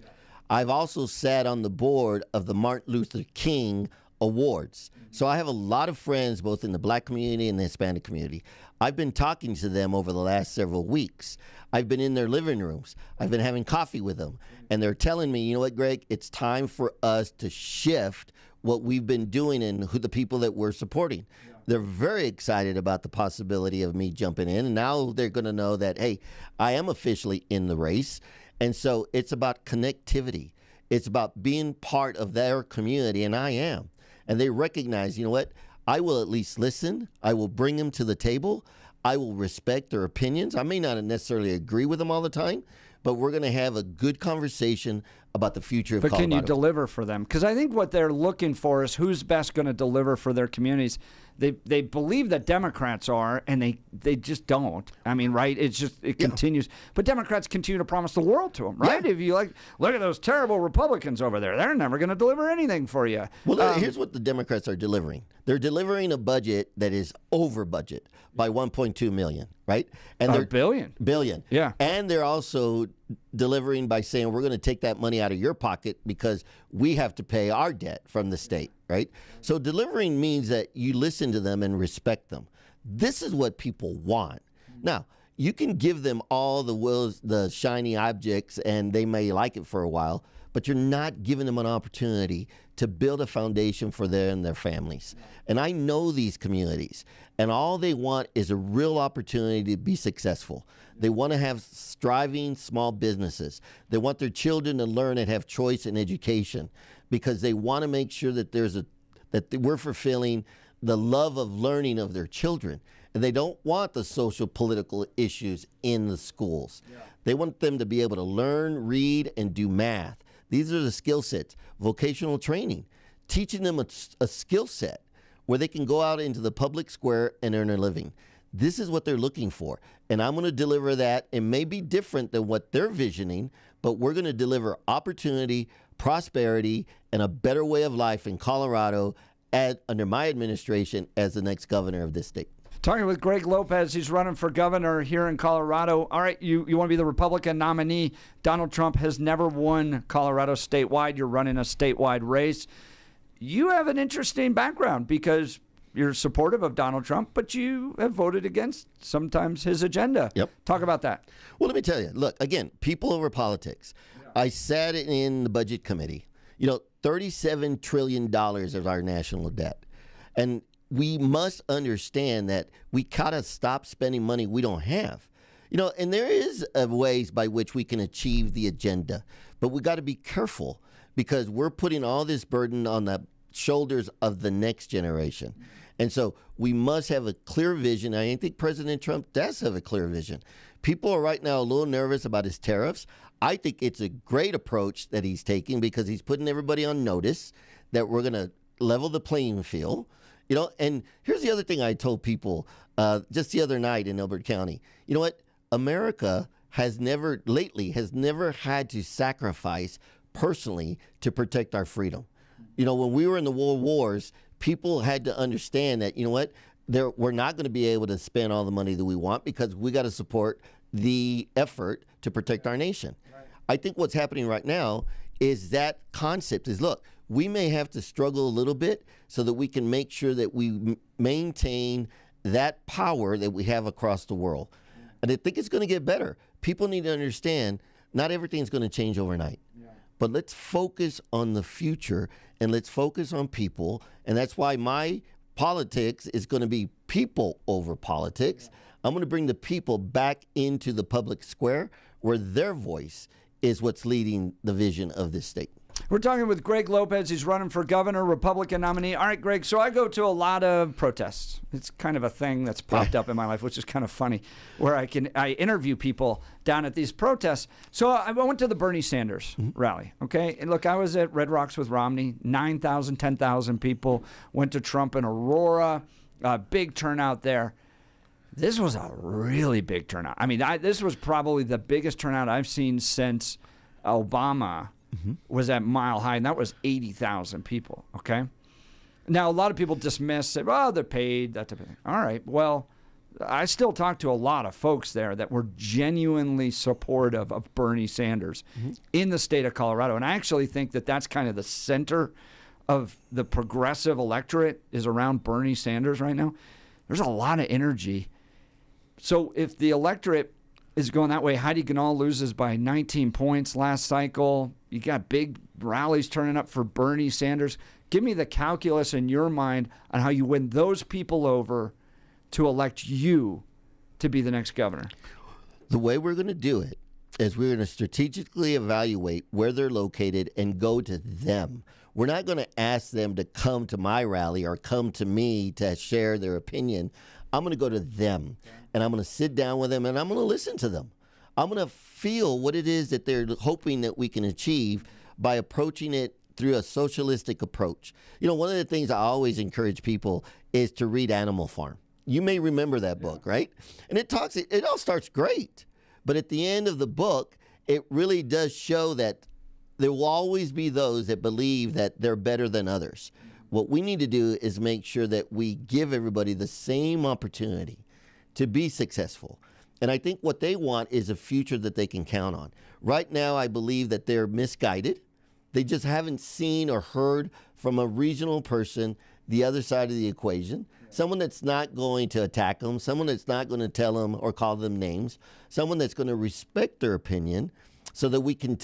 I've also sat on the board of the Martin Luther King Awards. So I have a lot of friends both in the black community and the Hispanic community. I've been talking to them over the last several weeks. I've been in their living rooms. I've been having coffee with them. And they're telling me, you know what, Greg, it's time for us to shift what we've been doing and who the people that we're supporting. They're very excited about the possibility of me jumping in. And now they're going to know that, hey, I am officially in the race. And so it's about connectivity. It's about being part of their community, and I am. And they recognize, you know what? I will at least listen. I will bring them to the table. I will respect their opinions. I may not necessarily agree with them all the time, but we're going to have a good conversation about the future of Colorado. But can you deliver for them? Because I think what they're looking for is who's best going to deliver for their communities. They believe that Democrats are, and they just don't. I mean, right? It continues. But Democrats continue to promise the world to them, right? Yeah. If you look at those terrible Republicans over there, they're never going to deliver anything for you. Well, here's what the Democrats are delivering. They're delivering a budget that is over budget by $1.2 million, right? And they're billion. Yeah. And they're also delivering by saying we're going to take that money out of your pocket because we have to pay our debt from the state, right? So delivering means that you listen to them and respect them. This is what people want. Now, you can give them all the shiny objects and they may like it for a while, but you're not giving them an opportunity to build a foundation for them and their families. And I know these communities, and all they want is a real opportunity to be successful. They want to have striving small businesses. They want their children to learn and have choice in education because they want to make sure that that we're fulfilling the love of learning of their children. And they don't want the social political issues in the schools. Yeah. They want them to be able to learn, read, and do math. These are the skill sets. Vocational training, teaching them a skill set where they can go out into the public square and earn a living. This is what they're looking for. And I'm going to deliver that. It may be different than what they're visioning, but we're going to deliver opportunity, prosperity, and a better way of life in Colorado under my administration as the next governor of this state. Talking with Greg Lopez, he's running for governor here in Colorado. All right, you want to be the Republican nominee. Donald Trump has never won Colorado statewide. You're running a statewide race. You have an interesting background because you're supportive of Donald Trump, but you have voted against sometimes his agenda. Yep. Talk about that. Well, let me tell you. Look, again, people over politics. Yeah. I sat in the budget committee. You know, $37 trillion is our national debt. And we must understand that we gotta stop spending money we don't have. You know, and there is ways by which we can achieve the agenda, but we got to be careful because we're putting all this burden on the shoulders of the next generation. And so we must have a clear vision. I think President Trump does have a clear vision. People are right now a little nervous about his tariffs. I think it's a great approach that he's taking because he's putting everybody on notice that we're going to level the playing field. You know, and here's the other thing I told people just the other night in Elbert County. You know what? America has never had to sacrifice personally to protect our freedom. When we were in the world wars, people had to understand that, we're not going to be able to spend all the money that we want because we got to support the effort to protect our nation. Right. I think what's happening right now is that concept is, look, we may have to struggle a little bit so that we can make sure that we maintain that power that we have across the world. And I think it's going to get better. People need to understand not everything's going to change overnight. Yeah. But let's focus on the future and let's focus on people. And that's why my politics is going to be people over politics. Yeah. I'm going to bring the people back into the public square where their voice is what's leading the vision of this state. We're talking with Greg Lopez. He's running for governor, Republican nominee. All right, Greg, so I go to a lot of protests. It's kind of a thing that's popped up in my life, which is kind of funny, where I interview people down at these protests. So I went to the Bernie Sanders rally, okay? And look, I was at Red Rocks with Romney, 9,000, 10,000 people. Went to Trump in Aurora, big turnout there. This was a really big turnout. I mean, this was probably the biggest turnout I've seen since Obama was at Mile High, and that was 80,000 people, okay? Now, a lot of people dismiss, say, well, they're paid, that type of thing. All right, well, I still talk to a lot of folks there that were genuinely supportive of Bernie Sanders in the state of Colorado, and I actually think that that's kind of the center of the progressive electorate is around Bernie Sanders right now. There's a lot of energy. So if the electorate is going that way, Heidi Ganahl loses by 19 points last cycle. You got big rallies turning up for Bernie Sanders. Give me the calculus in your mind on how you win those people over to elect you to be the next governor. The way we're going to do it is we're going to strategically evaluate where they're located and go to them. We're not going to ask them to come to my rally or come to me to share their opinion. I'm going to go to them, and I'm going to sit down with them, and I'm going to listen to them. I'm going to feel what it is that they're hoping that we can achieve by approaching it through a socialistic approach. One of the things I always encourage people is to read Animal Farm. You may remember that book, right? And it all starts great. But at the end of the book, it really does show that there will always be those that believe that they're better than others. What we need to do is make sure that we give everybody the same opportunity to be successful. And I think what they want is a future that they can count on. Right now, I believe that they're misguided. They just haven't seen or heard from a regional person the other side of the equation, someone that's not going to attack them, someone that's not going to tell them or call them names, someone that's going to respect their opinion so that we can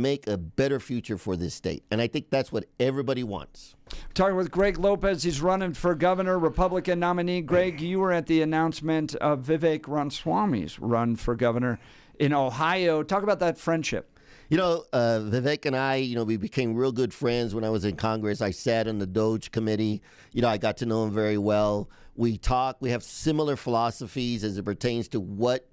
make a better future for this state. And I think that's what everybody wants. Talking with Greg Lopez. He's running for governor, Republican nominee. Greg, you were at the announcement of Vivek Ramaswamy's run for governor in Ohio. Talk about that friendship. Vivek and I, we became real good friends when I was in Congress. I sat on the DOJ committee. I got to know him very well. We talk. We have similar philosophies as it pertains to what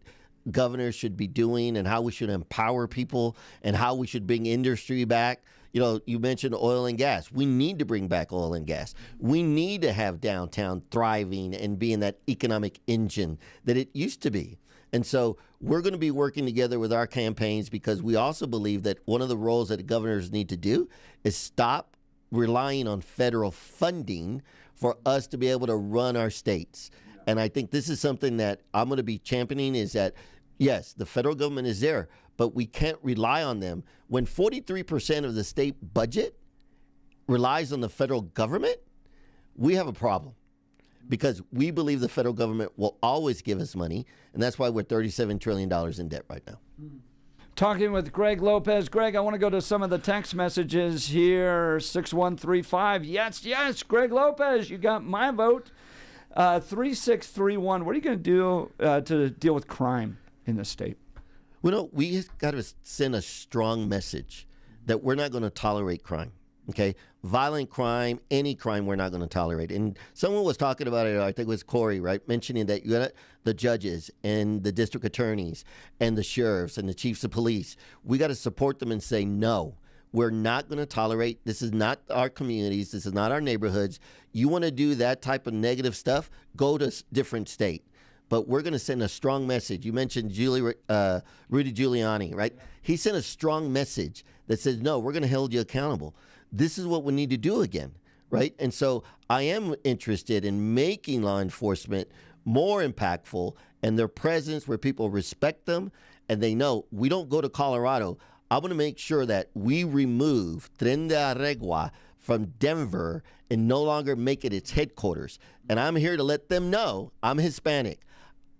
governors should be doing and how we should empower people and how we should bring industry back. You mentioned oil and gas. We need to bring back oil and gas. We need to have downtown thriving and being that economic engine that it used to be. And so we're going to be working together with our campaigns because we also believe that one of the roles that governors need to do is stop relying on federal funding for us to be able to run our states. And I think this is something that I'm going to be championing is that, yes, the federal government is there, but we can't rely on them. When 43% of the state budget relies on the federal government, we have a problem because we believe the federal government will always give us money, and that's why we're $37 trillion in debt right now. Talking with Greg Lopez. Greg, I want to go to some of the text messages here. 6135. Yes, Greg Lopez, you got my vote. 3631. What are you going to do to deal with crime in the state? Well, we got to send a strong message that we're not going to tolerate crime. Okay, violent crime, any crime, we're not going to tolerate. And someone was talking about it. I think it was Corey, right, mentioning that you got the judges and the district attorneys and the sheriffs and the chiefs of police. We got to support them and say no. We're not going to tolerate. This is not our communities. This is not our neighborhoods. You want to do that type of negative stuff? Go to a different state. but we're going to send a strong message. You mentioned Rudy Giuliani, right? He sent a strong message that says, no, we're going to hold you accountable. This is what we need to do again, right? And so I am interested in making law enforcement more impactful and their presence where people respect them and they know we don't go to Colorado. I want to make sure that we remove Tren de Aragua from Denver and no longer make it its headquarters. And I'm here to let them know I'm Hispanic.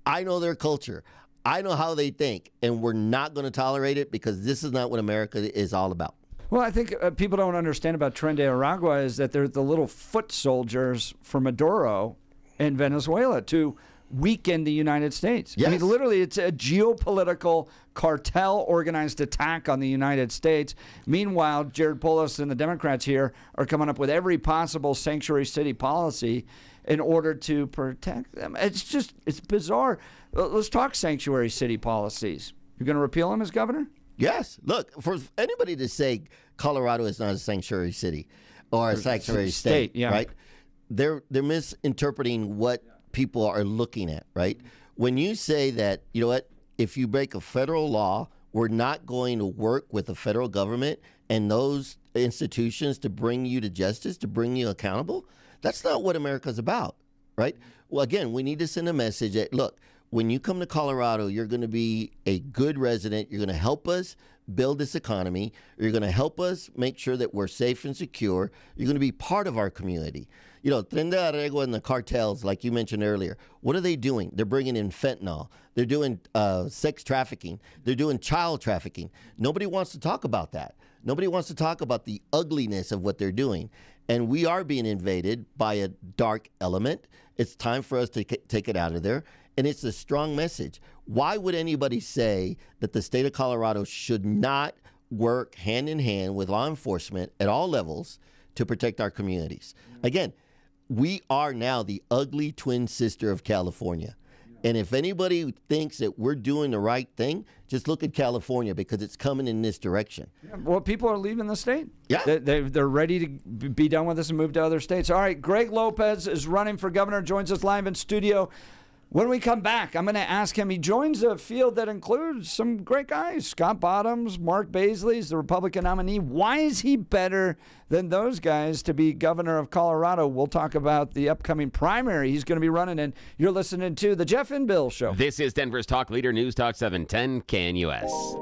I know their culture. I know how they think. And we're not going to tolerate it because this is not what America is all about. Well, I think people don't understand about Tren de Aragua is that they're the little foot soldiers for Maduro in Venezuela to weaken the United States. Yes. I mean, literally, it's a geopolitical cartel organized attack on the United States. Meanwhile, Jared Polis and the Democrats here are coming up with every possible sanctuary city policy in order to protect them. It's bizarre. Let's talk sanctuary city policies. You're going to repeal them as governor? Yes. Look, for anybody to say Colorado is not a sanctuary city or a sanctuary state, yeah. right? They're misinterpreting what people are looking at, right? When you say that, you know what, if you break a federal law, we're not going to work with the federal government and those institutions to bring you to justice, to bring you accountable, that's not what America's about, right? Well, again, we need to send a message that, look, when you come to Colorado, you're going to be a good resident. You're going to help us build this economy. You're going to help us make sure that we're safe and secure. You're going to be part of our community. You know, Tren de Aragua and the cartels, like you mentioned earlier, what are they doing? They're bringing in fentanyl. They're doing sex trafficking. They're doing child trafficking. Nobody wants to talk about that. Nobody wants to talk about the ugliness of what they're doing. And we are being invaded by a dark element. It's time for us to take it out of there. And it's a strong message. Why would anybody say that the state of Colorado should not work hand in hand with law enforcement at all levels to protect our communities? Again, we are now the ugly twin sister of California. And if anybody thinks that we're doing the right thing, just look at California because it's coming in this direction. Yeah, well, people are leaving the state. Yeah. They're ready to be done with this and move to other states. All right, Greg Lopez is running for governor, joins us live in studio. When we come back, I'm going to ask him. He joins a field that includes some great guys. Scott Bottoms, Mark Baisley's the Republican nominee. Why is he better than those guys to be governor of Colorado? We'll talk about the upcoming primary he's going to be running in. You're listening to The Jeff and Bill Show. This is Denver's Talk Leader, News Talk 710 KNUS.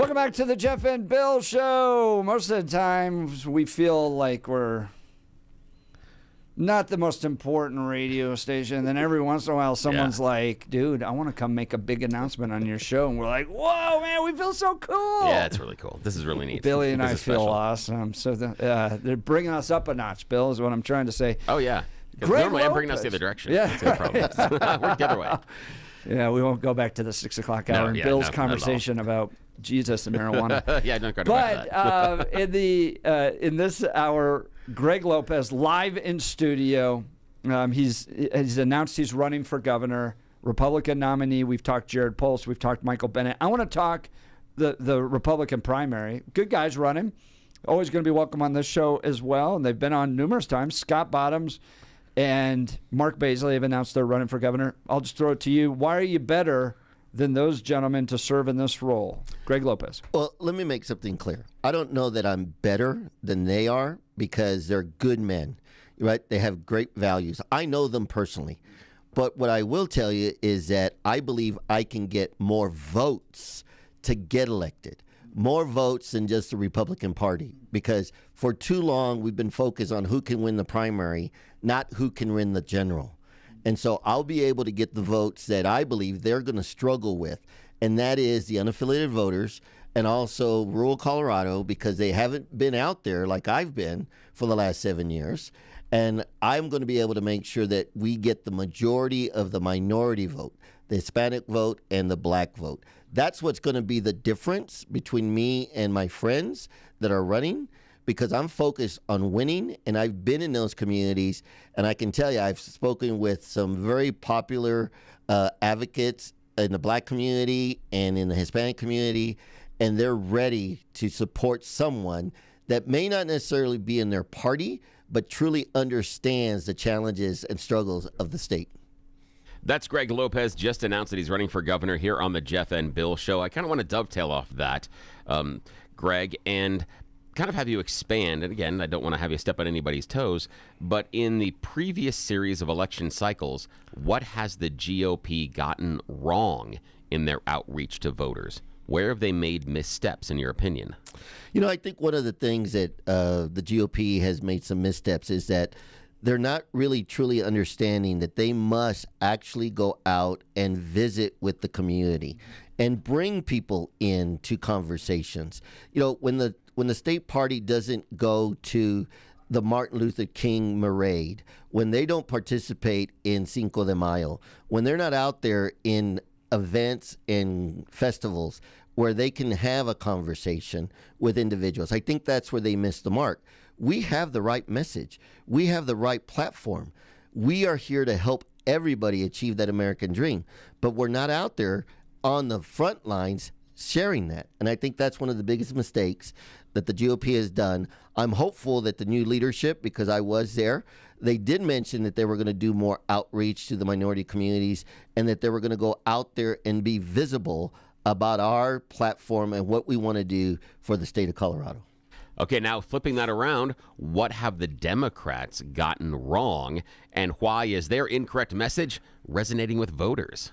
Welcome back to the Jeff and Bill Show. Most of the time, we feel like we're not the most important radio station. Then every once in a while, someone's like, dude, I want to come make a big announcement on your show. And we're like, whoa, man, we feel so cool. Yeah, it's really cool. This is really neat. Billy and This I is feel special. awesome. So they're bringing us up a notch, Bill, is what I'm trying to say. Oh, yeah. Greg Normally, I'm bringing us Lopez. the other direction. Yeah. That's no problem. Work the other way. Yeah, we won't go back to the 6 o'clock hour and Bill's conversation about Jesus and marijuana. Yeah, don't go back to that. In this hour, Greg Lopez live in studio. He's announced he's running for governor, Republican nominee. We've talked Jared Polis. We've talked Michael Bennet. I want to talk the Republican primary. Good guys running. Always going to be welcome on this show as well, and they've been on numerous times. Scott Bottoms and Mark Baisley have announced they're running for governor. I'll just throw it to you. Why are you better than those gentlemen to serve in this role? Greg Lopez. Well, let me make something clear. I don't know that I'm better than they are because they're good men, right? They have great values. I know them personally. But what I will tell you is that I believe I can get more votes to get elected. More votes than just the Republican Party, because for too long we've been focused on who can win the primary, not who can win the general. And so I'll be able to get the votes that I believe they're going to struggle with, and that is the unaffiliated voters and also rural Colorado, because they haven't been out there like I've been for the last 7 years. And I'm going to be able to make sure that we get the majority of the minority vote, the Hispanic vote, and the black vote. That's what's going to be the difference between me and my friends that are running, because I'm focused on winning, and I've been in those communities, and I can tell you I've spoken with some very popular advocates in the black community and in the Hispanic community, and they're ready to support someone that may not necessarily be in their party, but truly understands the challenges and struggles of the state. That's Greg Lopez, just announced that he's running for governor here on the Jeff and Bill Show. I kind of want to dovetail off that, Greg, and kind of have you expand. And again, I don't want to have you step on anybody's toes, but in the previous series of election cycles, what has the GOP gotten wrong in their outreach to voters? Where have they made missteps, in your opinion? You know, I think one of the things that the GOP has made some missteps is that they're not really truly understanding that they must actually go out and visit with the community and bring people into conversations. You know, when the state party doesn't go to the Martin Luther King parade, when they don't participate in Cinco de Mayo, when they're not out there in events and festivals where they can have a conversation with individuals, I think that's where they miss the mark. We have the right message. We have the right platform. We are here to help everybody achieve that American dream, but we're not out there on the front lines sharing that. And I think that's one of the biggest mistakes that the GOP has done. I'm hopeful that the new leadership, because I was there, they did mention that they were going to do more outreach to the minority communities and that they were going to go out there and be visible about our platform and what we want to do for the state of Colorado. Okay, now flipping that around, what have the Democrats gotten wrong, and why is their incorrect message resonating with voters?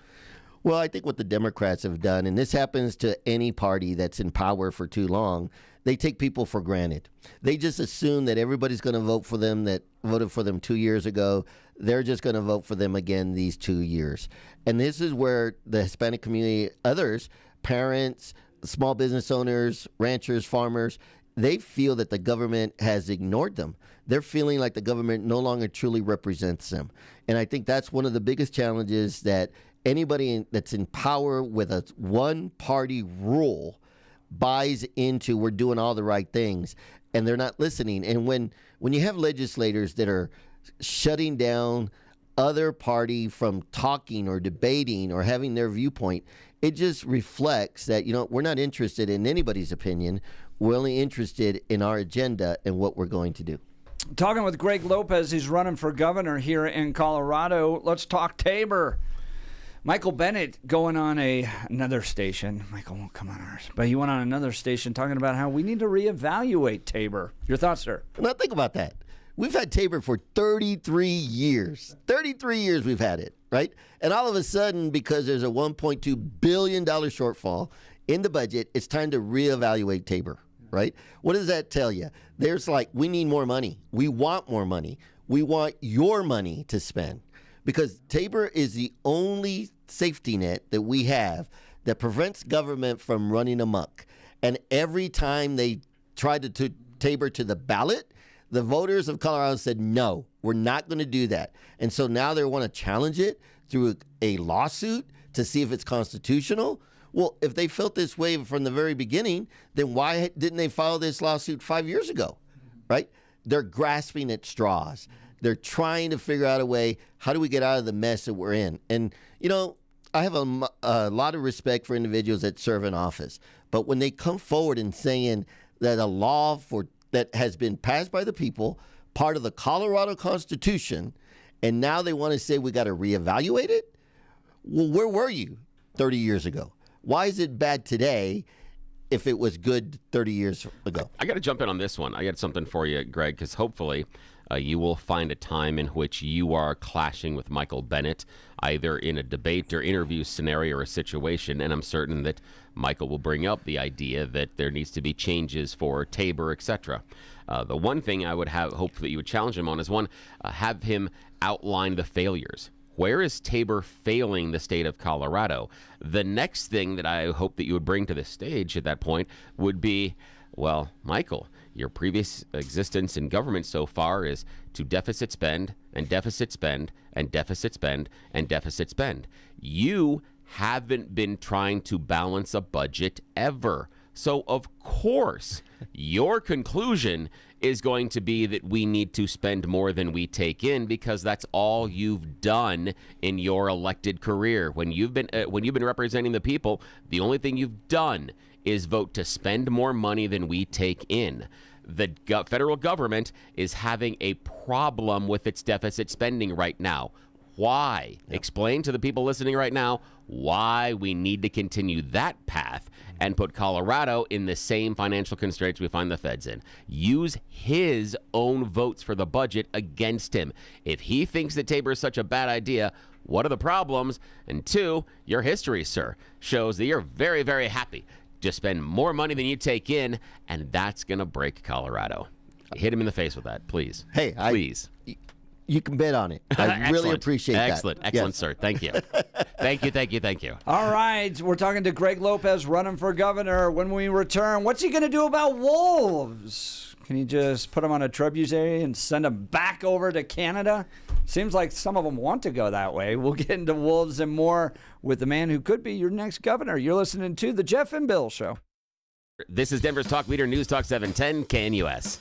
Well, I think what the Democrats have done, and this happens to any party that's in power for too long, they take people for granted. They just assume that everybody's going to vote for them that voted for them 2 years ago. They're just going to vote for them again these 2 years. And this is where the Hispanic community, others, parents, small business owners, ranchers, farmers, they feel that the government has ignored them. They're feeling like the government no longer truly represents them. And I think that's one of the biggest challenges that anybody that's in power with a one-party rule buys into. We're doing all the right things, and they're not listening. And when you have legislators that are shutting down other party from talking or debating or having their viewpoint, it just reflects that, you know, we're not interested in anybody's opinion. We're only interested in our agenda and what we're going to do. Talking with Greg Lopez, he's running for governor here in Colorado. Let's talk Tabor. Michael Bennet going on another station. Michael won't come on ours, but he went on another station talking about how we need to reevaluate Tabor. Your thoughts, sir? Now think about that. We've had Tabor for 33 years. 33 years we've had it, right? And all of a sudden, because there's a $1.2 billion shortfall in the budget, it's time to reevaluate Tabor, right? What does that tell you? There's like, we need more money. We want more money. We want your money to spend, because Tabor is the only safety net that we have that prevents government from running amok. And every time they tried to take Tabor to the ballot, the voters of Colorado said, no, we're not going to do that. And so now they want to challenge it through a lawsuit to see if it's constitutional. Well, if they felt this way from the very beginning, then why didn't they file this lawsuit 5 years ago, right? They're grasping at straws. They're trying to figure out a way, how do we get out of the mess that we're in? And, you know, I have a lot of respect for individuals that serve in office. But when they come forward and saying that a law that has been passed by the people, part of the Colorado Constitution, and now they want to say we got to reevaluate it? Well, where were you 30 years ago? Why is it bad today if it was good 30 years ago? I got to jump in on this one. I got something for you, Greg, because hopefully you will find a time in which you are clashing with Michael Bennet, either in a debate or interview scenario or a situation, and I'm certain that Michael will bring up the idea that there needs to be changes for Tabor, etc. The one thing I would hope that you would challenge him on is, one, have him outline the failures. Where is Tabor failing the state of Colorado? The next thing that I hope that you would bring to the stage at that point would be, well, Michael, your previous existence in government so far is to deficit spend and deficit spend and deficit spend and deficit spend. You haven't been trying to balance a budget ever. So, of course, your conclusion is going to be that we need to spend more than we take in, because that's all you've done in your elected career. When you've been representing the people, the only thing you've done is vote to spend more money than we take in. The federal government is having a problem with its deficit spending right now. Why? Yep. Explain to the people listening right now why we need to continue that path and put Colorado in the same financial constraints we find the feds in. Use his own votes for the budget against him. If he thinks that Tabor is such a bad idea, what are the problems? And two, your history, sir, shows that you're very, very happy to spend more money than you take in, and that's going to break Colorado. Hit him in the face with that, please. Hey, please. You can bet on it. I really appreciate that. Excellent, Yes. sir. Thank you. Thank you. All right, we're talking to Greg Lopez running for governor. When we return, what's he going to do about wolves? Can he just put them on a trebuchet and send them back over to Canada? Seems like some of them want to go that way. We'll get into wolves and more with the man who could be your next governor. You're listening to The Jeff and Bill Show. This is Denver's Talk Leader, News Talk 710 KNUS.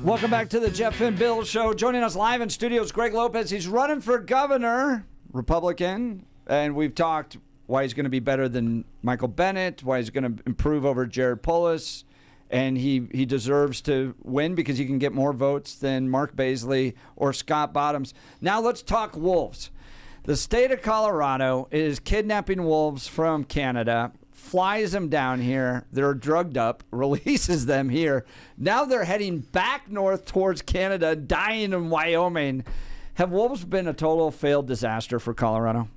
Welcome back to the Jeff and Bill Show. Joining us live in studio is Greg Lopez. He's running for governor, Republican, and we've talked why he's going to be better than Michael Bennet, why he's going to improve over Jared Polis, and he deserves to win because he can get more votes than Mark Baisley or Scott Bottoms. Now let's talk wolves. The state of Colorado is kidnapping wolves from Canada, flies them down here. They're drugged up, releases them here. Now they're heading back north towards Canada, dying in Wyoming. Have wolves been a total failed disaster for Colorado?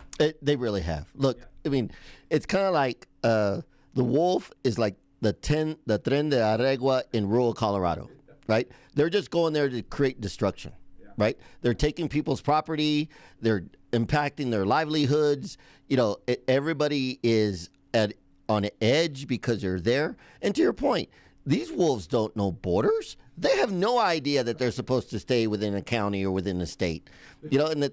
They really have. Look, I mean, it's kind of like the wolf is like the Tren de Arregua in rural Colorado, right? They're just going there to create destruction, right? They're taking people's property. They're impacting their livelihoods. You know, everybody is on edge because they're there. And to your point, these wolves don't know borders. They have no idea that they're supposed to stay within a county or within a state. You know, and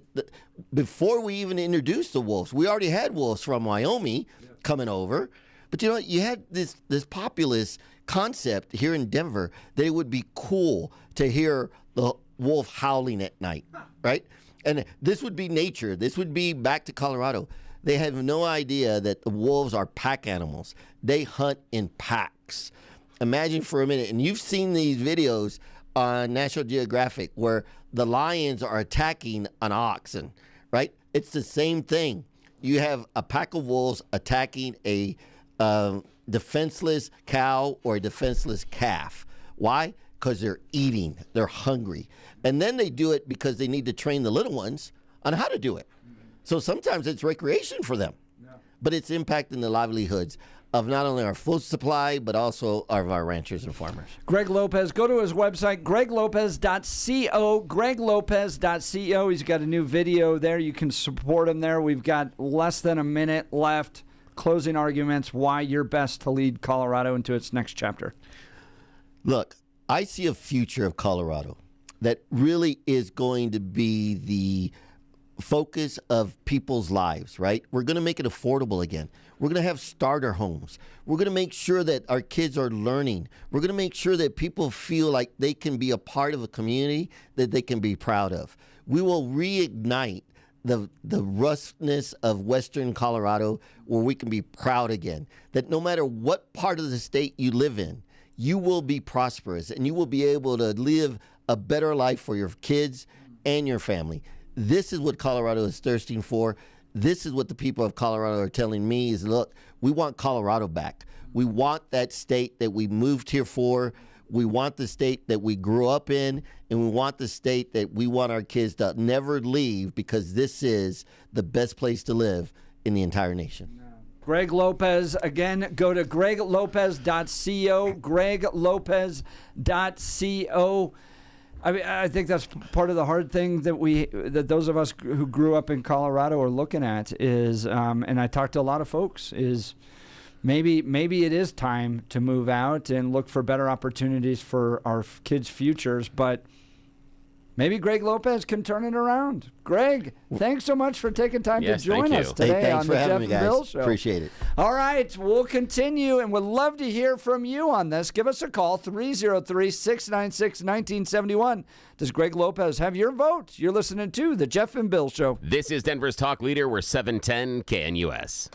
before we even introduced the wolves, we already had wolves from Wyoming coming over. But, you know, you had this populist concept here in Denver that it would be cool to hear the wolf howling at night, right? And this would be nature. This would be back to Colorado. They have no idea that the wolves are pack animals. They hunt in packs. Imagine for a minute, and you've seen these videos on National Geographic where the lions are attacking an oxen, right? It's the same thing. You have a pack of wolves attacking a defenseless cow or a defenseless calf. Why? Because they're eating. They're hungry. And then they do it because they need to train the little ones on how to do it. So sometimes it's recreation for them, but it's impacting the livelihoods of not only our food supply, but also of our ranchers and farmers. Greg Lopez, go to his website, greglopez.co, greglopez.co. He's got a new video there. You can support him there. We've got less than a minute left. Closing arguments, why you're best to lead Colorado into its next chapter. Look, I see a future of Colorado that really is going to be the focus of people's lives, right? We're going to make it affordable again. We're going to have starter homes. We're going to make sure that our kids are learning. We're going to make sure that people feel like they can be a part of a community that they can be proud of. We will reignite the roughness of Western Colorado where we can be proud again. That no matter what part of the state you live in, you will be prosperous and you will be able to live a better life for your kids and your family. This is what Colorado is thirsting for. This is what the people of Colorado are telling me is, look, we want Colorado back. We want that state that we moved here for. We want the state that we grew up in, and we want the state that we want our kids to never leave because this is the best place to live in the entire nation. Greg Lopez, again, go to greglopez.co, greglopez.co. I mean, I think that's part of the hard thing that those of us who grew up in Colorado are looking at is, and I talked to a lot of folks, is maybe it is time to move out and look for better opportunities for our kids' futures, but maybe Greg Lopez can turn it around. Greg, thanks so much for taking time to join us today on the Jeff and Bill Show. Appreciate it. All right, we'll continue and would love to hear from you on this. Give us a call, 303-696-1971. Does Greg Lopez have your vote? You're listening to the Jeff and Bill Show. This is Denver's Talk Leader. We're 710 KNUS.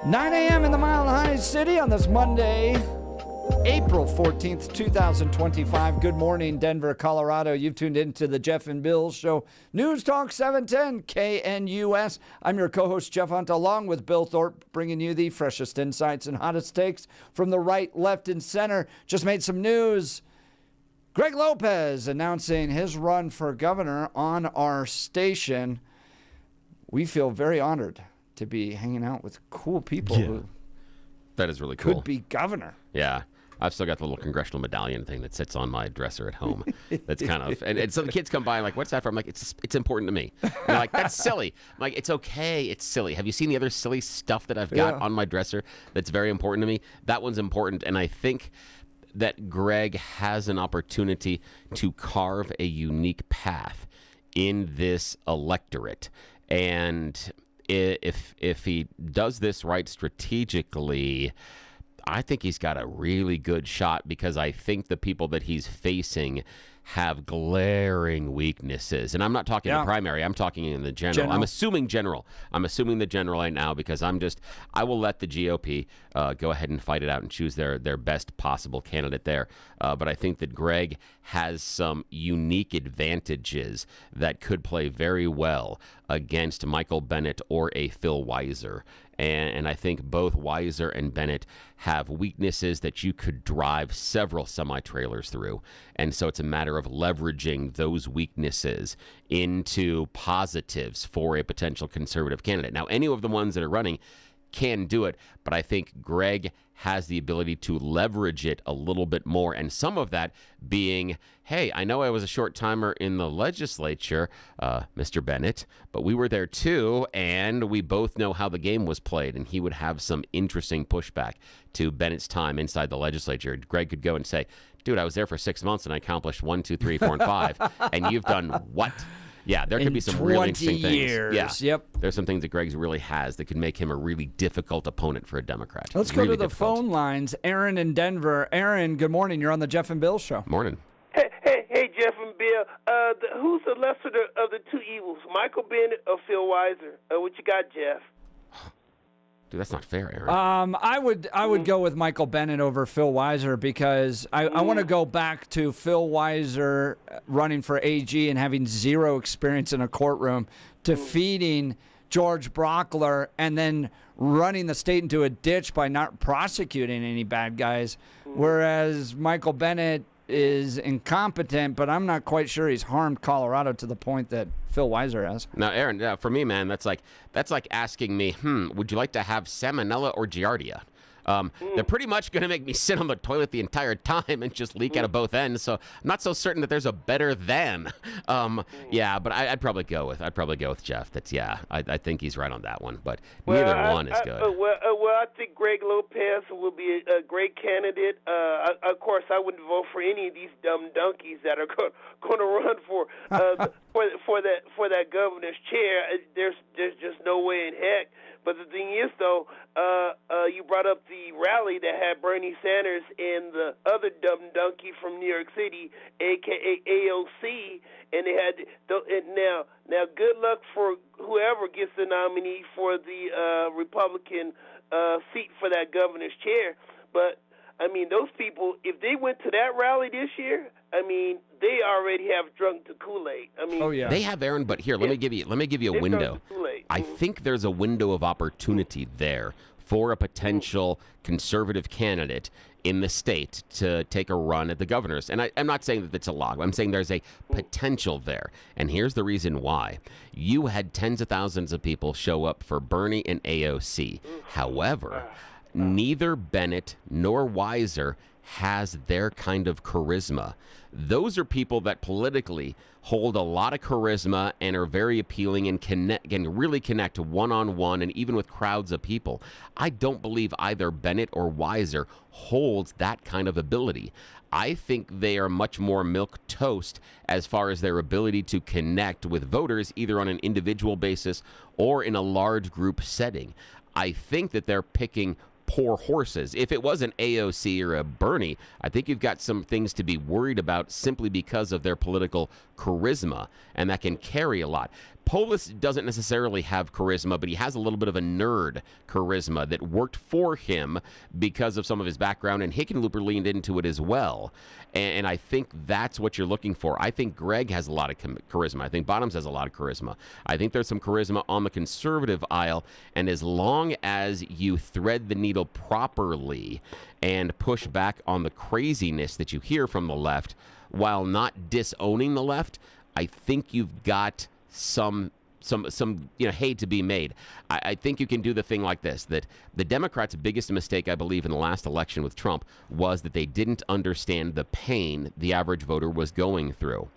9 a.m. in the Mile High City on this Monday, April 14th, 2025. Good morning, Denver, Colorado. You've tuned into the Jeff and Bill Show. News Talk 710 KNUS. I'm your co-host, Jeff Hunt, along with Bill Thorpe, bringing you the freshest insights and hottest takes from the right, left, and center. Just made some news. Greg Lopez announcing his run for governor on our station. We feel very honored to be hanging out with cool people who that is really cool. Could be governor. Yeah. I've still got the little congressional medallion thing that sits on my dresser at home. That's kind of, and so the kids come by and like, what's that for? I'm like, it's important to me. And they're like, that's silly. I'm like, it's okay. It's silly. Have you seen the other silly stuff that I've got on my dresser that's very important to me? That one's important. And I think that Greg has an opportunity to carve a unique path in this electorate. And if he does this right strategically, I think he's got a really good shot, because I think the people that he's facing have glaring weaknesses. And I'm not talking the primary. I'm talking in the general. I'm assuming general. I'm assuming the general right now, because I will let the GOP go ahead and fight it out and choose their best possible candidate there. But I think that Greg has some unique advantages that could play very well against Michael Bennet or a Phil Weiser. And I think both Weiser and Bennett have weaknesses that you could drive several semi-trailers through. And so it's a matter of leveraging those weaknesses into positives for a potential conservative candidate. Now, any of the ones that are running can do it, but I think Greg has the ability to leverage it a little bit more. And some of that being, hey, I know I was a short timer in the legislature, Mr. Bennett, but we were there too, and we both know how the game was played. And he would have some interesting pushback to Bennett's time inside the legislature. Greg could go and say, dude, I was there for 6 months and I accomplished 1, 2, 3, 4, and 5. And you've done what? Yeah, there could be some really interesting years. things. Yeah. Yep. There's some things that Greg really has that could make him a really difficult opponent for a Democrat. Let's go to the phone lines. Aaron in Denver. Aaron, good morning. You're on the Jeff and Bill Show. Morning. Hey, Jeff and Bill. Who's the lesser of the two evils, Michael Bennett or Phil Weiser? What you got, Jeff? Dude, that's not fair, Aaron. I would go with Michael Bennett over Phil Weiser, because I want to go back to Phil Weiser running for AG and having zero experience in a courtroom, defeating George Brockler, and then running the state into a ditch by not prosecuting any bad guys, whereas Michael Bennett is incompetent, but I'm not quite sure he's harmed Colorado to the point that Phil Weiser has. Now, Aaron, for me, man, that's like asking me, would you like to have salmonella or giardia? They're pretty much going to make me sit on the toilet the entire time and just leak out of both ends. So I'm not so certain that there's a better than. Yeah, but I'd probably go with Jeff. I think he's right on that one. But neither one is good. I think Greg Lopez will be a great candidate. Of course, I wouldn't vote for any of these dumb donkeys that are going to run for that governor's chair. There's just no way in heck. But the thing is, though, you brought up the rally that had Bernie Sanders and the other dumb donkey from New York City, a.k.a. AOC, and they had now good luck for whoever gets the nominee for the Republican seat for that governor's chair. But I mean, those people, if they went to that rally this year, I mean, they already have drunk the Kool-Aid. I mean, they have, Aaron. But here, let me give you a window. I think there's a window of opportunity there for a potential conservative candidate in the state to take a run at the governor's. And I'm not saying that it's a lock. I'm saying there's a potential there. And here's the reason why. You had tens of thousands of people show up for Bernie and AOC. However, neither Bennett nor Weiser has their kind of charisma. Those are people that politically hold a lot of charisma and are very appealing and can really connect one-on-one and even with crowds of people. I don't believe either Bennett or Weiser holds that kind of ability. I think they are much more milquetoast as far as their ability to connect with voters, either on an individual basis or in a large group setting. I think that they're picking poor horses. If it was an AOC or a Bernie, I think you've got some things to be worried about simply because of their political charisma, and that can carry a lot. Polis doesn't necessarily have charisma, but he has a little bit of a nerd charisma that worked for him because of some of his background, and Hickenlooper leaned into it as well. And I think that's what you're looking for. I think Greg has a lot of charisma. I think Bottoms has a lot of charisma. I think there's some charisma on the conservative aisle, and as long as you thread the needle properly and push back on the craziness that you hear from the left while not disowning the left, I think you've got some hay to be made. I think you can do the thing like this, that the Democrats' biggest mistake, I believe, in the last election with Trump was that they didn't understand the pain the average voter was going through.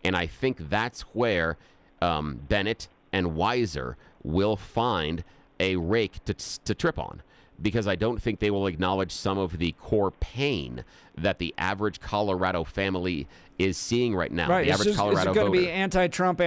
And I think that's where Bennett and Weiser will find a rake to trip on, because I don't think they will acknowledge some of the core pain that the average Colorado family is seeing right now. Right. The average Colorado it's going voter. to be anti-Trump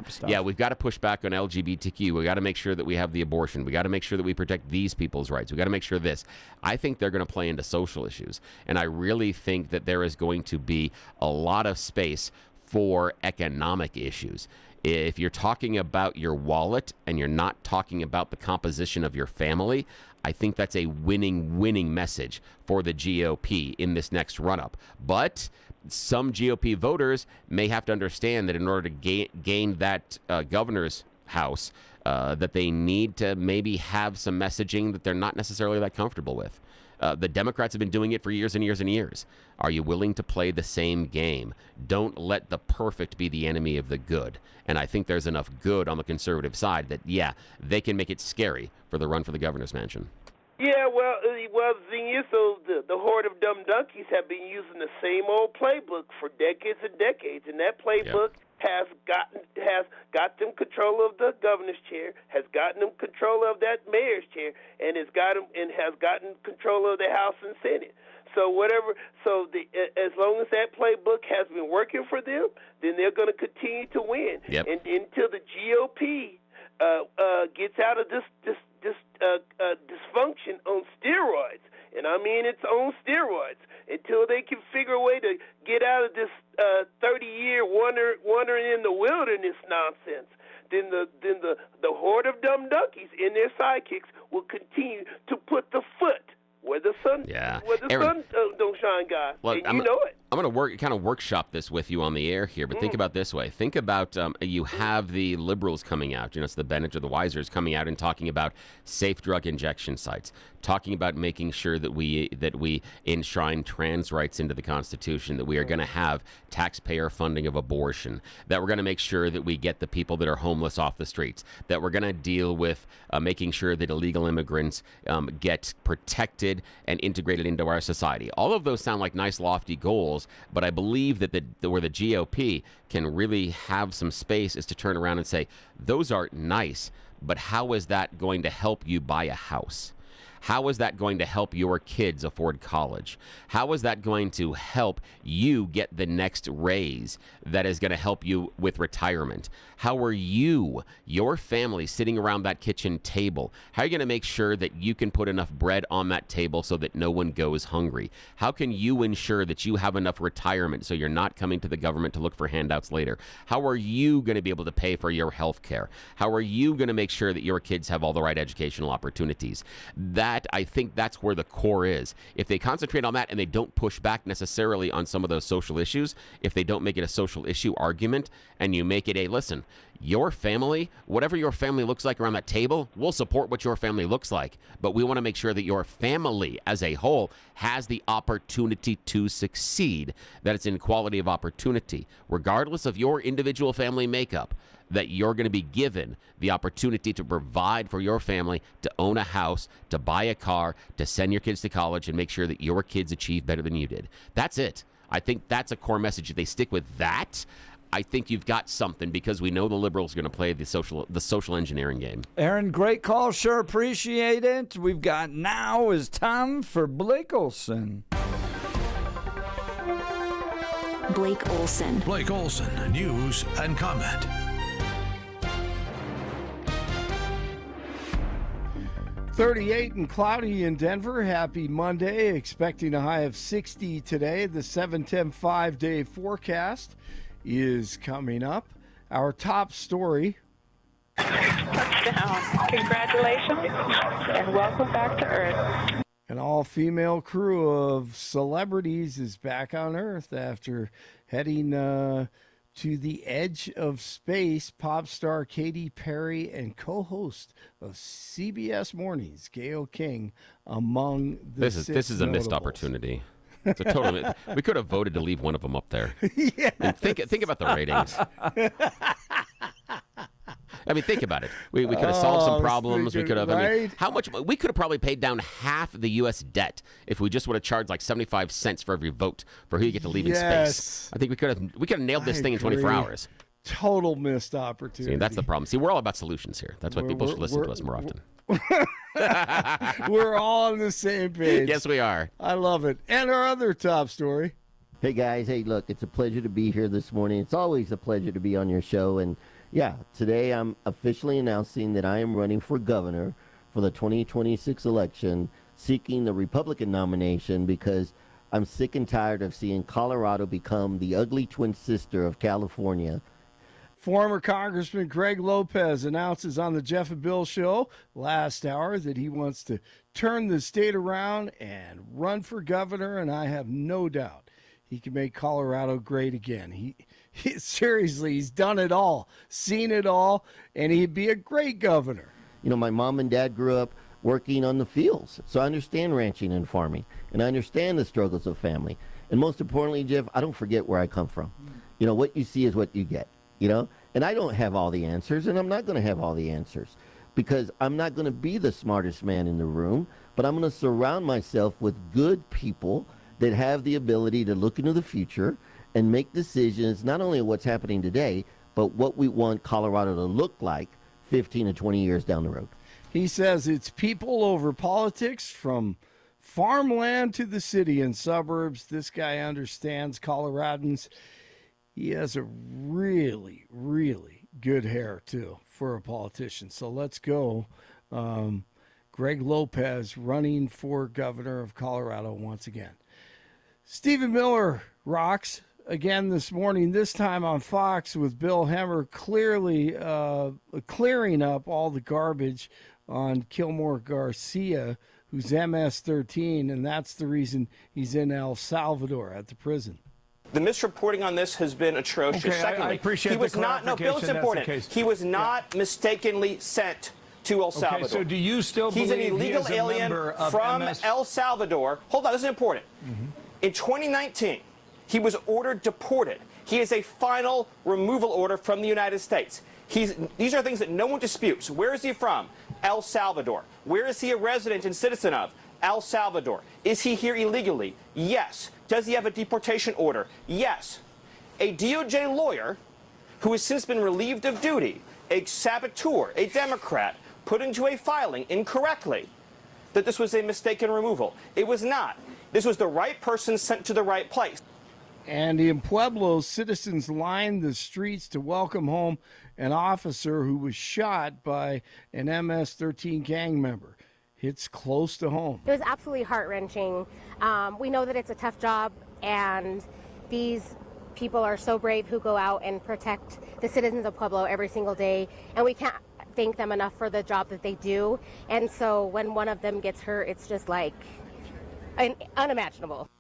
stuff. Yeah, we've got to push back on LGBTQ. We've got to make sure that we have the abortion. We've got to make sure that we protect these people's rights. We've got to make sure this. I think they're going to play into social issues. And I really think that there is going to be a lot of space for economic issues. If you're talking about your wallet and you're not talking about the composition of your family, I think that's a winning message for the GOP in this next run-up. But some GOP voters may have to understand that in order to gain that governor's house, that they need to maybe have some messaging that they're not necessarily that comfortable with. The Democrats have been doing it for years and years and years. Are you willing to play the same game? Don't let the perfect be the enemy of the good. And I think there's enough good on the conservative side that, yeah, they can make it scary for the run for the governor's mansion. Yeah, well, the thing is, though, the horde of dumb donkeys have been using the same old playbook for decades and decades, and that playbook has got them control of the governor's chair, has gotten them control of that mayor's chair, and has gotten control of the House and Senate. So as long as that playbook has been working for them, then they're going to continue to win. Yep. And until the GOP gets out of this dysfunction on steroids, and I mean it's on steroids, until they can figure a way to get out of this 30-year wandering in the wilderness nonsense, then the horde of dumb donkeys and their sidekicks will continue to put the foot where the sun don't shine, guys. Look, and you know it. I'm going to workshop this with you on the air here, but think about this way. Think about you have the liberals coming out, it's the Bennett or the Weisers coming out and talking about safe drug injection sites, talking about making sure that we enshrine trans rights into the Constitution, that we are going to have taxpayer funding of abortion, that we're going to make sure that we get the people that are homeless off the streets, that we're going to deal with making sure that illegal immigrants get protected and integrated into our society. All of those sound like nice, lofty goals, but I believe that where the GOP can really have some space is to turn around and say, those are nice, but how is that going to help you buy a house? How is that going to help your kids afford college? How is that going to help you get the next raise that is going to help you with retirement? How are you, your family, sitting around that kitchen table? How are you going to make sure that you can put enough bread on that table so that no one goes hungry? How can you ensure that you have enough retirement so you're not coming to the government to look for handouts later? How are you going to be able to pay for your health care? How are you going to make sure that your kids have all the right educational opportunities? I think that's where the core is. If they concentrate on that and they don't push back necessarily on some of those social issues, if they don't make it a social issue argument and you make it listen, your family, whatever your family looks like around that table, we'll support what your family looks like. But we want to make sure that your family as a whole has the opportunity to succeed, that it's in quality of opportunity, regardless of your individual family makeup, that you're going to be given the opportunity to provide for your family, to own a house, to buy a car, to send your kids to college and make sure that your kids achieve better than you did. That's it. I think that's a core message. If they stick with that, I think you've got something, because we know the liberals are going to play the social engineering game. Aaron, great call. Sure appreciate it. We've got now is time for Blake Olson. Blake Olson. Blake Olson, news and comment. .38 and cloudy in Denver. Happy Monday. Expecting a high of 60 today. The 7-10 5-day forecast is coming up. Our top story. Touchdown. Congratulations and welcome back to Earth. An all-female crew of celebrities is back on Earth after heading to the edge of space. Pop star Katy Perry and co-host of CBS Mornings, Gayle King, among the This is a missed notables. opportunity. It's a total. We could have voted to leave one of them up there. Yes. And think about the ratings. I mean, think about it. We could have solved some problems. We could have. I mean, how much? We could have probably paid down half the U.S. debt if we just would have charged like 75 cents for every vote for who you get to leave in space. I think we could have nailed this thing in 24 hours. Total missed opportunity. See, that's the problem. See, we're all about solutions here. That's why people should listen to us more often. We're all on the same page. Yes, we are. I love it. And our other top story. Hey, guys. Hey, look, it's a pleasure to be here this morning. It's always a pleasure to be on your show. And, yeah, today I'm officially announcing that I am running for governor for the 2026 election, seeking the Republican nomination because I'm sick and tired of seeing Colorado become the ugly twin sister of California. Former Congressman Greg Lopez announces on the Jeff and Bill show last hour that he wants to turn the state around and run for governor, and I have no doubt he can make Colorado great again. He seriously, he's done it all, seen it all, and he'd be a great governor. You know, my mom and dad grew up working on the fields, so I understand ranching and farming, and I understand the struggles of family. And most importantly, Jeff, I don't forget where I come from. You know, what you see is what you get. You know, and I don't have all the answers, and I'm not going to have all the answers because I'm not going to be the smartest man in the room, but I'm going to surround myself with good people that have the ability to look into the future and make decisions, not only what's happening today, but what we want Colorado to look like 15 to 20 years down the road. He says it's people over politics, from farmland to the city and suburbs. This guy understands Coloradans. He has a really, really good hair, too, for a politician. So let's go. Greg Lopez running for governor of Colorado once again. Stephen Miller rocks again this morning, this time on Fox with Bill Hemmer, clearly clearing up all the garbage on Kilmore Garcia, who's MS-13, and that's the reason he's in El Salvador at the prison. The misreporting on this has been atrocious. Okay, Secondly, I appreciate he was the not. No, Bill, it's clarification, important. that's the case. He was not mistakenly sent to El Salvador. Okay, so do you still He's believe an illegal he is a alien member of from MS? El Salvador? Hold on, this is important. In 2019, he was ordered deported. He has a final removal order from the United States. These are things that no one disputes. Where is he from? El Salvador. Where is he a resident and citizen of? El Salvador. Is he here illegally? Yes. Does he have a deportation order? Yes. A DOJ lawyer who has since been relieved of duty, a saboteur, a Democrat, put into a filing incorrectly that this was a mistaken removal. It was not. This was the right person sent to the right place. And in Pueblo, citizens lined the streets to welcome home an officer who was shot by an MS-13 gang member. Hits close to home. It was absolutely heart-wrenching. We know that it's a tough job, and these people are so brave who go out and protect the citizens of Pueblo every single day, and we can't thank them enough for the job that they do. And so when one of them gets hurt, it's just like unimaginable.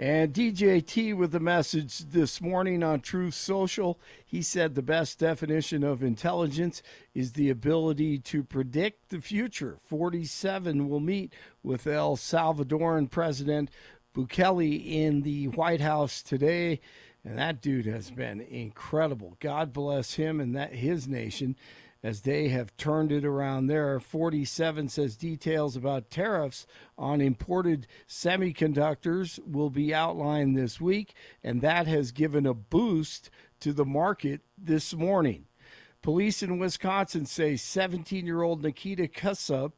And DJ T with the message this morning on Truth Social. He said the best definition of intelligence is the ability to predict the future. 47 will meet with El Salvadoran President Bukele in the White House today. And that dude has been incredible. God bless him and his nation as they have turned it around there. 47 says details about tariffs on imported semiconductors will be outlined this week, and that has given a boost to the market this morning. Police in Wisconsin say 17-year-old Nikita Kussup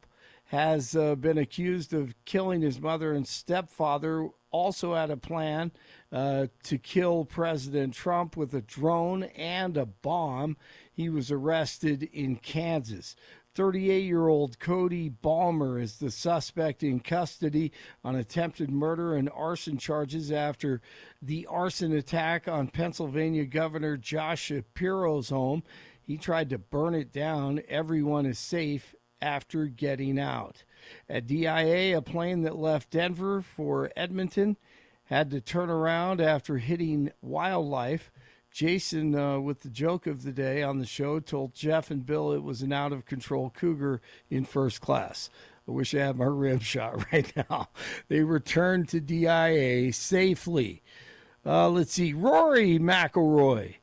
has been accused of killing his mother and stepfather, also had a plan to kill President Trump with a drone and a bomb. He was arrested in Kansas. 38-year-old Cody Balmer is the suspect in custody on attempted murder and arson charges after the arson attack on Pennsylvania Governor Josh Shapiro's home. He tried to burn it down. Everyone is safe after getting out. At DIA, a plane that left Denver for Edmonton had to turn around after hitting wildlife. Jason, with the joke of the day on the show, told Jeff and Bill it was an out-of-control cougar in first class. I wish I had my rim shot right now. They returned to DIA safely. Let's see, Rory McIlroy.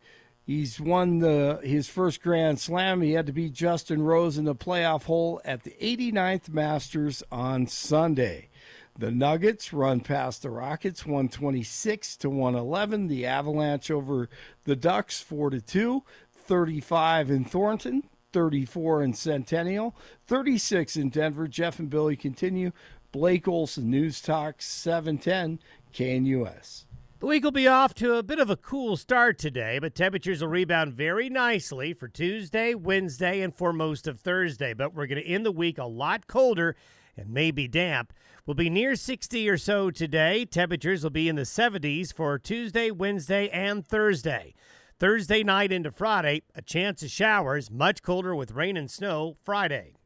He's won his first Grand Slam. He had to beat Justin Rose in the playoff hole at the 89th Masters on Sunday. The Nuggets run past the Rockets 126-111. The Avalanche over the Ducks 4-2. 35 in Thornton, 34 in Centennial, 36 in Denver. Jeff and Billy continue. Blake Olson, News Talk 710 KNUS. The week will be off to a bit of a cool start today, but temperatures will rebound very nicely for Tuesday, Wednesday, and for most of Thursday. But we're going to end the week a lot colder and maybe damp. We'll be near 60 or so today. Temperatures will be in the 70s for Tuesday, Wednesday, and Thursday. Thursday night into Friday, a chance of showers, much colder with rain and snow Friday.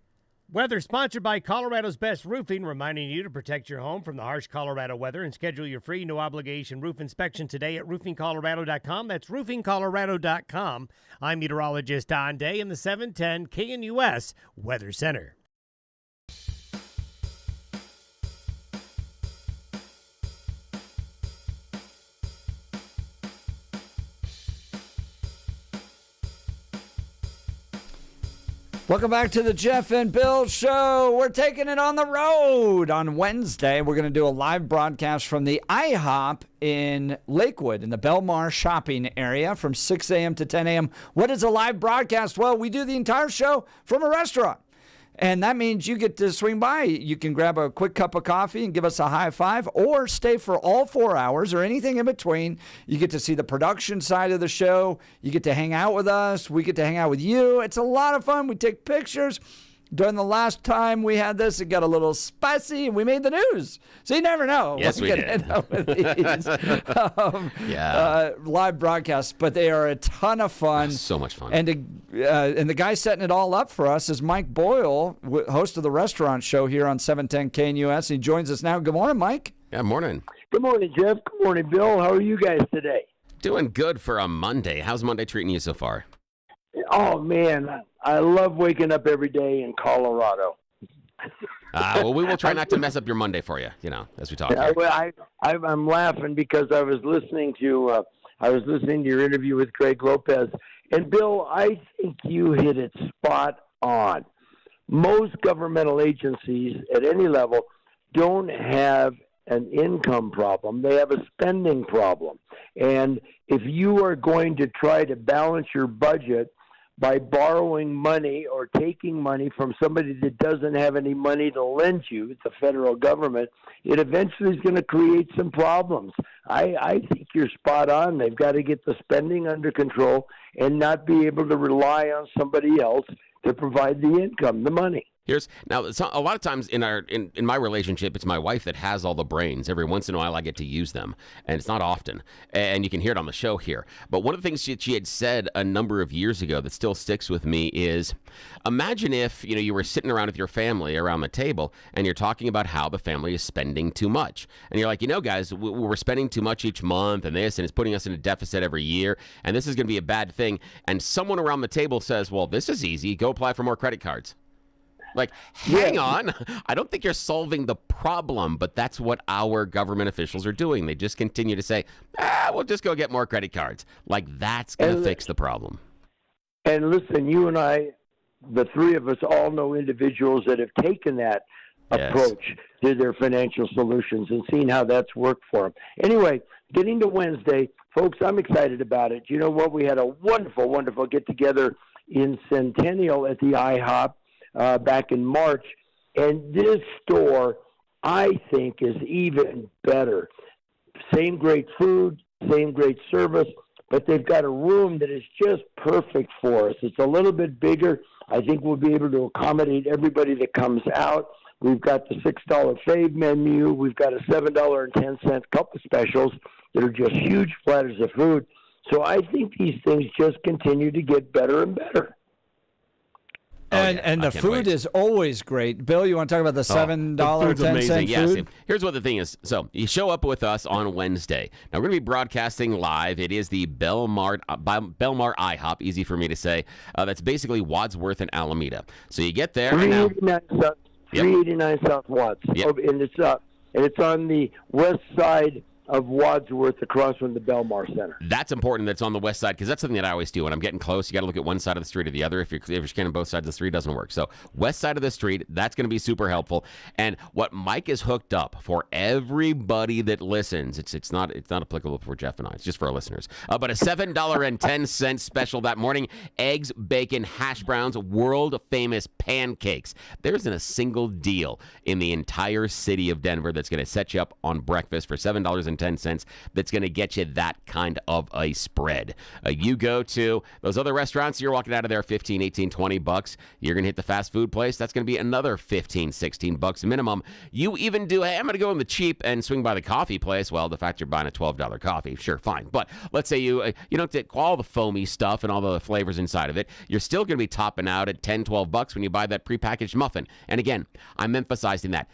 Weather sponsored by Colorado's Best Roofing, reminding you to protect your home from the harsh Colorado weather and schedule your free no-obligation roof inspection today at roofingcolorado.com. That's roofingcolorado.com. I'm meteorologist Don Day in the 710 KNUS Weather Center. Welcome back to the Jeff and Bill Show. We're taking it on the road. On Wednesday, we're going to do a live broadcast from the IHOP in Lakewood in the Belmar shopping area from 6 a.m. to 10 a.m. What is a live broadcast? Well, we do the entire show from a restaurant. And that means you get to swing by. You can grab a quick cup of coffee and give us a high five, or stay for all 4 hours or anything in between. You get to see the production side of the show. You get to hang out with us. We get to hang out with you. It's a lot of fun. We take pictures. During the last time we had this, it got a little spicy, and we made the news. So you never know. Yes, we did. End up with these live broadcasts, but they are a ton of fun. So much fun. And the guy setting it all up for us is Mike Boyle, host of the restaurant show here on 710 KNUS. He joins us now. Good morning, Mike. Yeah, morning. Good morning, Jeff. Good morning, Bill. How are you guys today? Doing good for a Monday. How's Monday treating you so far? Oh, man, I love waking up every day in Colorado. Well, we will try not to mess up your Monday for you, as we talk. I'm laughing because I was listening to your interview with Greg Lopez. And, Bill, I think you hit it spot on. Most governmental agencies at any level don't have an income problem. They have a spending problem. And if you are going to try to balance your budget by borrowing money or taking money from somebody that doesn't have any money to lend you, the federal government, it eventually is going to create some problems. I think you're spot on. They've got to get the spending under control and not be able to rely on somebody else to provide the income, the money. Now, a lot of times in my relationship, it's my wife that has all the brains. Every once in a while, I get to use them, and it's not often. And you can hear it on the show here. But one of the things she had said a number of years ago that still sticks with me is, imagine if you were sitting around with your family around the table, and you're talking about how the family is spending too much, and you're like, guys, we're spending too much each month, and it's putting us in a deficit every year, and this is going to be a bad thing. And someone around the table says, well, this is easy. Go apply for more credit cards. Like, hang on. I don't think you're solving the problem, but that's what our government officials are doing. They just continue to say, we'll just go get more credit cards. Like, that's going to fix the problem. And listen, you and I, the three of us, all know individuals that have taken that approach to their financial solutions and seen how that's worked for them. Anyway, getting to Wednesday, folks, I'm excited about it. You know what? We had a wonderful, wonderful get-together in Centennial at the IHOP. Back in March, and this store, I think, is even better. Same great food, same great service, but they've got a room that is just perfect for us. It's a little bit bigger. I think we'll be able to accommodate everybody that comes out. We've got the $6 fave menu. We've got a $7.10 couple specials that are just huge platters of food. So I think these things just continue to get better and better. And the food is always great. Bill, you want to talk about the $7.10 Yes. food? Here's what the thing is. So you show up with us on Wednesday. Now we're going to be broadcasting live. It is the Belmar IHOP, easy for me to say. That's basically Wadsworth and Alameda. So you get there. 389 South Watts. Yep. Oh, and it's on the west side of Wadsworth, across from the Belmar Center. That's important that's on the west side, because that's something that I always do. When I'm getting close, you got to look at one side of the street or the other. If you're scanning both sides of the street, it doesn't work. So west side of the street, that's going to be super helpful. And what Mike is hooked up for everybody that listens, it's not applicable for Jeff and I. It's just for our listeners. But a $7.10 special that morning, eggs, bacon, hash browns, world-famous pancakes. There isn't a single deal in the entire city of Denver that's going to set you up on breakfast for $7.10 that's going to get you that kind of a spread. You go to those other restaurants, you're walking out of there $15, $18, $20. You're going to hit the fast food place, that's going to be another $15, $16 minimum. You even do, hey, I'm going to go in the cheap and swing by the coffee place. Well, the fact you're buying a $12 coffee, sure, fine. But let's say you don't get all the foamy stuff and all the flavors inside of it. You're still going to be topping out at $10, $12 when you buy that prepackaged muffin. And again, I'm emphasizing that.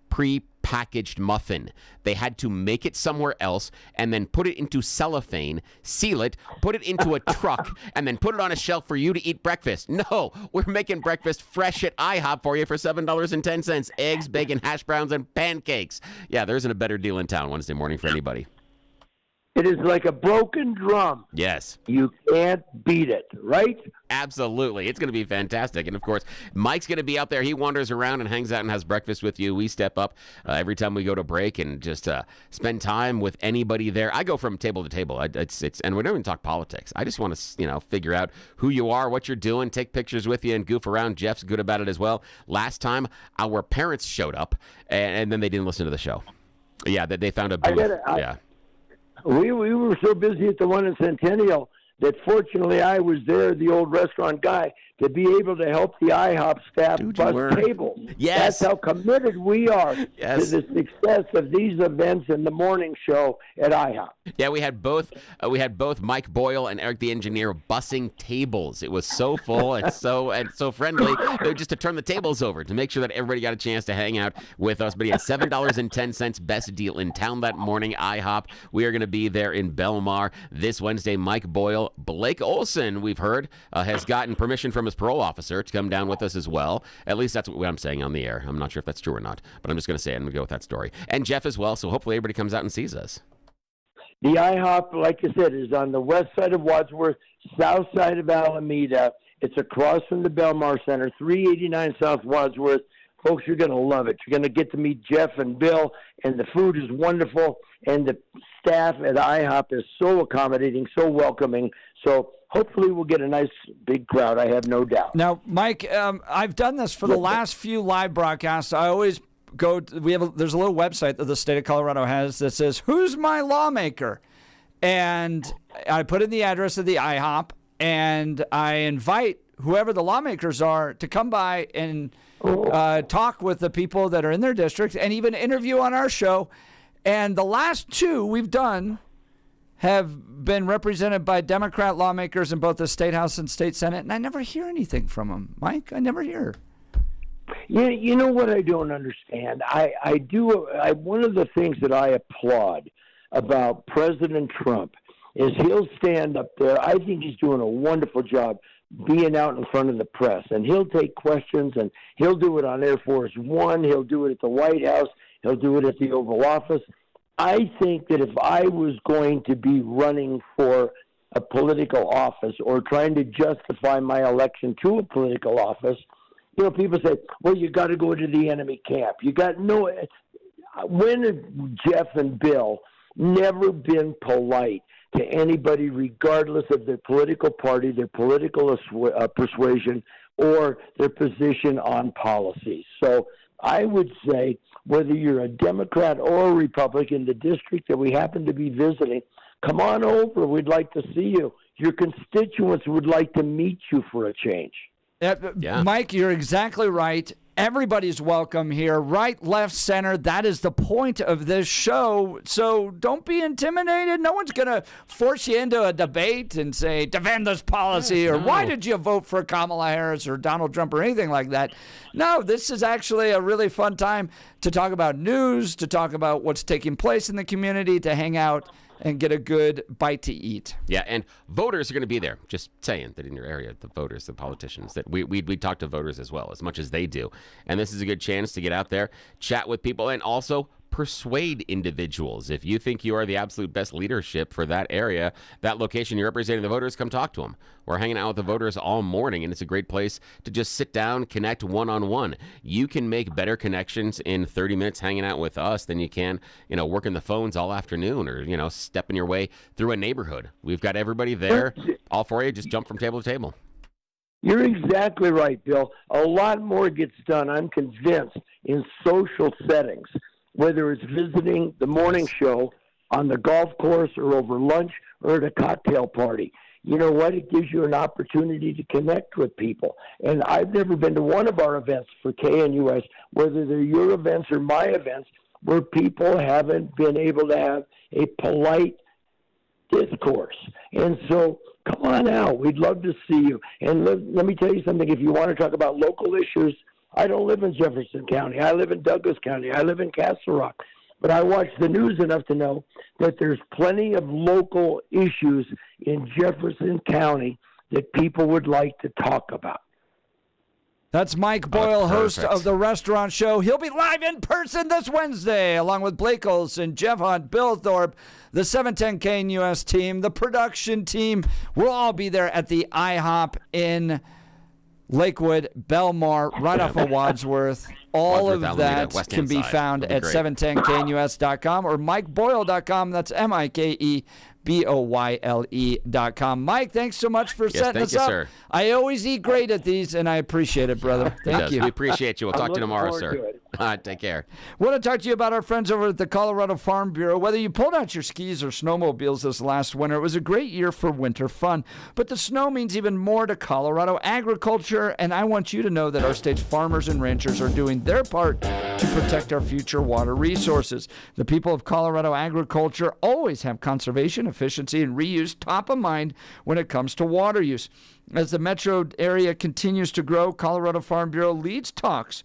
Pre-packaged muffin. They had to make it somewhere else and then put it into cellophane, seal it, put it into a truck, and then put it on a shelf for you to eat breakfast. No, we're making breakfast fresh at IHOP for you for $7.10. Eggs, bacon, hash browns, and pancakes. Yeah, there isn't a better deal in town Wednesday morning for anybody. It is like a broken drum. Yes. You can't beat it, right? Absolutely. It's going to be fantastic. And, of course, Mike's going to be out there. He wanders around and hangs out and has breakfast with you. We step up every time we go to break and just spend time with anybody there. I go from table to table. And we don't even talk politics. I just want to, figure out who you are, what you're doing, take pictures with you and goof around. Jeff's good about it as well. Last time, our parents showed up, and then they didn't listen to the show. Yeah, they found a booth. We were so busy at the one in Centennial that fortunately I was there, the old restaurant guy, to be able to help the IHOP staff bus tables. Yes. That's how committed we are to the success of these events in the morning show at IHOP. Yeah, we had both Mike Boyle and Eric the engineer bussing tables. It was so full and so friendly. Just to turn the tables over to make sure that everybody got a chance to hang out with us. But yeah, $7.10 best deal in town that morning. IHOP. We are going to be there in Belmar this Wednesday. Mike Boyle, Blake Olson, we've heard, has gotten permission from his parole officer to come down with us as well. At least that's what I'm saying on the air. I'm not sure if that's true or not, but I'm just going to say it. I'm going to go with that story. And Jeff as well, so hopefully everybody comes out and sees us. The IHOP, like I said, is on the west side of Wadsworth, south side of Alameda. It's across from the Belmar Center, 389 South Wadsworth. Folks, you're going to love it. You're going to get to meet Jeff and Bill, and the food is wonderful, and the staff at IHOP is so accommodating, so welcoming. So hopefully we'll get a nice big crowd, I have no doubt. Now, Mike, I've done this for the last few live broadcasts. I always there's a little website that the state of Colorado has that says, "Who's my lawmaker?" And I put in the address of the IHOP, and I invite whoever the lawmakers are to come by and talk with the people that are in their district and even interview on our show. And the last two we've done have been represented by Democrat lawmakers in both the State House and State Senate, and I never hear anything from them. Mike, I never hear. Yeah, you know what I don't understand? One of the things that I applaud about President Trump is he'll stand up there. I think he's doing a wonderful job being out in front of the press, and he'll take questions, and he'll do it on Air Force One. He'll do it at the White House. He'll do it at the Oval Office. I think that if I was going to be running for a political office or trying to justify my election to a political office, people say, well, you got to go to the enemy camp. When have Jeff and Bill never been polite to anybody, regardless of their political party, their political persuasion, or their position on policies? So I would say, whether you're a Democrat or a Republican, the district that we happen to be visiting, come on over. We'd like to see you. Your constituents would like to meet you for a change. Yeah. Mike, you're exactly right. Everybody's welcome here, right, left, center. That is the point of this show. So don't be intimidated. No one's going to force you into a debate and say, defend this policy, or why did you vote for Kamala Harris or Donald Trump or anything like that. No, this is actually a really fun time to talk about news, to talk about what's taking place in the community, to hang out and get a good bite to eat. Yeah, and voters are going to be there. Just saying that in your area, the voters, the politicians, that we talk to voters as well, as much as they do. And this is a good chance to get out there, chat with people, and also persuade individuals. If you think you are the absolute best leadership for that area, that location, you're representing the voters, come talk to them. We're hanging out with the voters all morning, and it's a great place to just sit down, connect one-on-one. You can make better connections in 30 minutes hanging out with us than you can, working the phones all afternoon or, stepping your way through a neighborhood. We've got everybody there, all for you. Just jump from table to table. You're exactly right, Bill. A lot more gets done, I'm convinced, in social settings, whether it's visiting the morning show on the golf course or over lunch or at a cocktail party. You know what? It gives you an opportunity to connect with people. And I've never been to one of our events for KNUS, whether they're your events or my events, where people haven't been able to have a polite discourse. And so come on out. We'd love to see you. And let me tell you something. If you want to talk about local issues, I don't live in Jefferson County. I live in Douglas County. I live in Castle Rock. But I watch the news enough to know that there's plenty of local issues in Jefferson County that people would like to talk about. That's Mike Boyle, host of The Restaurant Show. He'll be live in person this Wednesday, along with Blake Olson, Jeff Hunt, Bill Thorpe, the 710 KNUS team, the production team. We'll all be there at the IHOP in Lakewood, Belmar, right off of Wadsworth. All of that can be found at 710knus.com or MikeBoyle.com. That's MikeBoyle.com. Mike, thanks so much for setting us up. Sir. I always eat great at these, and I appreciate it, brother. Thank you. We appreciate you. We'll talk to you tomorrow, sir. Take care. I want to talk to you about our friends over at the Colorado Farm Bureau. Whether you pulled out your skis or snowmobiles this last winter, it was a great year for winter fun. But the snow means even more to Colorado agriculture, and I want you to know that our state's farmers and ranchers are doing their part to protect our future water resources. The people of Colorado agriculture always have conservation, efficiency, and reuse top of mind when it comes to water use. As the metro area continues to grow, Colorado Farm Bureau leads talks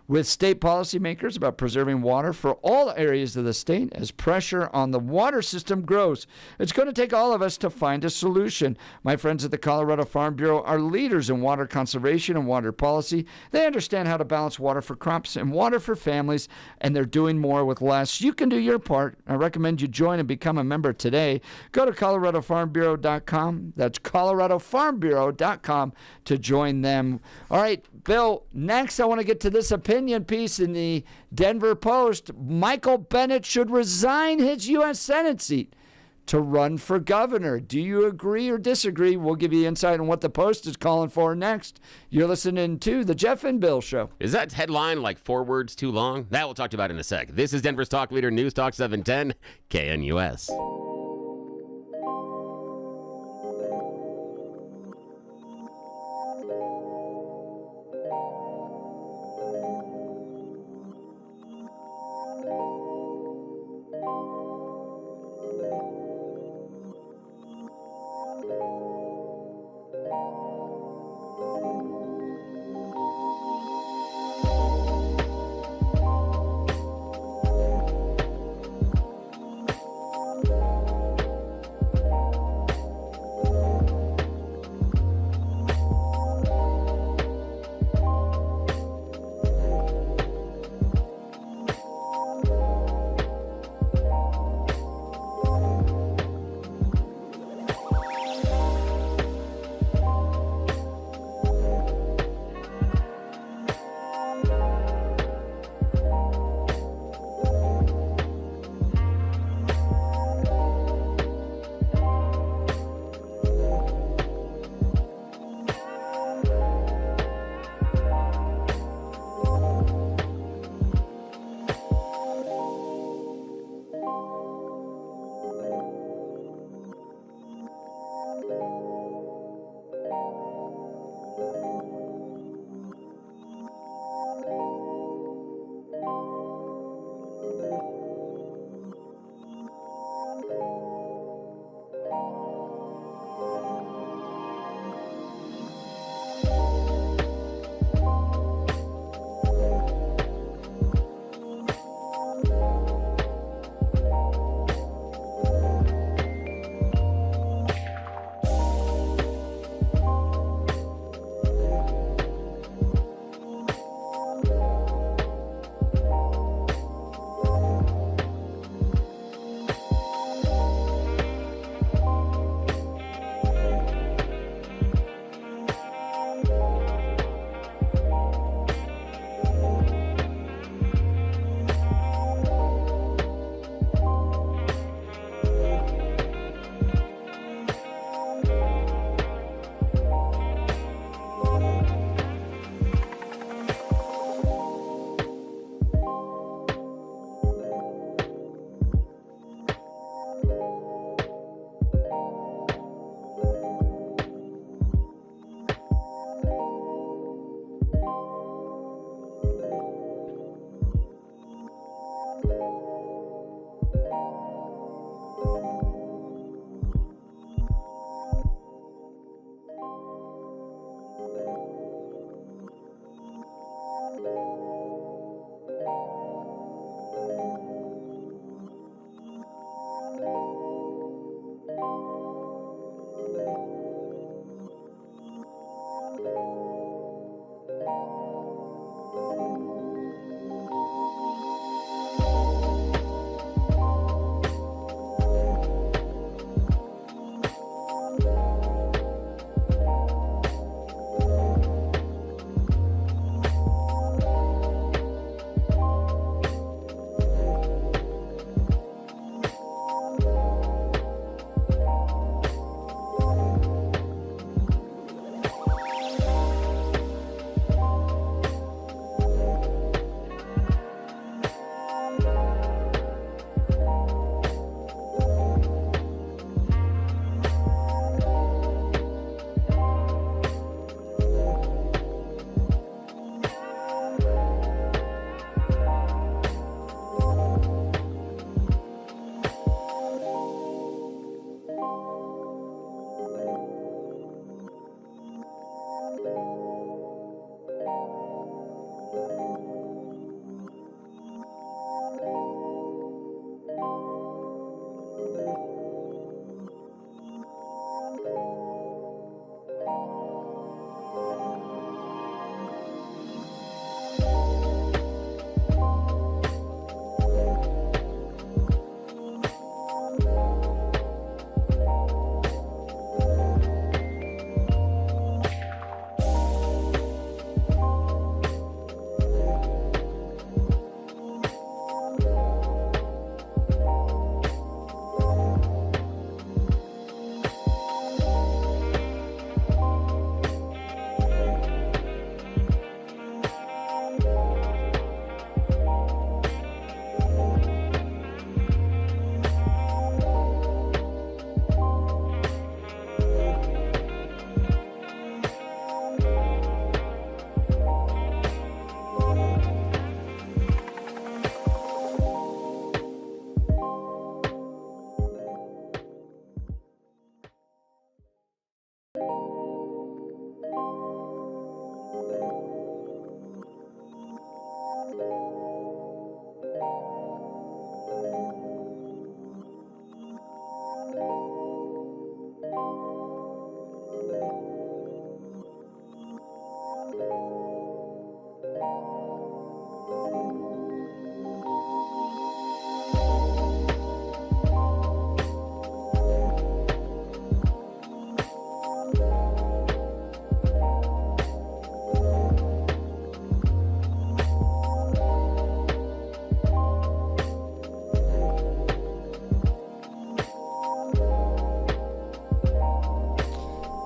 with state policymakers about preserving water for all areas of the state as pressure on the water system grows. It's going to take all of us to find a solution. My friends at the Colorado Farm Bureau are leaders in water conservation and water policy. They understand how to balance water for crops and water for families, and they're doing more with less. You can do your part. I recommend you join and become a member today. Go to coloradofarmbureau.com. That's coloradofarmbureau.com to join them. All right, Bill, next I want to get to this opinion piece in the Denver Post. Michael Bennet should resign his U.S. Senate seat to run for governor. Do you agree or disagree? We'll give you insight on what the Post is calling for next. You're listening to The Jeff and Bill Show. Is that headline like 4 words too long? That we'll talk about in a sec. This is Denver's Talk Leader, News Talk 710 KNUS.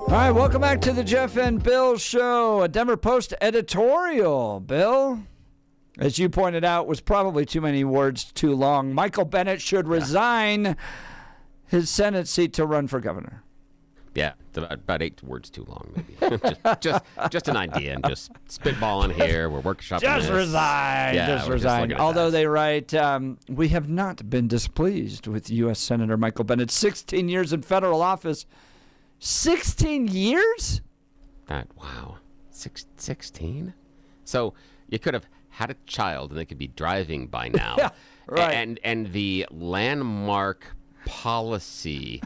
All right, welcome back to the Jeff and Bill Show, a Denver Post editorial. Bill, as you pointed out, was probably too many words too long. Michael Bennet should resign his Senate seat to run for governor. Yeah, it's about 8 words too long, maybe. just an idea, and just spitballing here. We're workshopping Just this. resign. Yeah, just we're resign. looking at Although that. they write, we have not been displeased with U.S. Senator Michael Bennet. 16 years in federal office. 16 years? Wow. 16? So you could have had a child and they could be driving by now. Yeah, right. And the landmark policy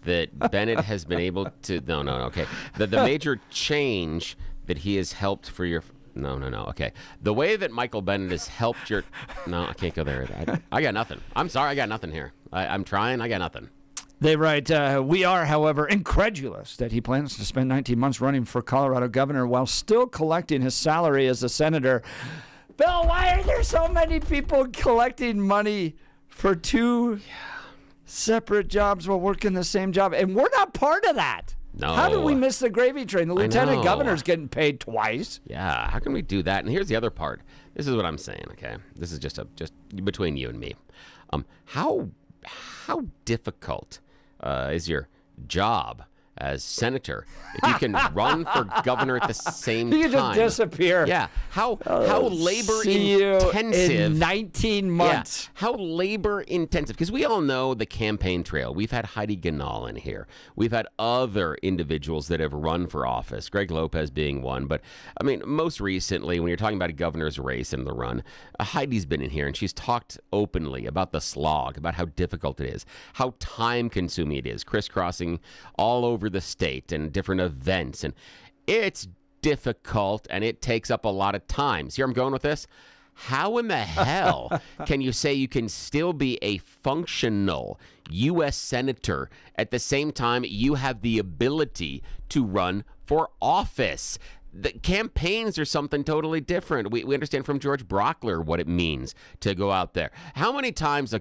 that Bennett has been able to... No, okay. The major change that he has helped for your... No. Okay. The way that Michael Bennet has helped your... No, I can't go there. I got nothing. I'm sorry. I got nothing here. I'm trying. I got nothing. They write, we are, however, incredulous that he plans to spend 19 months running for Colorado governor while still collecting his salary as a senator. Bill, why are there so many people collecting money for two separate jobs while working the same job? And we're not part of that. No. How did we miss the gravy train? The lieutenant governor's getting paid twice. Yeah, how can we do that? And here's the other part. This is what I'm saying, okay? This is just between you and me. How difficult is your job as senator if you can run for governor at the same time? You can just disappear. Yeah. How labor intensive in 19 months. Yeah. How labor intensive, because we all know the campaign trail. We've had Heidi Ganahl in here. We've had other individuals that have run for office, Greg Lopez being one. But I mean, most recently, when you're talking about a governor's race and the run, Heidi's been in here and she's talked openly about the slog, about how difficult it is, how time consuming it is, crisscrossing all over the state and different events, and it's difficult and it takes up a lot of time. See where I'm going with this? How in the hell can you say you can still be a functional U.S. senator at the same time you have the ability to run for office? The campaigns are something totally different. We understand from George Brockler what it means to go out there. How many times,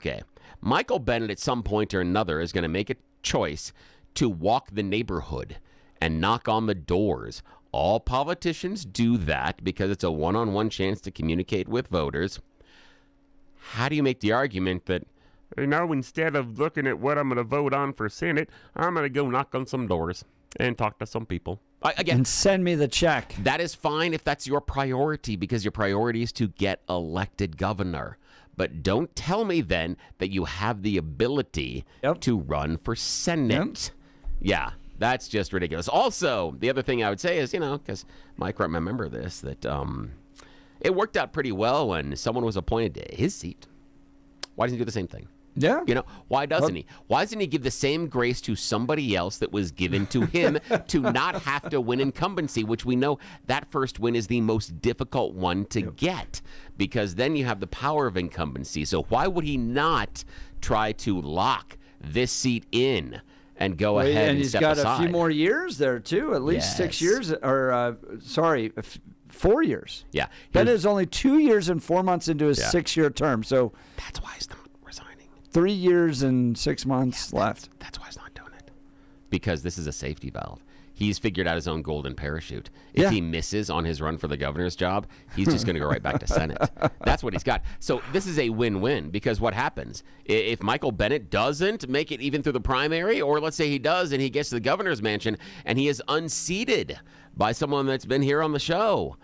Michael Bennet at some point or another is going to make a choice to walk the neighborhood and knock on the doors. All politicians do that because it's a one-on-one chance to communicate with voters. How do you make the argument that, instead of looking at what I'm going to vote on for Senate, I'm going to go knock on some doors and talk to some people? Again, and send me the check. That is fine if that's your priority, because your priority is to get elected governor. But don't tell me then that you have the ability to run for Senate. Yeah, that's just ridiculous. Also, the other thing I would say is, because Mike might remember this, that it worked out pretty well when someone was appointed to his seat. Why doesn't he do the same thing? Yeah. Why doesn't he? Why doesn't he give the same grace to somebody else that was given to him to not have to win incumbency, which we know that first win is the most difficult one to get, because then you have the power of incumbency. So why would he not try to lock this seat in and go ahead and step aside? And he's got a few more years there, too, at least 6 years, or 4 years. Yeah. Ben is only 2 years and 4 months into his 6-year term, so that's why he's not resigning. 3 years and 6 months left. That's why he's not doing it, because this is a safety valve. He's figured out his own golden parachute. If he misses on his run for the governor's job, he's just going to go right back to Senate. That's what he's got. So this is a win-win, because what happens if Michael Bennet doesn't make it even through the primary, or let's say he does and he gets to the governor's mansion and he is unseated by someone that's been here on the show?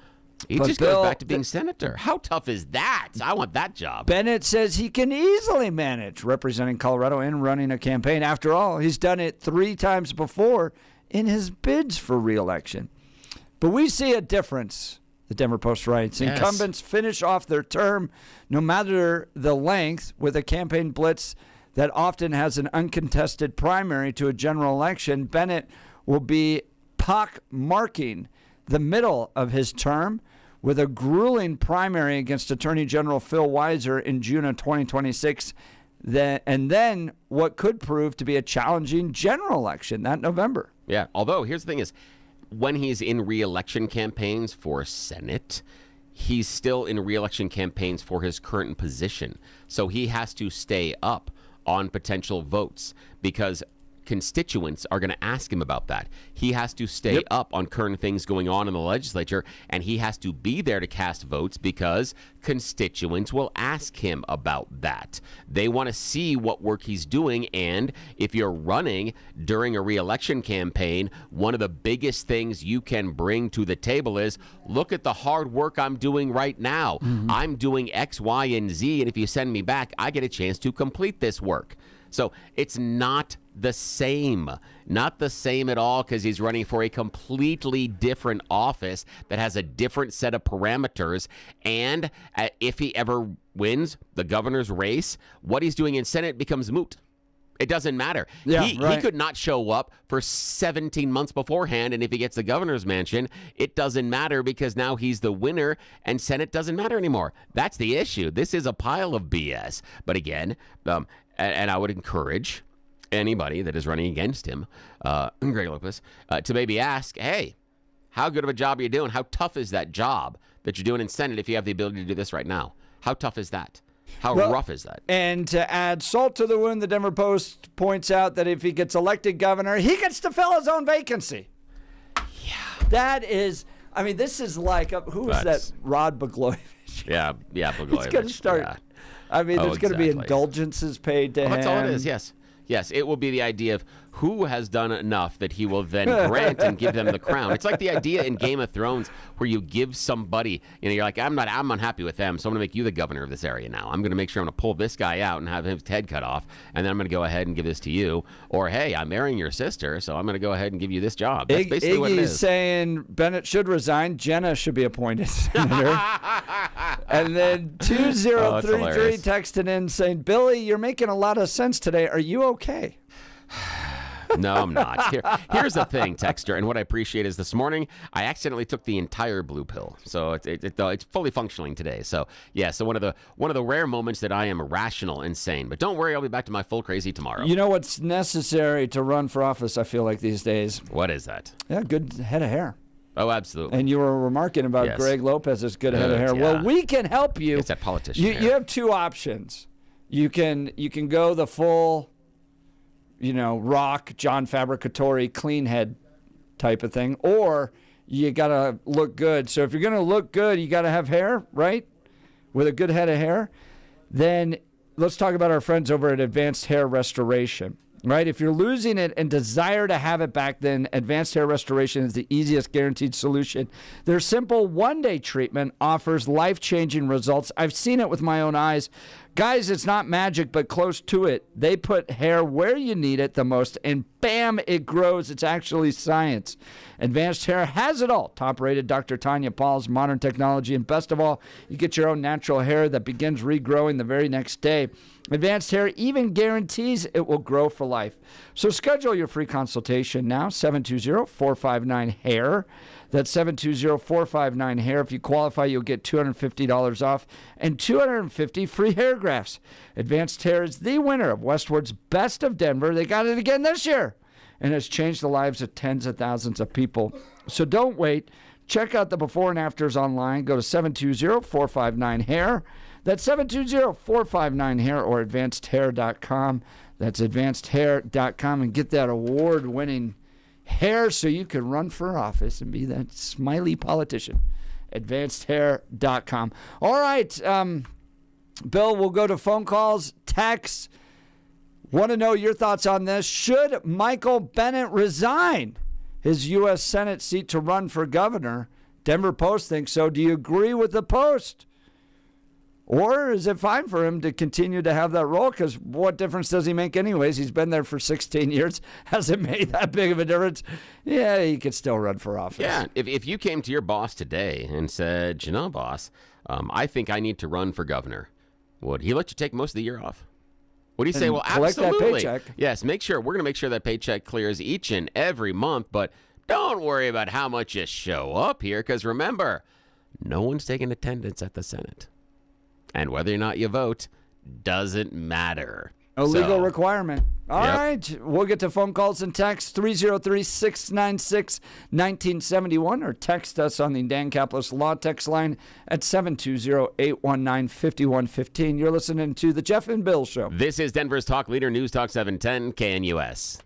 He just goes back to being senator. How tough is that? I want that job. Bennett says he can easily manage representing Colorado and running a campaign. After all, he's done it 3 times before in his bids for re-election. But we see a difference, the Denver Post writes. Yes. Incumbents finish off their term, no matter the length, with a campaign blitz that often has an uncontested primary to a general election. Bennett will be pock-marking the middle of his term with a grueling primary against Attorney General Phil Weiser in June of 2026, and then what could prove to be a challenging general election that November. Yeah, although here's the thing is, when he's in re-election campaigns for Senate, he's still in re-election campaigns for his current position. So he has to stay up on potential votes, because constituents are going to ask him about that. He has to stay up on current things going on in the legislature, and he has to be there to cast votes because constituents will ask him about that. They want to see what work he's doing, and if you're running during a re-election campaign, one of the biggest things you can bring to the table is, look at the hard work I'm doing right now. I'm doing X, Y, and Z, and if you send me back, I get a chance to complete this work. So it's not the same at all, because he's running for a completely different office that has a different set of parameters. And if he ever wins the governor's race, what he's doing in Senate becomes moot. It doesn't matter. He could not show up for 17 months beforehand, and if he gets the governor's mansion, it doesn't matter because now he's the winner, and Senate doesn't matter anymore. That's the issue. This is a pile of BS. But again, and I would encourage anybody that is running against him, Greg Lopez, to maybe ask, hey, how good of a job are you doing? How tough is that job that you're doing in Senate if you have the ability to do this right now? How tough is that? How rough is that? And to add salt to the wound, the Denver Post points out that if he gets elected governor, he gets to fill his own vacancy. Yeah. That is, I mean, this is like, who is that? Rod Blagojevich. Yeah, Blagojevich. It's going to start. Yeah. I mean, there's going to be indulgences paid to him. That's all it is, yes. Yes, it will be the idea of who has done enough that he will then grant and give them the crown. It's like the idea in Game of Thrones where you give somebody, you're like, I'm unhappy with them, so I'm going to make you the governor of this area now. I'm going to make sure I'm going to pull this guy out and have his head cut off, and then I'm going to go ahead and give this to you. Or, hey, I'm marrying your sister, so I'm going to go ahead and give you this job. That's basically what it is. Iggy's saying Bennett should resign. Jenna should be appointed senator. And then 2033 texted in saying, Billy, you're making a lot of sense today. Are you okay? No, I'm not. Here's the thing, Texter, and what I appreciate is this morning I accidentally took the entire blue pill, so it's fully functioning today. So yeah, so one of the rare moments that I am rational and sane. But don't worry, I'll be back to my full crazy tomorrow. You know what's necessary to run for office? I feel like these days. What is that? Yeah, good head of hair. Oh, absolutely. And you were remarking about Greg Lopez's good head of hair. Yeah. Well, we can help you. It's that politician. You have two options. You can go the full, rock, John Fabricatore, clean head type of thing, or you got to look good. So if you're going to look good, you got to have hair, right? With a good head of hair. Then let's talk about our friends over at Advanced Hair Restoration, right? If you're losing it and desire to have it back, then Advanced Hair Restoration is the easiest guaranteed solution. Their simple one-day treatment offers life-changing results. I've seen it with my own eyes. Guys, it's not magic, but close to it. They put hair where you need it the most, and bam, it grows. It's actually science. Advanced Hair has it all. Top-rated Dr. Tanya Paul's modern technology, and best of all, you get your own natural hair that begins regrowing the very next day. Advanced Hair even guarantees it will grow for life. So schedule your free consultation now, 720-459-HAIR. That's 720-459-HAIR. If you qualify, you'll get $250 off and 250 free hair grafts. Advanced Hair is the winner of Westward's Best of Denver. They got it again this year and has changed the lives of tens of thousands of people. So don't wait. Check out the before and afters online. Go to 720-459-HAIR. That's 720-459-HAIR or advancedhair.com. That's advancedhair.com, and get that award-winning hair so you can run for office and be that smiley politician. Advancedhair.com. All right, Bill, we'll go to phone calls, texts. Want to know your thoughts on this. Should Michael Bennet resign his U.S. Senate seat to run for governor? Denver Post thinks so. Do you agree with the Post? Or is it fine for him to continue to have that role? Because what difference does he make anyways? He's been there for 16 years. Hasn't made that big of a difference. Yeah, he could still run for office. Yeah, if you came to your boss today and said, boss, I think I need to run for governor, would he let you take most of the year off? Would he say, well, collect absolutely. That paycheck. Yes, we're going to make sure that paycheck clears each and every month, but don't worry about how much you show up here, because remember, no one's taking attendance at the Senate. And whether or not you vote doesn't matter. No legal requirement. All right. We'll get to phone calls and texts, 303-696-1971, or text us on the Dan Caplis Law text line at 720-819-5115. You're listening to The Jeff and Bill Show. This is Denver's Talk Leader, News Talk 710 KNUS.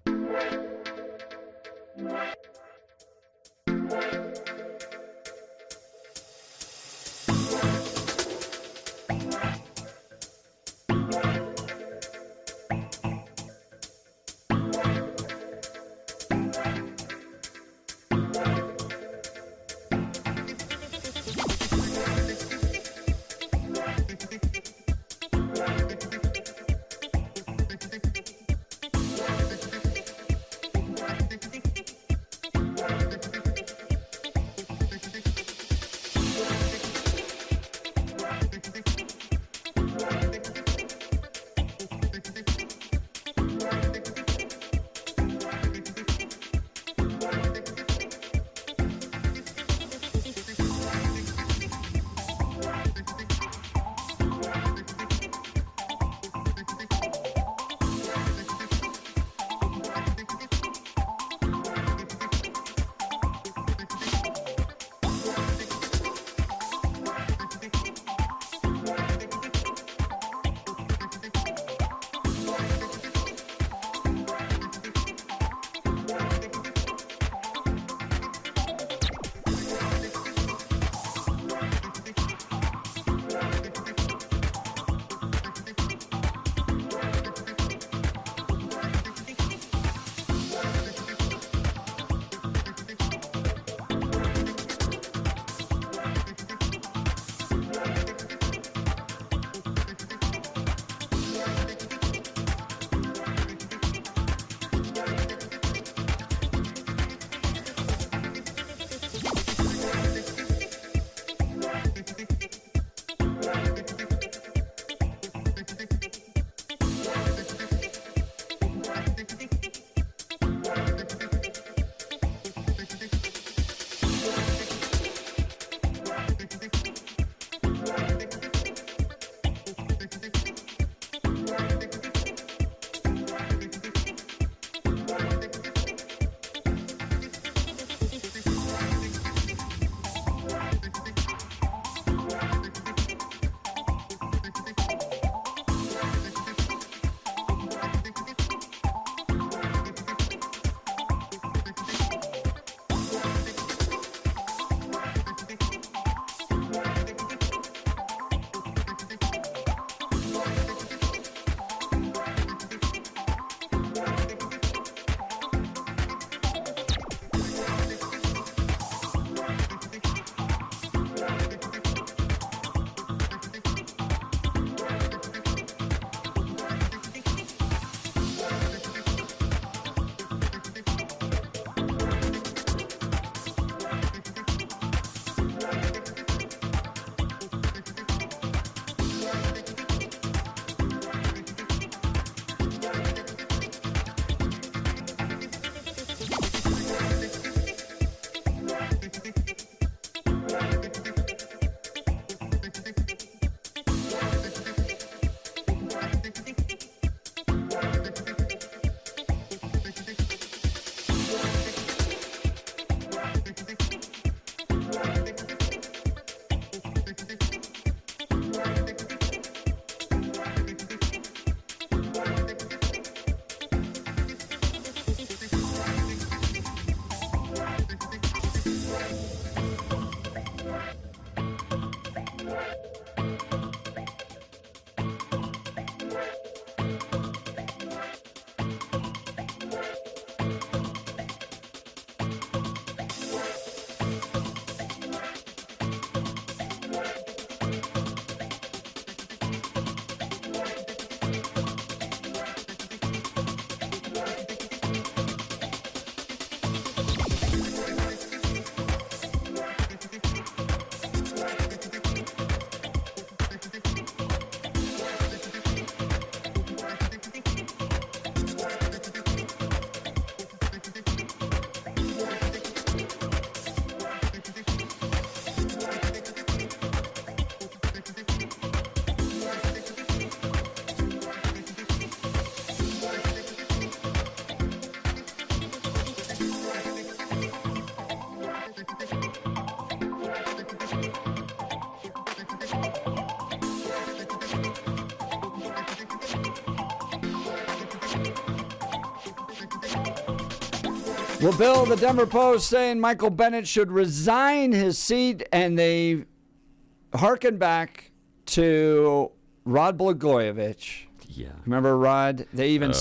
Well, Bill, the Denver Post saying Michael Bennet should resign his seat, and they hearken back to Rod Blagojevich. Yeah. Remember Rod? They even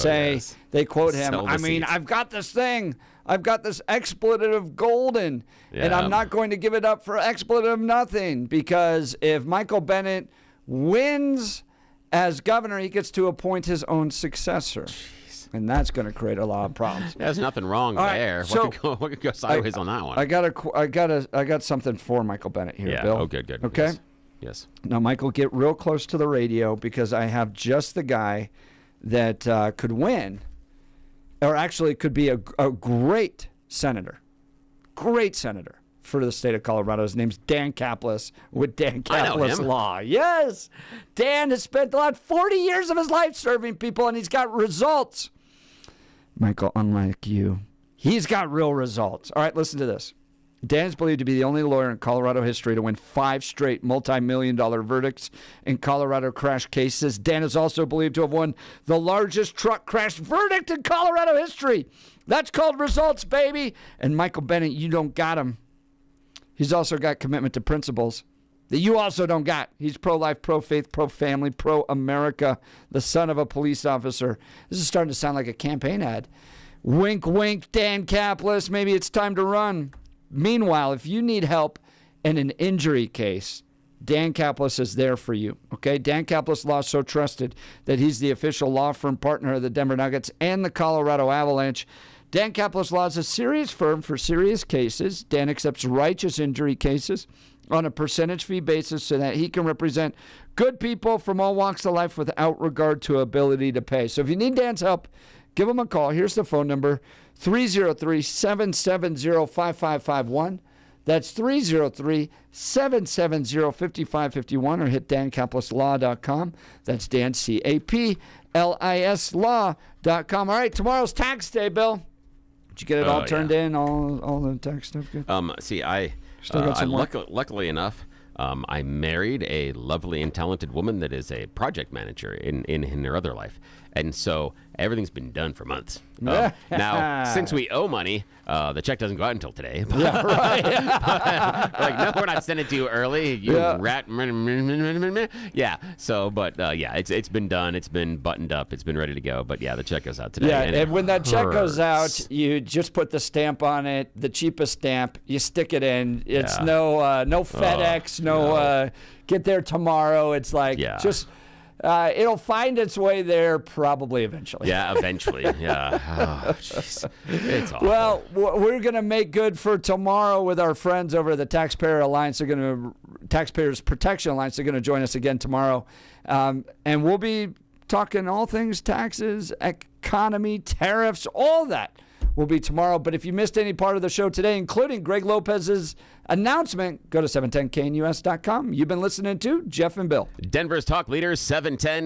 they quote him, I've got this thing. I've got this expletive golden, and I'm not going to give it up for expletive nothing, because if Michael Bennet wins as governor, he gets to appoint his own successor. And that's going to create a lot of problems. There's nothing wrong there. So, what could go sideways on that one? I got something for Michael Bennet here, Bill. Oh, good. Okay. Yes. Now, Michael, get real close to the radio, because I have just the guy that could win, or actually could be a great senator for the state of Colorado. His name's Dan Caplis with Dan Caplis Law. Yes. Dan has spent the last 40 years of his life serving people, and he's got results. Michael, unlike you, he's got real results. All right, listen to this. Dan is believed to be the only lawyer in Colorado history to win 5 straight multi-million-dollar verdicts in Colorado crash cases. Dan is also believed to have won the largest truck crash verdict in Colorado history. That's called results, baby. And Michael Bennet, you don't got him. He's also got commitment to principles that you also don't got. He's pro-life, pro-faith, pro-family, pro-America, the son of a police officer. This is starting to sound like a campaign ad. Wink, wink, Dan Caplis. Maybe it's time to run. Meanwhile, if you need help in an injury case, Dan Caplis is there for you. Okay? Dan Caplis Law is so trusted that he's the official law firm partner of the Denver Nuggets and the Colorado Avalanche. Dan Caplis Law is a serious firm for serious cases. Dan accepts righteous injury cases on a percentage fee basis so that he can represent good people from all walks of life without regard to ability to pay. So if you need Dan's help, give him a call. Here's the phone number, 303-770-5551. That's 303-770-5551, or hit dancaplisLaw.com. That's Dan, C-A-P-L-I-S Law.com. All right, tomorrow's tax day, Bill. Did you get it all turned in, all the tax stuff good? Luckily enough, I married a lovely and talented woman that is a project manager in her other life. And so everything's been done for months. Now, since we owe money, the check doesn't go out until today. Yeah, right. Like, no, we're not sending it to you early. You rat. Yeah. So, but it's been done. It's been buttoned up. It's been ready to go. But yeah, the check goes out today. Yeah, and when that check goes out, you just put the stamp on it, the cheapest stamp. You stick it in. It's no FedEx, get there tomorrow. It's like just. It'll find its way there probably eventually. Yeah, eventually. Yeah. Oh, jeez. It's awful. Well, we're going to make good for tomorrow with our friends over at the Taxpayers Protection Alliance. They're going to join us again tomorrow. And we'll be talking all things taxes, economy, tariffs, all that will be tomorrow. But if you missed any part of the show today, including Greg Lopez's announcement, go to 710knus.com. You've been listening to Jeff and Bill. Denver's talk leaders, 710